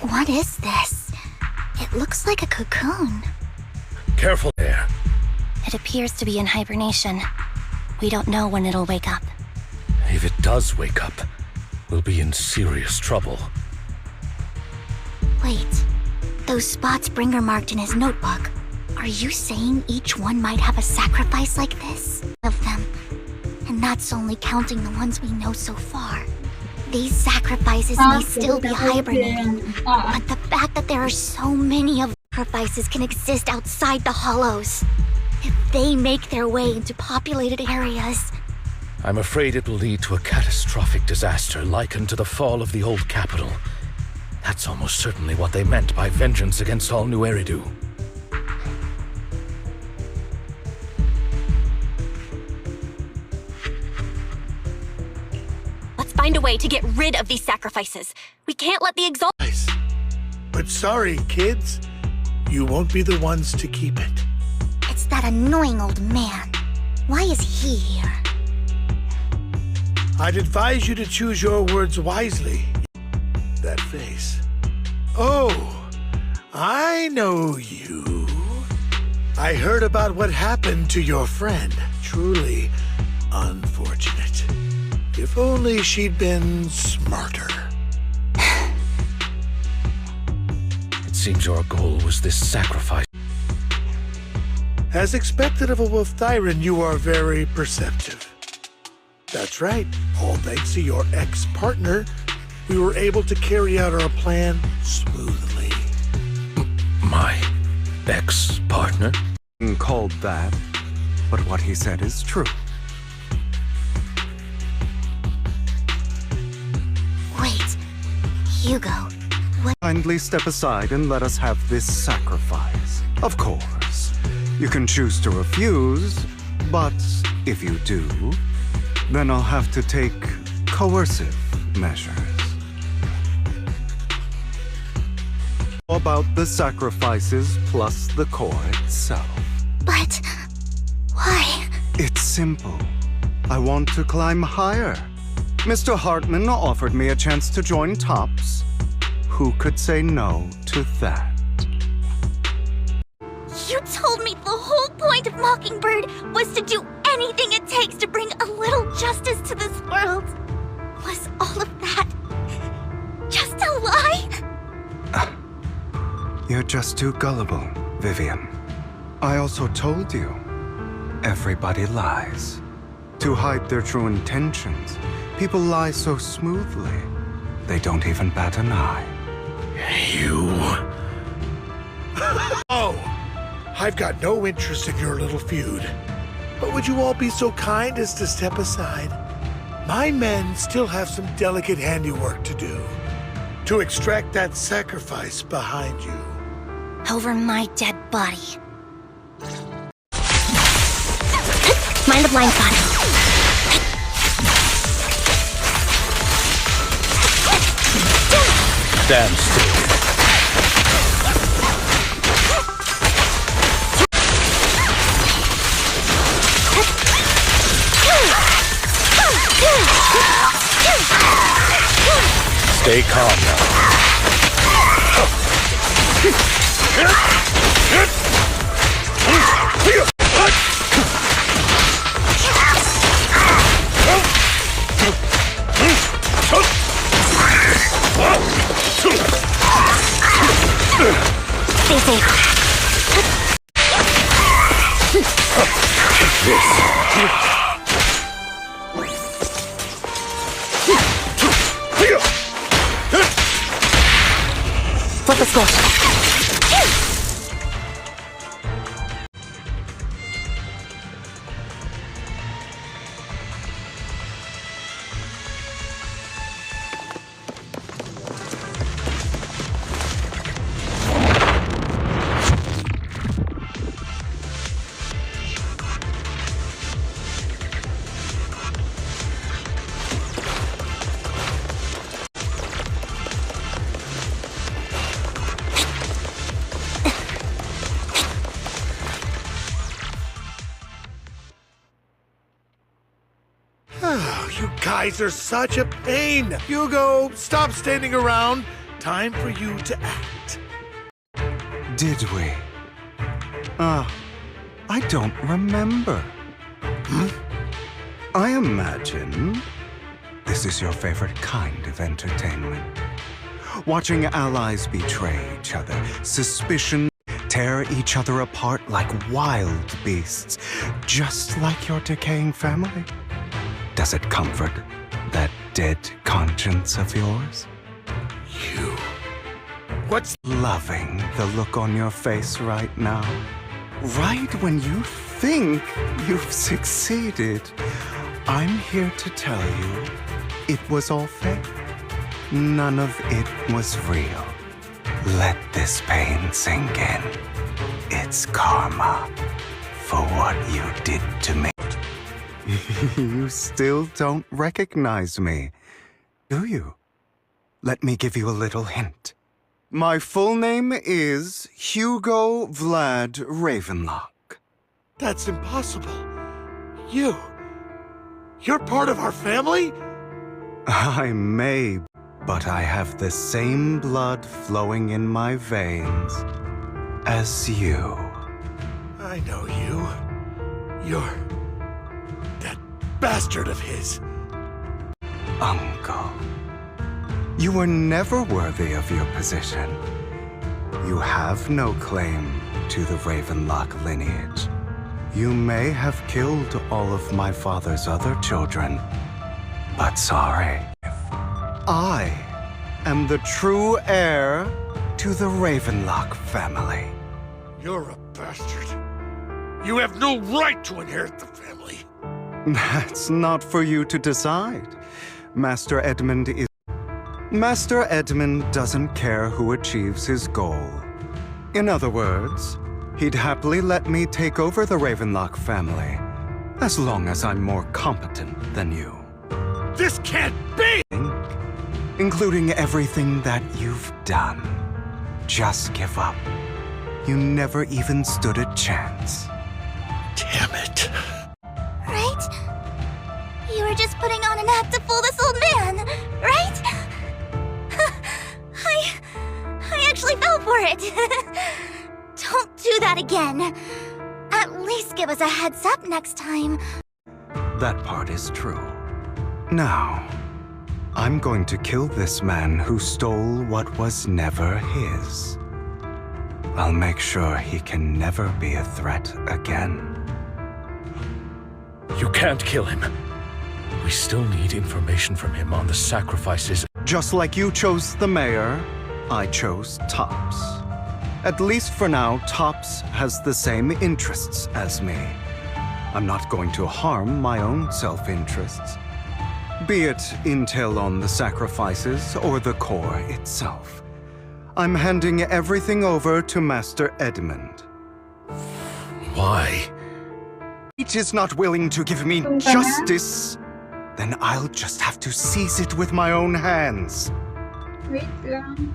What is this? It looks like a cocoon. Careful there. It appears to be in hibernation. We don't know when it'll wake up. If it does wake up, we'll be in serious trouble. Wait, those spots Bringer marked in his notebook. Are you saying each one might have a sacrifice like this? Of them. And that's only counting the ones we know so far. These sacrifices may still be hibernating, but the fact that there are so many of sacrifices can exist outside the hollows. If they make their way into populated areas... I'm afraid it will lead to a catastrophic disaster likened to the fall of the old capital. That's almost certainly what they meant by vengeance against all New Eridu. Find a way to get rid of these sacrifices. We can't let the exalt— But sorry, kids. You won't be the ones to keep it. It's that annoying old man. Why is he here? I'd advise you to choose your words wisely. That face. Oh, I know you. I heard about what happened to your friend. Truly unfortunate. If only she'd been smarter. It seems your goal was this sacrifice. As expected of a Wolf-Thyran, you are very perceptive. That's right. All thanks to your ex-partner, we were able to carry out our plan smoothly. My ex-partner? Called that, but what he said is true. Wait, Hugo, what— Kindly step aside and let us have this sacrifice. Of course, you can choose to refuse, but if you do, then I'll have to take coercive measures. How about the sacrifices plus the core itself? But... why? It's simple. I want to climb higher. Mr. Hartman offered me a chance to join Tops. Who could say no to that? You told me the whole point of Mockingbird was to do anything it takes to bring a little justice to this world. Was all of that just a lie? You're just too gullible, Vivian. I also told you, everybody lies. To hide their true intentions, people lie so smoothly, they don't even bat an eye. You... Oh, I've got no interest in your little feud. But would you all be so kind as to step aside? My men still have some delicate handiwork to do. To extract that sacrifice behind you. Over my dead body. Mind the blind spot. Stand still. Stay calm now. Stay safe. Flip a switch. You guys are such a pain. Hugo, stop standing around. Time for you to act. Did we? I don't remember. I imagine this is your favorite kind of entertainment. Watching allies betray each other, suspicion tear each other apart like wild beasts, just like your decaying family. Does it comfort that dead conscience of yours? You... What's... Loving the look on your face right now. Right when you think you've succeeded, I'm here to tell you it was all fake. None of it was real. Let this pain sink in. It's karma for what you did to me. You still don't recognize me, do you? Let me give you a little hint. My full name is Hugo Vlad Ravenlock. That's impossible. You're part of our family? I may, but I have the same blood flowing in my veins as you. I know you. You're... that bastard of his. Uncle. You were never worthy of your position. You have no claim to the Ravenlock lineage. You may have killed all of my father's other children, but sorry. I am the true heir to the Ravenlock family. You're a bastard. You have no right to inherit the family. That's not for you to decide. Master Edmund doesn't care who achieves his goal. In other words, he'd happily let me take over the Ravenlock family, as long as I'm more competent than you. This can't be! Including everything that you've done. Just give up. You never even stood a chance. Damn it. Right? You were just putting on an act to fool this old man, right? I actually fell for it. Don't do that again. At least give us a heads up next time. That part is true. Now, I'm going to kill this man who stole what was never his. I'll make sure he can never be a threat again. You can't kill him. We still need information from him on the sacrifices. Just like you chose the mayor, I chose Tops. At least for now, Tops has the same interests as me. I'm not going to harm my own self-interests. Be it intel on the sacrifices or the core itself. I'm handing everything over to Master Edmund. Why? It is not willing to give me justice. Then I'll just have to seize it with my own hands. Wait lang.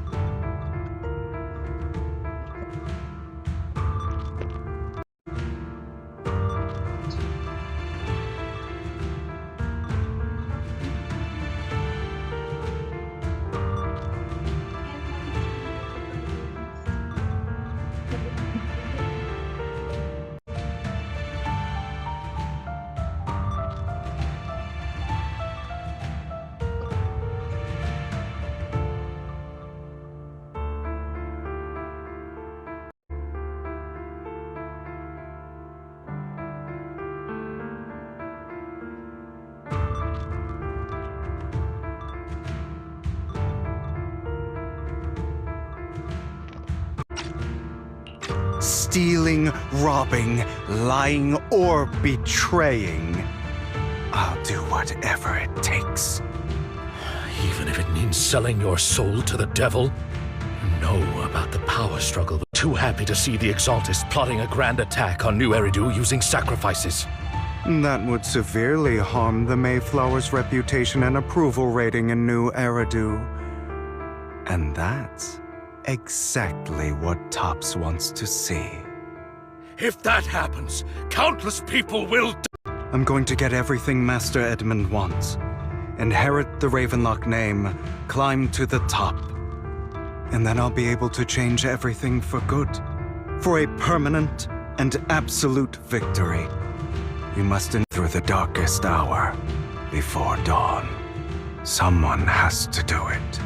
stealing, robbing, lying, or betraying, I'll do whatever it takes. Even if it means selling your soul to the devil? You know about the power struggle. Too happy to see the Exaltists plotting a grand attack on New Eridu using sacrifices. That would severely harm the Mayflower's reputation and approval rating in New Eridu. And that's exactly what Topps wants to see. If that happens, countless people will die. I'm going to get everything Master Edmund wants. Inherit the Ravenlock name, climb to the top. And then I'll be able to change everything for good. For a permanent and absolute victory. You must endure through the darkest hour before dawn. Someone has to do it.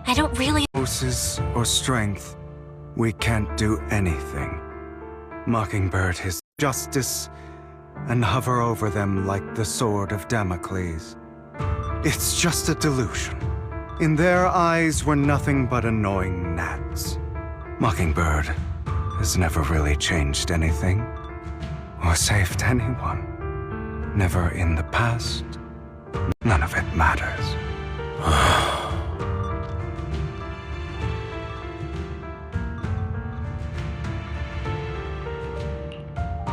I don't really... Forces or strength, we can't do anything. Mockingbird his justice and hover over them like the sword of Damocles. It's just a delusion. In their eyes, we're nothing but annoying gnats. Mockingbird has never really changed anything or saved anyone. Never in the past. None of it matters.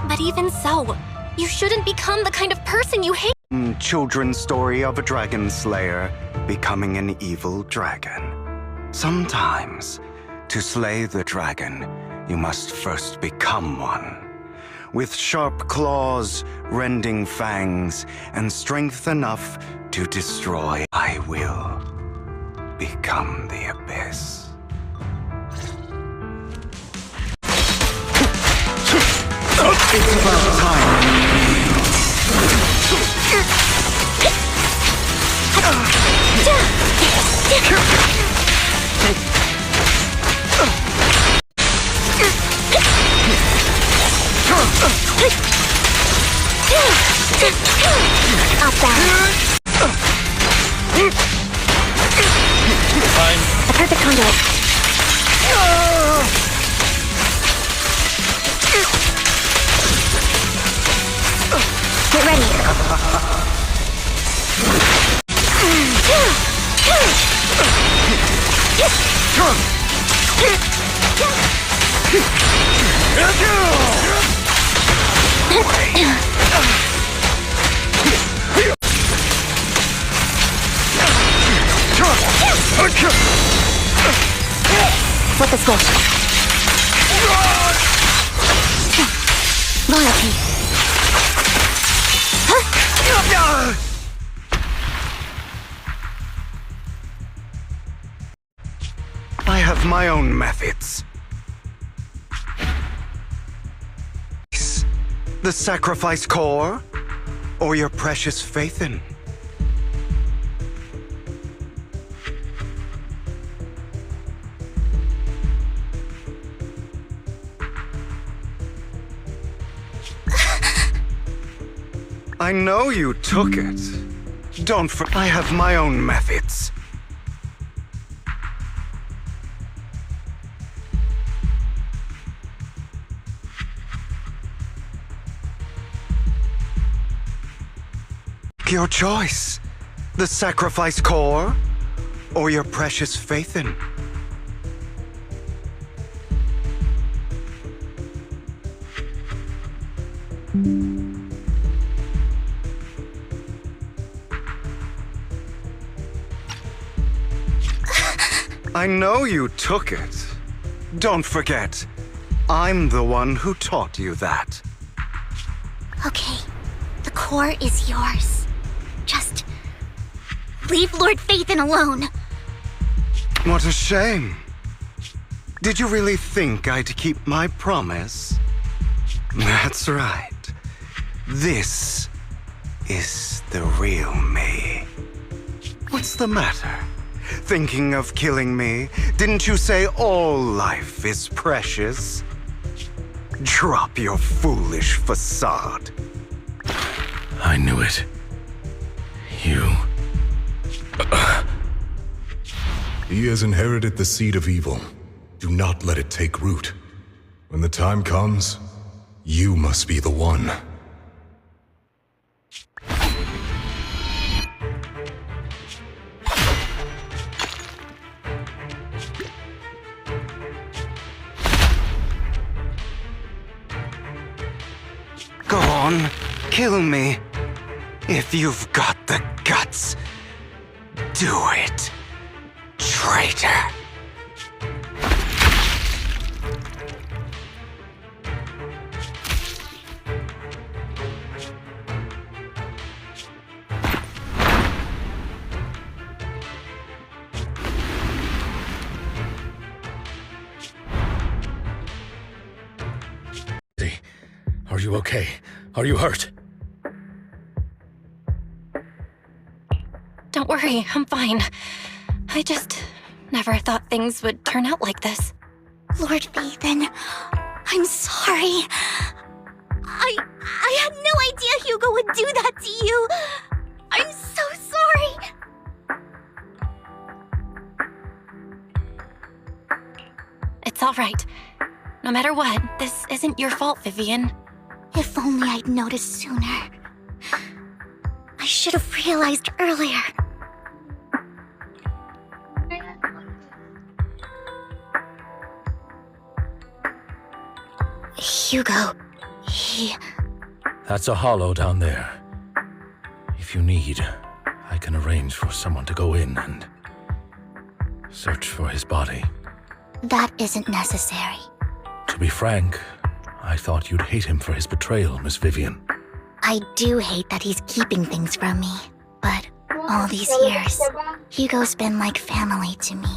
But even so, you shouldn't become the kind of person you hate. Children's story of a dragon slayer becoming an evil dragon. Sometimes, to slay the dragon, you must first become one. With sharp claws, rending fangs, and strength enough to destroy, I will become the abyss. It's about time. Up there. A perfect conduit. Get ready. Flip the switch. Loyalty. I have my own methods. The sacrifice core, or your precious faith in? I know you took it. I have my own methods. Your choice. The sacrifice core, or your precious faith in? I know you took it. Don't forget, I'm the one who taught you that. Okay, the core is yours. Just leave Lord Phaethon alone. What a shame. Did you really think I'd keep my promise? That's right. This is the real me. What's the matter? Thinking of killing me? Didn't you say all life is precious? Drop your foolish facade. I knew it. You... He has inherited the seed of evil. Do not let it take root. When the time comes, you must be the one. Go on, kill me. If you've got the guts, do it, traitor. Are you okay? Are you hurt? Don't worry, I'm fine. I just never thought things would turn out like this. Lord Vathan, I'm sorry. I had no idea Hugo would do that to you. I'm so sorry. It's all right. No matter what, this isn't your fault, Vivian. If only I'd noticed sooner. I should have realized earlier. Hugo, he... That's a hollow down there. If you need, I can arrange for someone to go in and search for his body. That isn't necessary. To be frank, I thought you'd hate him for his betrayal, Miss Vivian. I do hate that he's keeping things from me, but all these years, Hugo's been like family to me.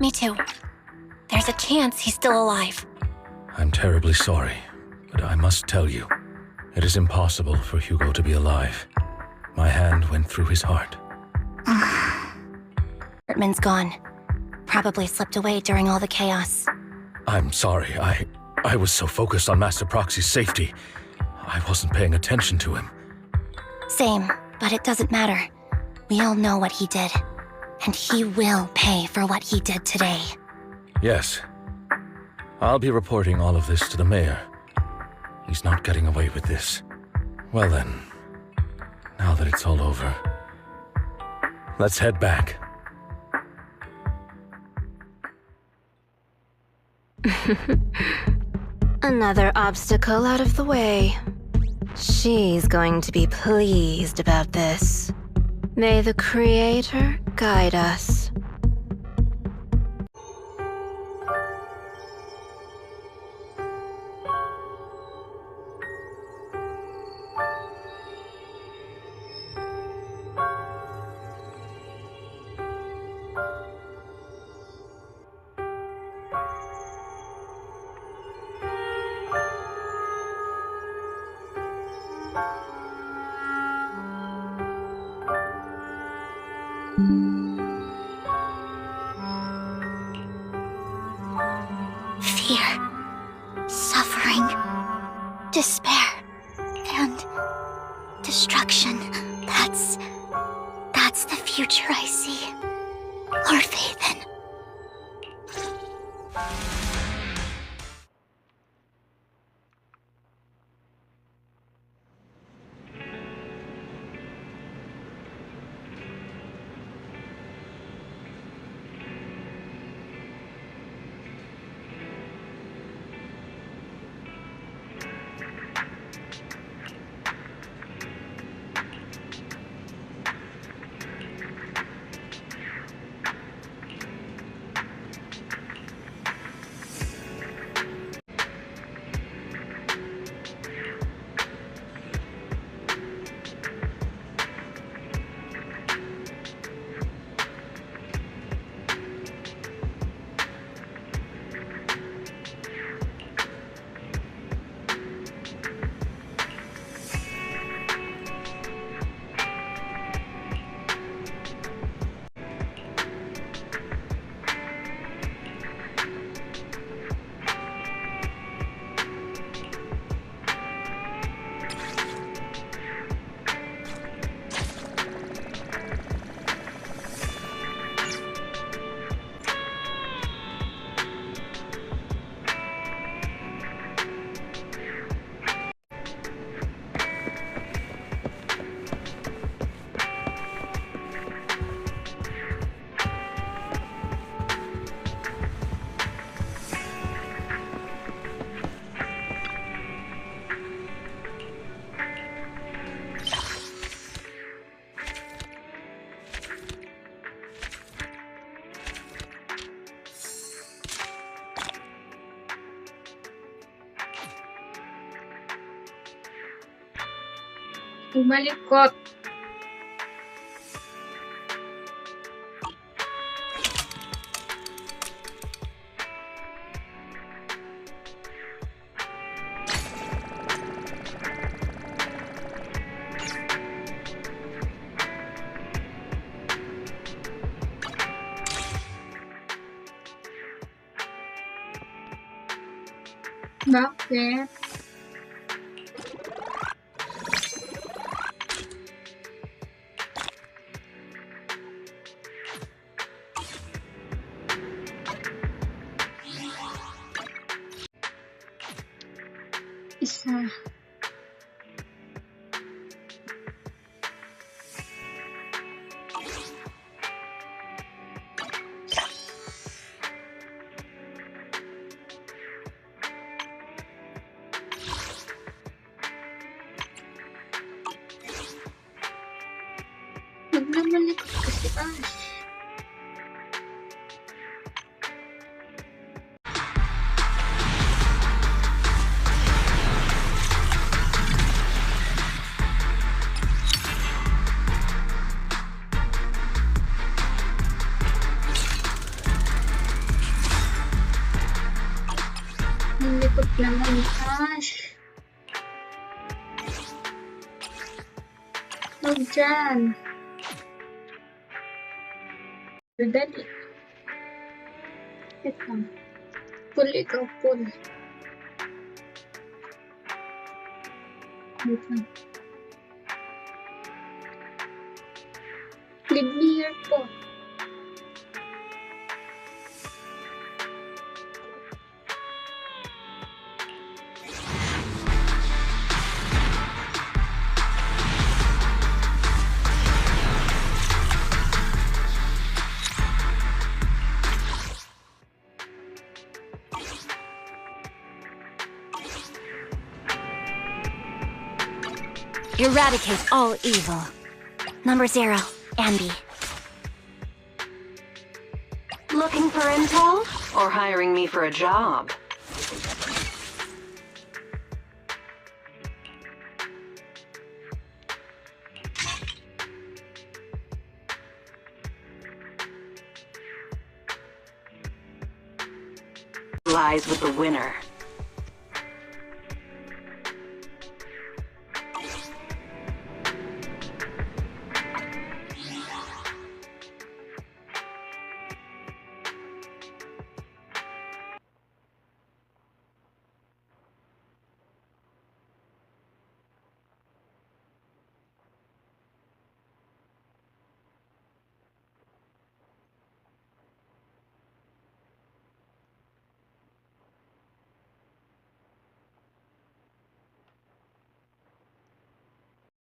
Me too. There's a chance he's still alive. I'm terribly sorry, but I must tell you, it is impossible for Hugo to be alive. My hand went through his heart. Hartman's gone. Probably slipped away during all the chaos. I'm sorry, I was so focused on Master Proxy's safety, I wasn't paying attention to him. Same, but it doesn't matter. We all know what he did. And he will pay for what he did today. Yes. I'll be reporting all of this to the mayor. He's not getting away with this. Well then, now that it's all over, let's head back. Another obstacle out of the way. She's going to be pleased about this. May the Creator guide us. Fear, suffering, despair, and destruction. That's the future I see. Lord Vathan. Umalikot. Bakit? Isa. Nagmamalikot kasi Ash. Ang likot naman Ash. Huwag dyan. Dali. Wait lang. Pull ikaw, pull. Wait lang. Leave me here po. Eradicate all evil. Number 0, Ambi. Looking for intel? Or hiring me for a job? Lies with the winner.